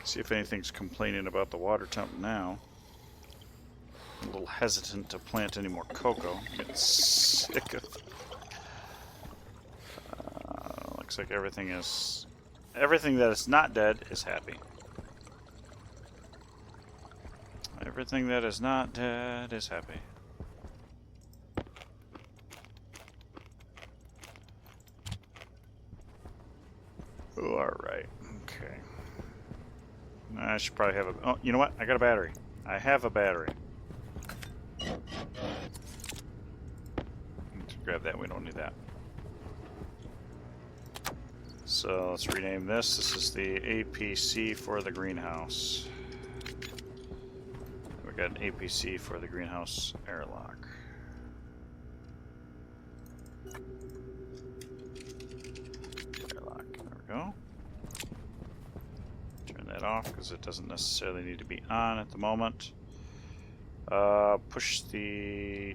See if anything's complaining about the water temp now. I'm a little hesitant to plant any more cocoa. I'm getting sick of it. Looks like everything that is not dead is happy. Everything that is not dead is happy. Oh, alright. Okay. I should probably have a... Oh, you know what? I got a battery. I have a battery. Let's grab that. We don't need that. So let's rename this. This is the APC for the greenhouse. We got an APC for the greenhouse airlock. Airlock. There we go. Turn that off because it doesn't necessarily need to be on at the moment. Push the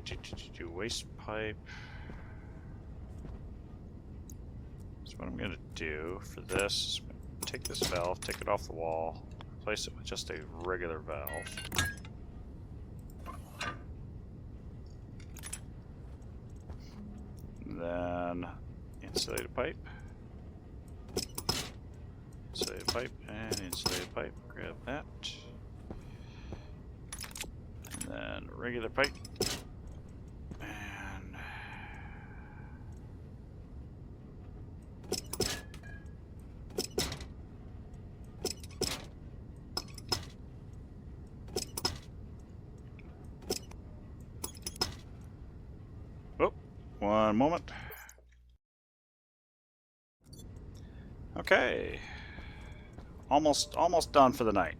waste pipe. So what I'm going to do for this is take this valve, take it off the wall, replace it with just a regular valve. Then insulated pipe. Insulated pipe and insulated pipe. Grab that. And then regular pipe. And oh, one moment. Okay. Almost done for the night.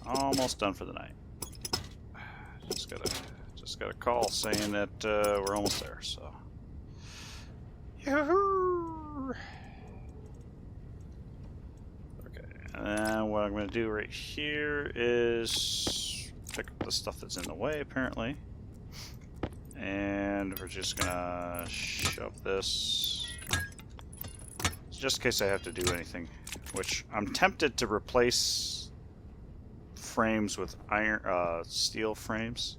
Almost done for the night. Just got a call saying that we're almost there, so. Yoo-hoo! Okay, and what I'm going to do right here is pick up the stuff that's in the way, apparently. And we're just going to shove this, just in case I have to do anything. Which I'm tempted to replace frames with steel frames.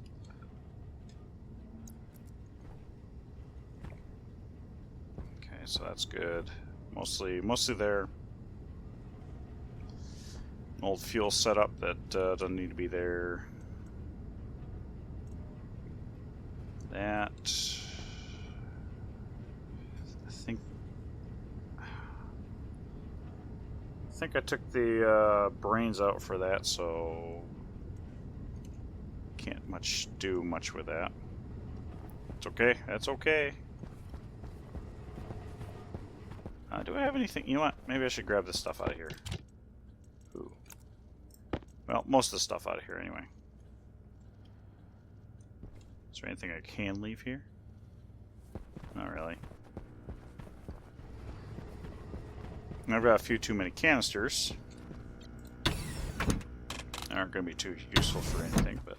Okay, so that's good. Mostly there. An old fuel setup that doesn't need to be there. That. I think I took the brains out for that, so can't do much with that. It's okay. That's okay. Do I have anything? You know what? Maybe I should grab this stuff out of here. Ooh. Well, most of the stuff out of here anyway. Is there anything I can leave here? Not really. I've got a few too many canisters. They aren't going to be too useful for anything, but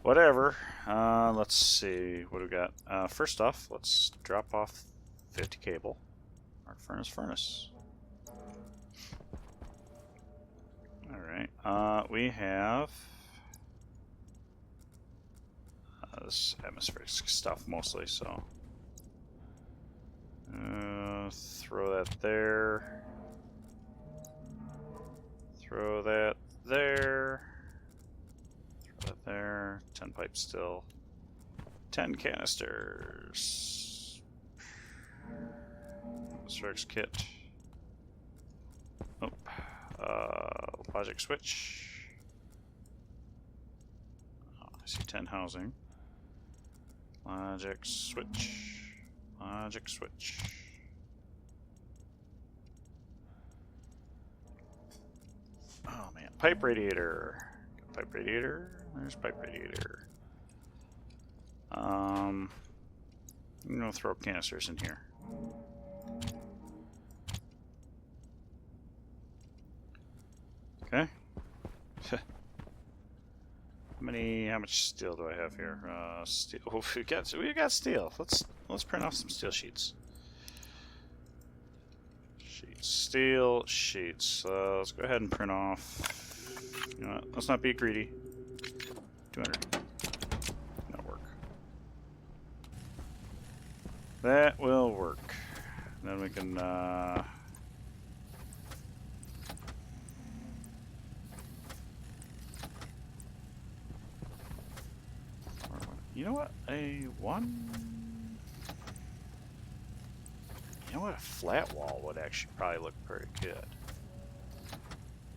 Whatever. Let's see. What do we got? First off, let's drop off 50 cable. Arc furnace. Alright. We have this atmospheric stuff mostly, so throw that there. Throw that there. Throw that there. 10 pipes still. 10 canisters. Atmospherics kit. Oh. Logic switch. Oh, I see 10 housing. Logic switch. Logic switch. Oh man, pipe radiator. Pipe radiator. There's pipe radiator. I'm gonna throw canisters in here. Okay. How much steel do I have here? Steel. Oh, we got steel. Let's print off some steel sheets. Steel sheets. Let's go ahead and print off. You know what? Let's not be greedy. 200. That'll work. That will work. Then we can. You know what? You know what? A flat wall would actually probably look pretty good.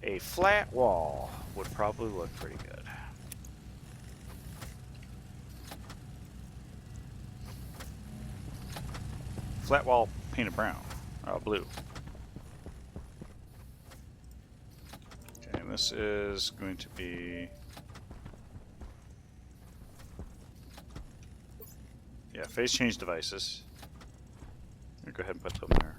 A flat wall would probably look pretty good. Flat wall painted brown. Blue. Okay, and this is going to be... Yeah, phase change devices. Go ahead and put them there.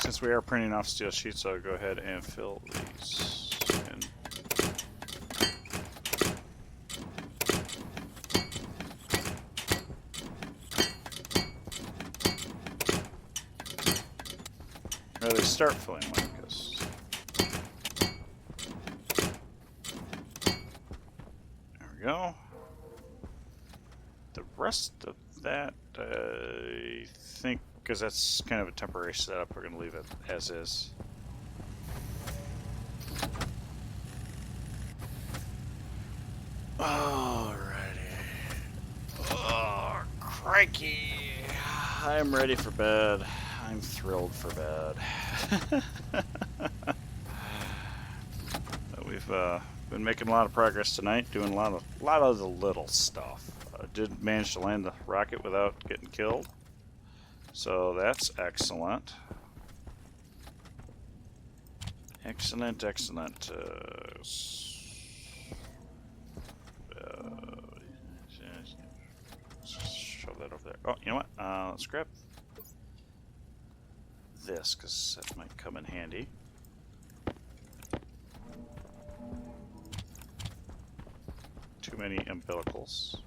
Since we are printing off steel sheets, I'll go ahead and fill these in. Or they start filling one, because there we go. The rest of that, I think, because that's kind of a temporary setup, we're going to leave it as is. Alrighty. Oh, crikey. I'm ready for bed. I'm thrilled for bed. We've been making a lot of progress tonight, doing a lot of the little stuff. Did manage to land the rocket without getting killed, so that's excellent. Excellent. Shove that over there. Oh, you know what? Let's grab this, because that might come in handy. Too many umbilicals.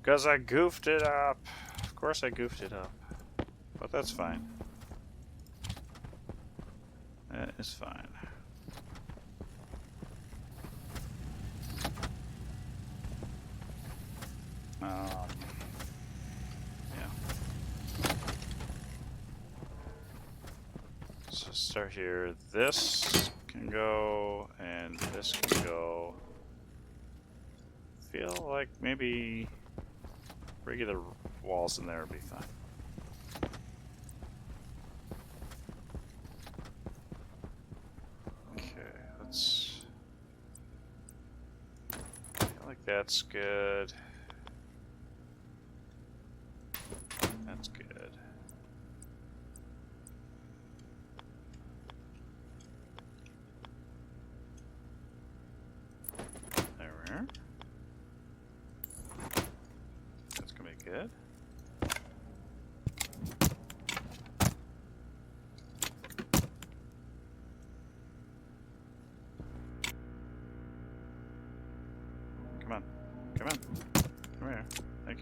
Because I goofed it up. Of course I goofed it up. But that's fine. That is fine. Yeah. So start here. This can go, and this can go. Feel like maybe regular walls in there would be fine. Okay, let's... I feel like that's good. That's good. There we are. That's gonna be good.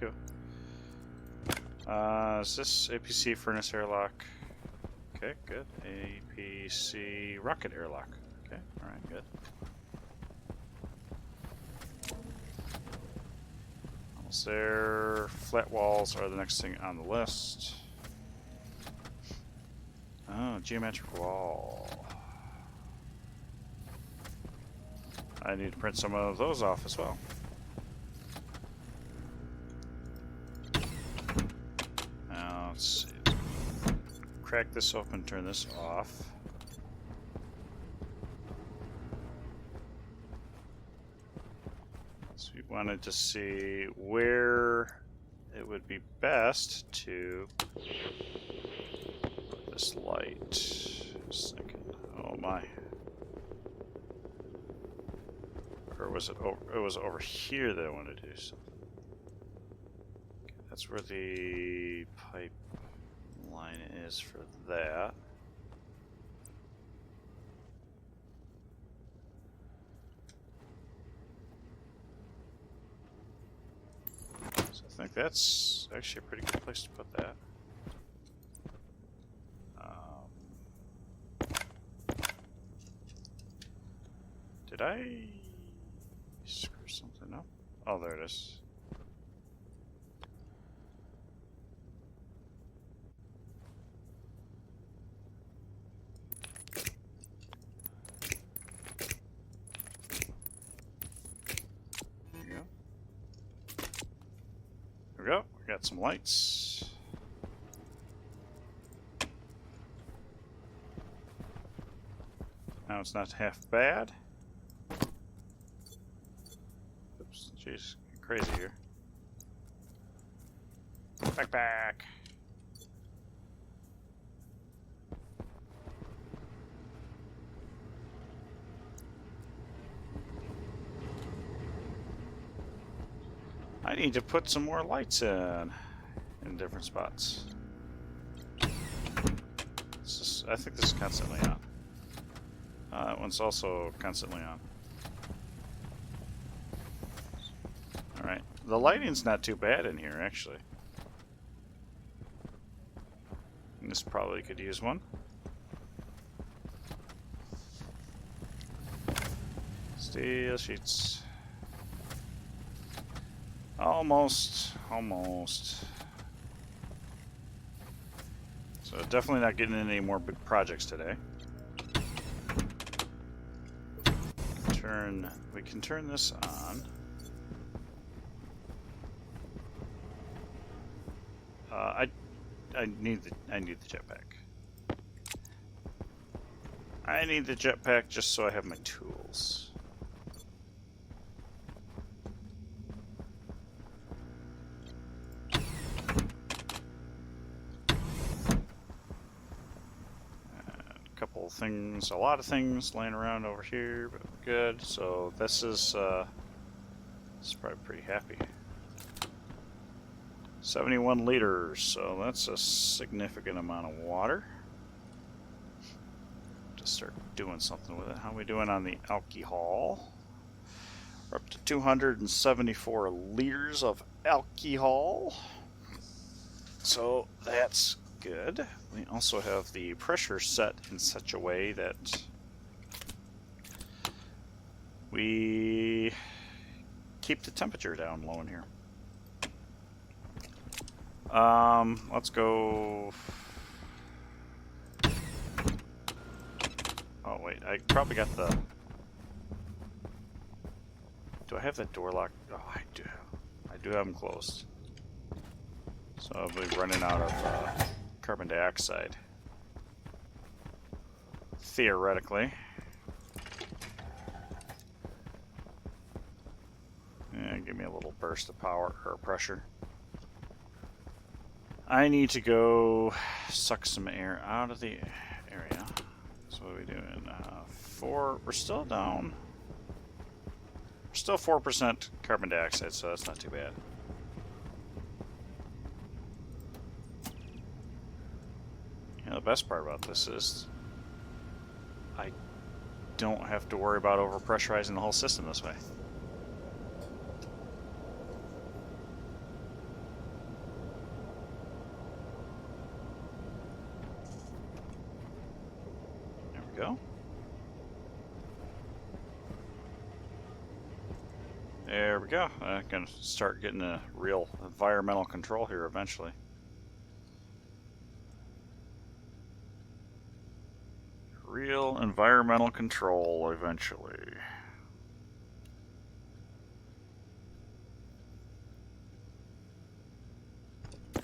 Thank you. Is this APC furnace airlock? Okay, good. APC rocket airlock. Okay, alright, good. Almost there. Flat walls are the next thing on the list. Oh, geometric wall. I need to print some of those off as well. Now, let's see. Crack this open, turn this off. So we wanted to see where it would be best to put this light. Just thinking, oh my. Or was it over? It was over here that I wanted to do something. Okay, that's where the pipe line is for that. So I think that's actually a pretty good place to put that. Did I screw something up? Oh, there it is. There we go. There we go. We got some lights. Now it's not half bad. Oops, jeez, crazy here. Back. I need to put some more lights in different spots. I think this is constantly on. That one's also constantly on. Alright, the lighting's not too bad in here, actually. And this probably could use one. Steel sheets. Almost. So definitely not getting into any more big projects today. We can turn this on. I need the jetpack. I need the jetpack just so I have my tools. Things, a lot of things laying around over here, but good. So this is probably pretty happy. 71 liters, so that's a significant amount of water. Just start doing something with it. How are we doing on the alcohol? We're up to 274 liters of alcohol. So that's good. We also have the pressure set in such a way that we keep the temperature down low in here. Let's go. Oh wait, I probably got the. Do I have that door locked? Oh, I do. I do have them closed. So I'll be running out of carbon dioxide. Theoretically. Yeah, give me a little burst of power or pressure. I need to go suck some air out of the area. So what are we doing? We're still down. We're still 4% carbon dioxide, so that's not too bad. You know, the best part about this is I don't have to worry about overpressurizing the whole system this way. go. There we go. I'm going to start getting a real environmental control here eventually. Real environmental control eventually.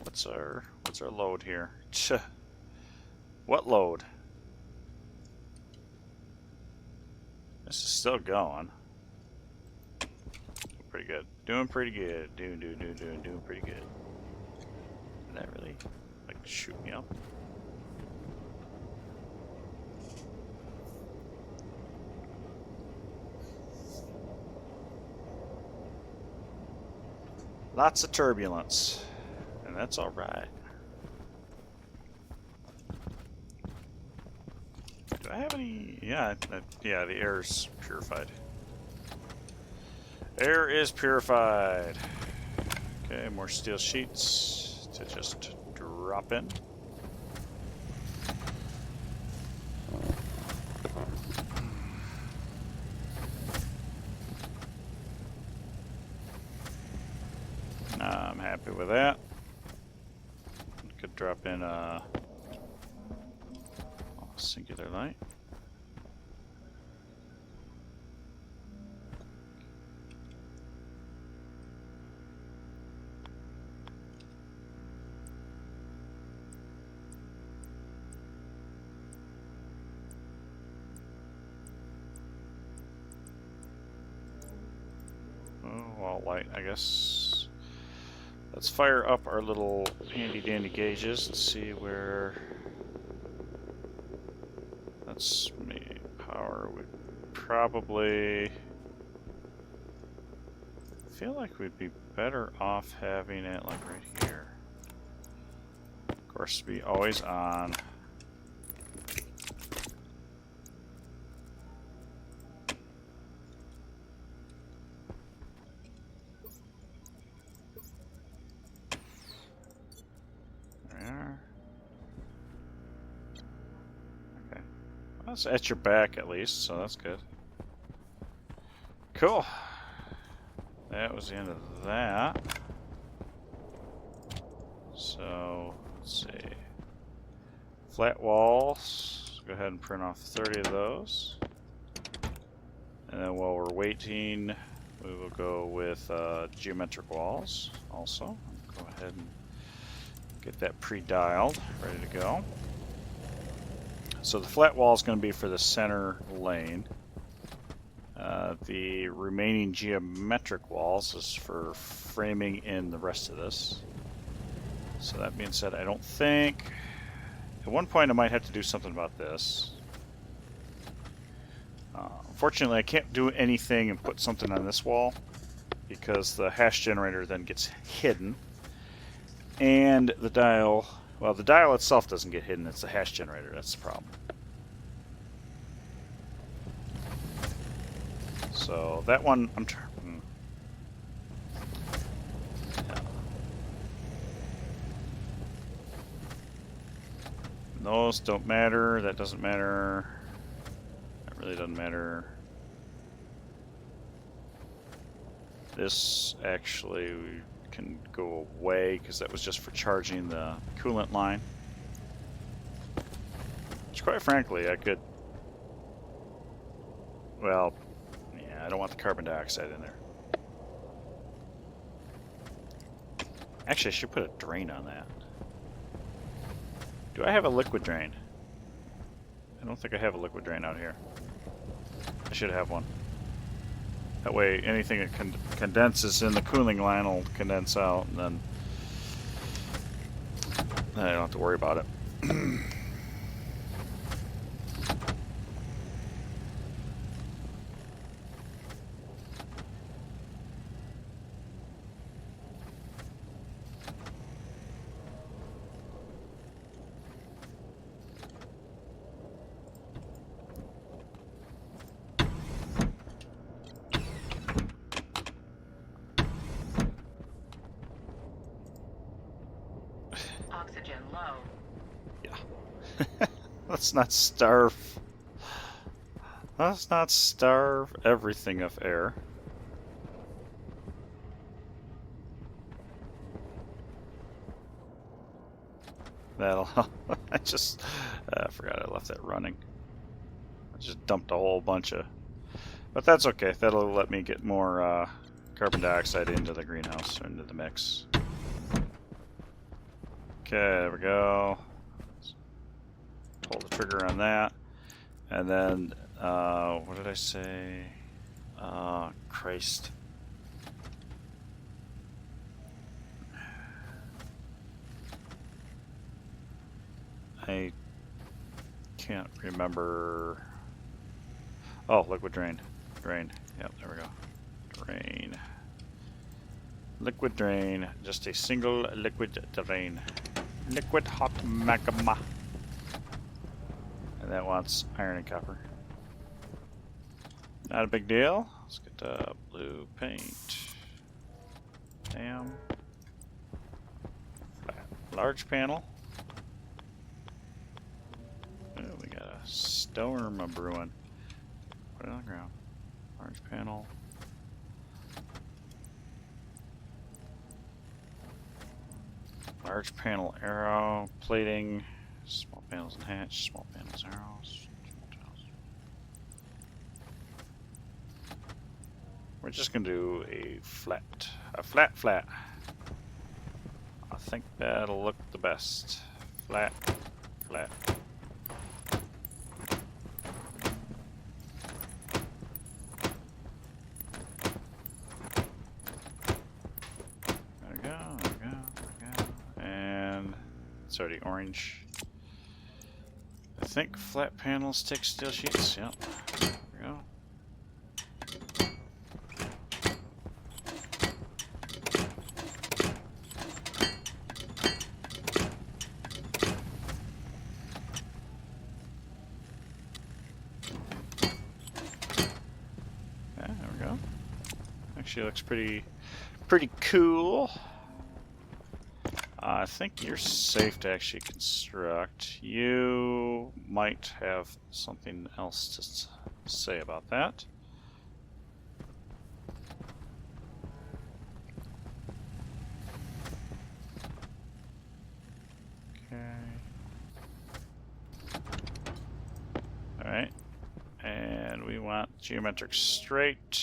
What's our load here? What load? This is still going. Pretty good. Doing pretty good. Doing pretty good. Did that really like shoot me up? Lots of turbulence. And that's alright. Do I have any? Yeah, yeah, the air's purified. Air is purified. Okay, more steel sheets to just drop in. I'm happy with that. Could drop in a singular light. Wall light, I guess. Let's fire up our little handy dandy gauges and see where. That's me. Power would probably. I feel like we'd be better off having it like right here. Of course, be always on. That's at your back at least, so that's good. Cool. That was the end of that. So, let's see. Flat walls. Go ahead and print off 30 of those. And then while we're waiting, we will go with geometric walls also. Go ahead and get that pre-dialed, ready to go. So the flat wall is going to be for the center lane. The remaining geometric walls is for framing in the rest of this. So that being said, I don't think... At one point I might have to do something about this. Unfortunately, I can't do anything and put something on this wall because the hash generator then gets hidden. And the dial... Well, the dial itself doesn't get hidden, it's the hash generator, that's the problem. So that one, yeah. Those don't matter, that doesn't matter, that really doesn't matter. This actually can go away because that was just for charging the coolant line. Which quite frankly I could, well, yeah, I don't want the carbon dioxide in there. Actually, I should put a drain on that. Do I have a liquid drain? I don't think I have a liquid drain out here. I should have one. That way, anything that condenses in the cooling line will condense out, and then I don't have to worry about it. Oxygen low. Yeah. Let's not starve. Let's not starve everything of air. That'll... I just... I forgot I left that running. I just dumped a whole bunch of... But that's okay. That'll let me get more carbon dioxide into the greenhouse, or into the mix. Okay, there we go. Pull the trigger on that. And then, what did I say? Christ. I can't remember. Oh, liquid drain. Drain. Yep, there we go. Drain. Liquid drain. Just a single liquid drain. Liquid hot magma. And that wants iron and copper. Not a big deal. Let's get the blue paint. Damn. Large panel. Oh, we got a storm a brewing. Put it on the ground. Large panel. Large panel arrow. Plating. Small panels and hatch. Small panels arrows. We're just gonna do a flat. Flat. I think that'll look the best. Flat. There we go. And it's already orange. I think flat panels take steel sheets. Yep. There we go. Actually looks pretty cool. I think you're safe to actually construct. You might have something else to say about that. Okay. Alright. And we want geometric straight.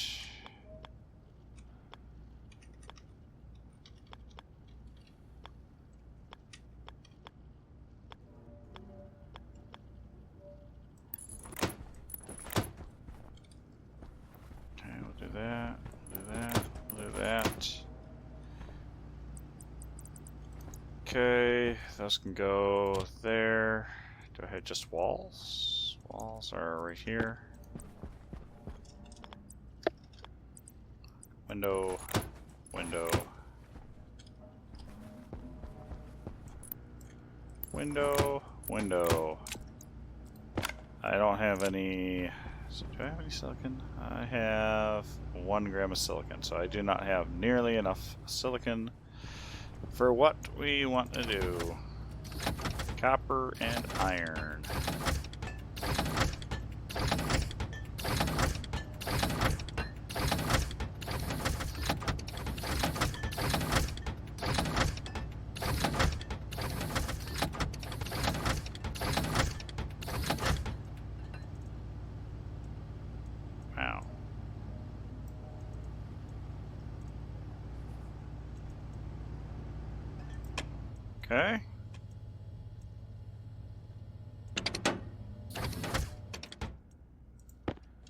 Okay, those can go there. Do I have just walls? Walls are right here. Window. I don't have any... So do I have any silicon? I have 1 gram of silicon, so I do not have nearly enough silicon for what we want to do. Copper and iron. Wow. Okay.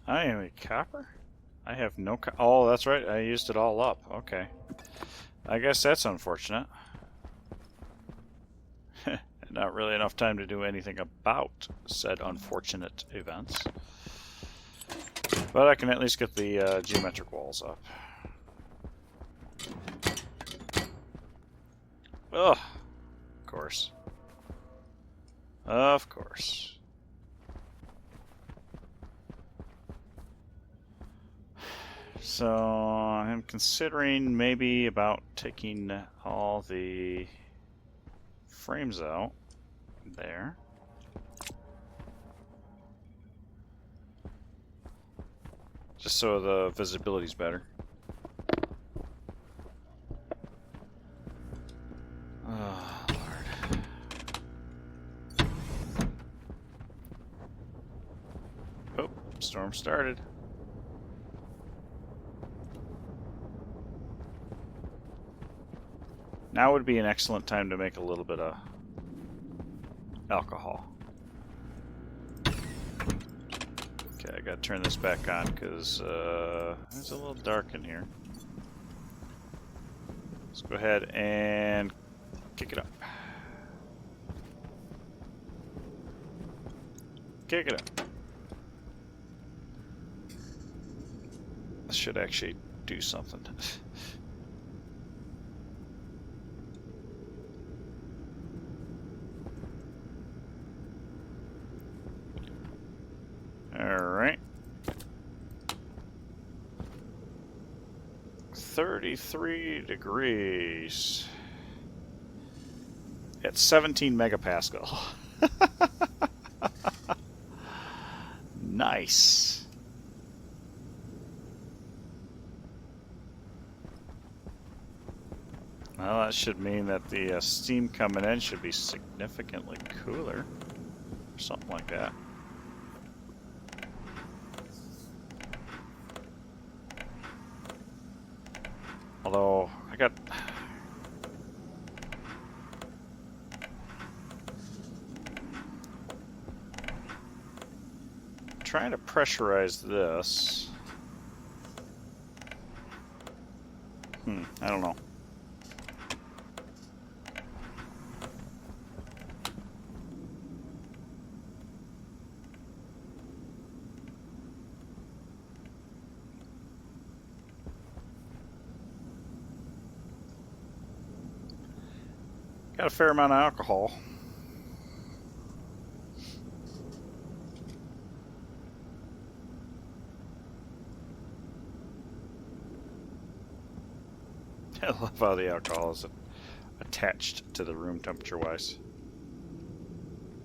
I am a copper? I have no oh, that's right. I used it all up. Okay. I guess that's unfortunate. Not really enough time to do anything about said unfortunate events. But I can at least get the geometric walls up. Ugh. Of course. Of course. So I'm considering maybe about taking all the frames out there. Just so the visibility's better. Oh, Lord. Oh, storm started. Now would be an excellent time to make a little bit of alcohol. Okay, I gotta turn this back on because it's a little dark in here. Let's go ahead and kick it up. Kick it up. This should actually do something. Alright. 33 degrees. At 17 megapascal. Nice. Well, that should mean that the steam coming in should be significantly cooler. Or something like that. Although, I got... trying to pressurize this. I don't know. Got a fair amount of alcohol. I love how the alcohol is attached to the room temperature-wise.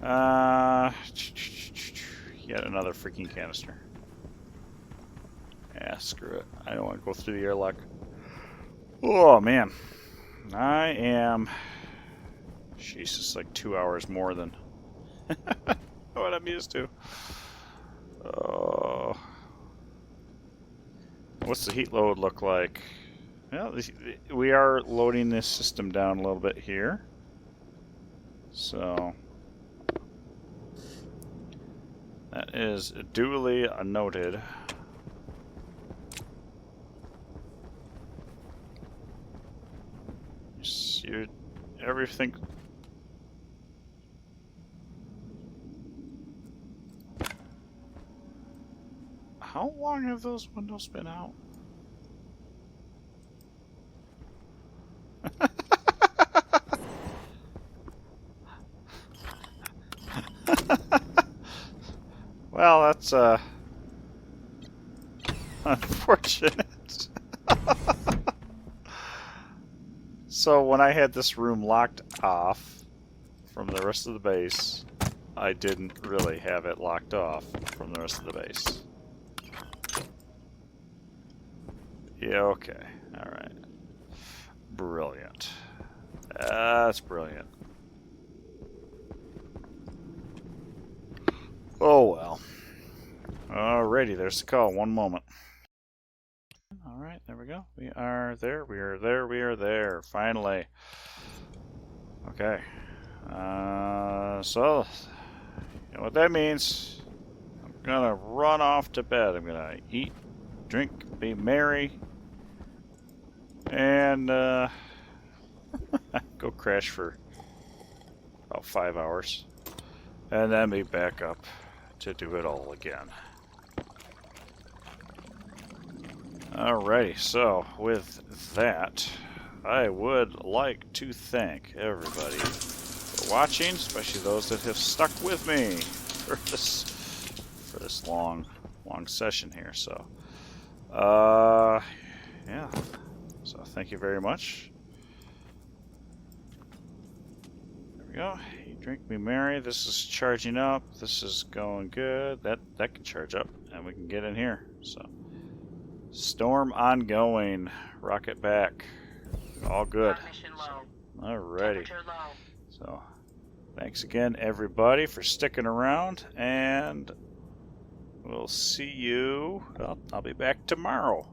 Yet another freaking canister. Yeah, screw it. I don't want to go through the airlock. Oh, man. I am... Jesus, like 2 hours more than what I'm used to. Oh. What's the heat load look like? Well, we are loading this system down a little bit here. So that is duly noted. You everything. How long have those windows been out? Well, that's unfortunate. So when I had this room locked off from the rest of the base, I didn't really have it locked off from the rest of the base. Yeah, okay. Alright. Brilliant. That's brilliant. Oh well. Alrighty, there's the call. One moment. Alright, there we go. We are there, we are there, we are there. Finally. Okay. So, you know what that means? I'm gonna run off to bed. I'm gonna eat, drink, be merry, and go crash for about 5 hours. And then be back up to do it all again. Alrighty, so with that, I would like to thank everybody for watching, especially those that have stuck with me for this long session here. So, yeah. So thank you very much. There we go. Eat, drink, be merry. This is charging up. This is going good. That can charge up, and we can get in here. So. Storm ongoing. Rocket back. All good. Cognition low. Alrighty. Temperature low. So, thanks again, everybody, for sticking around, and we'll see you. Well, I'll be back tomorrow.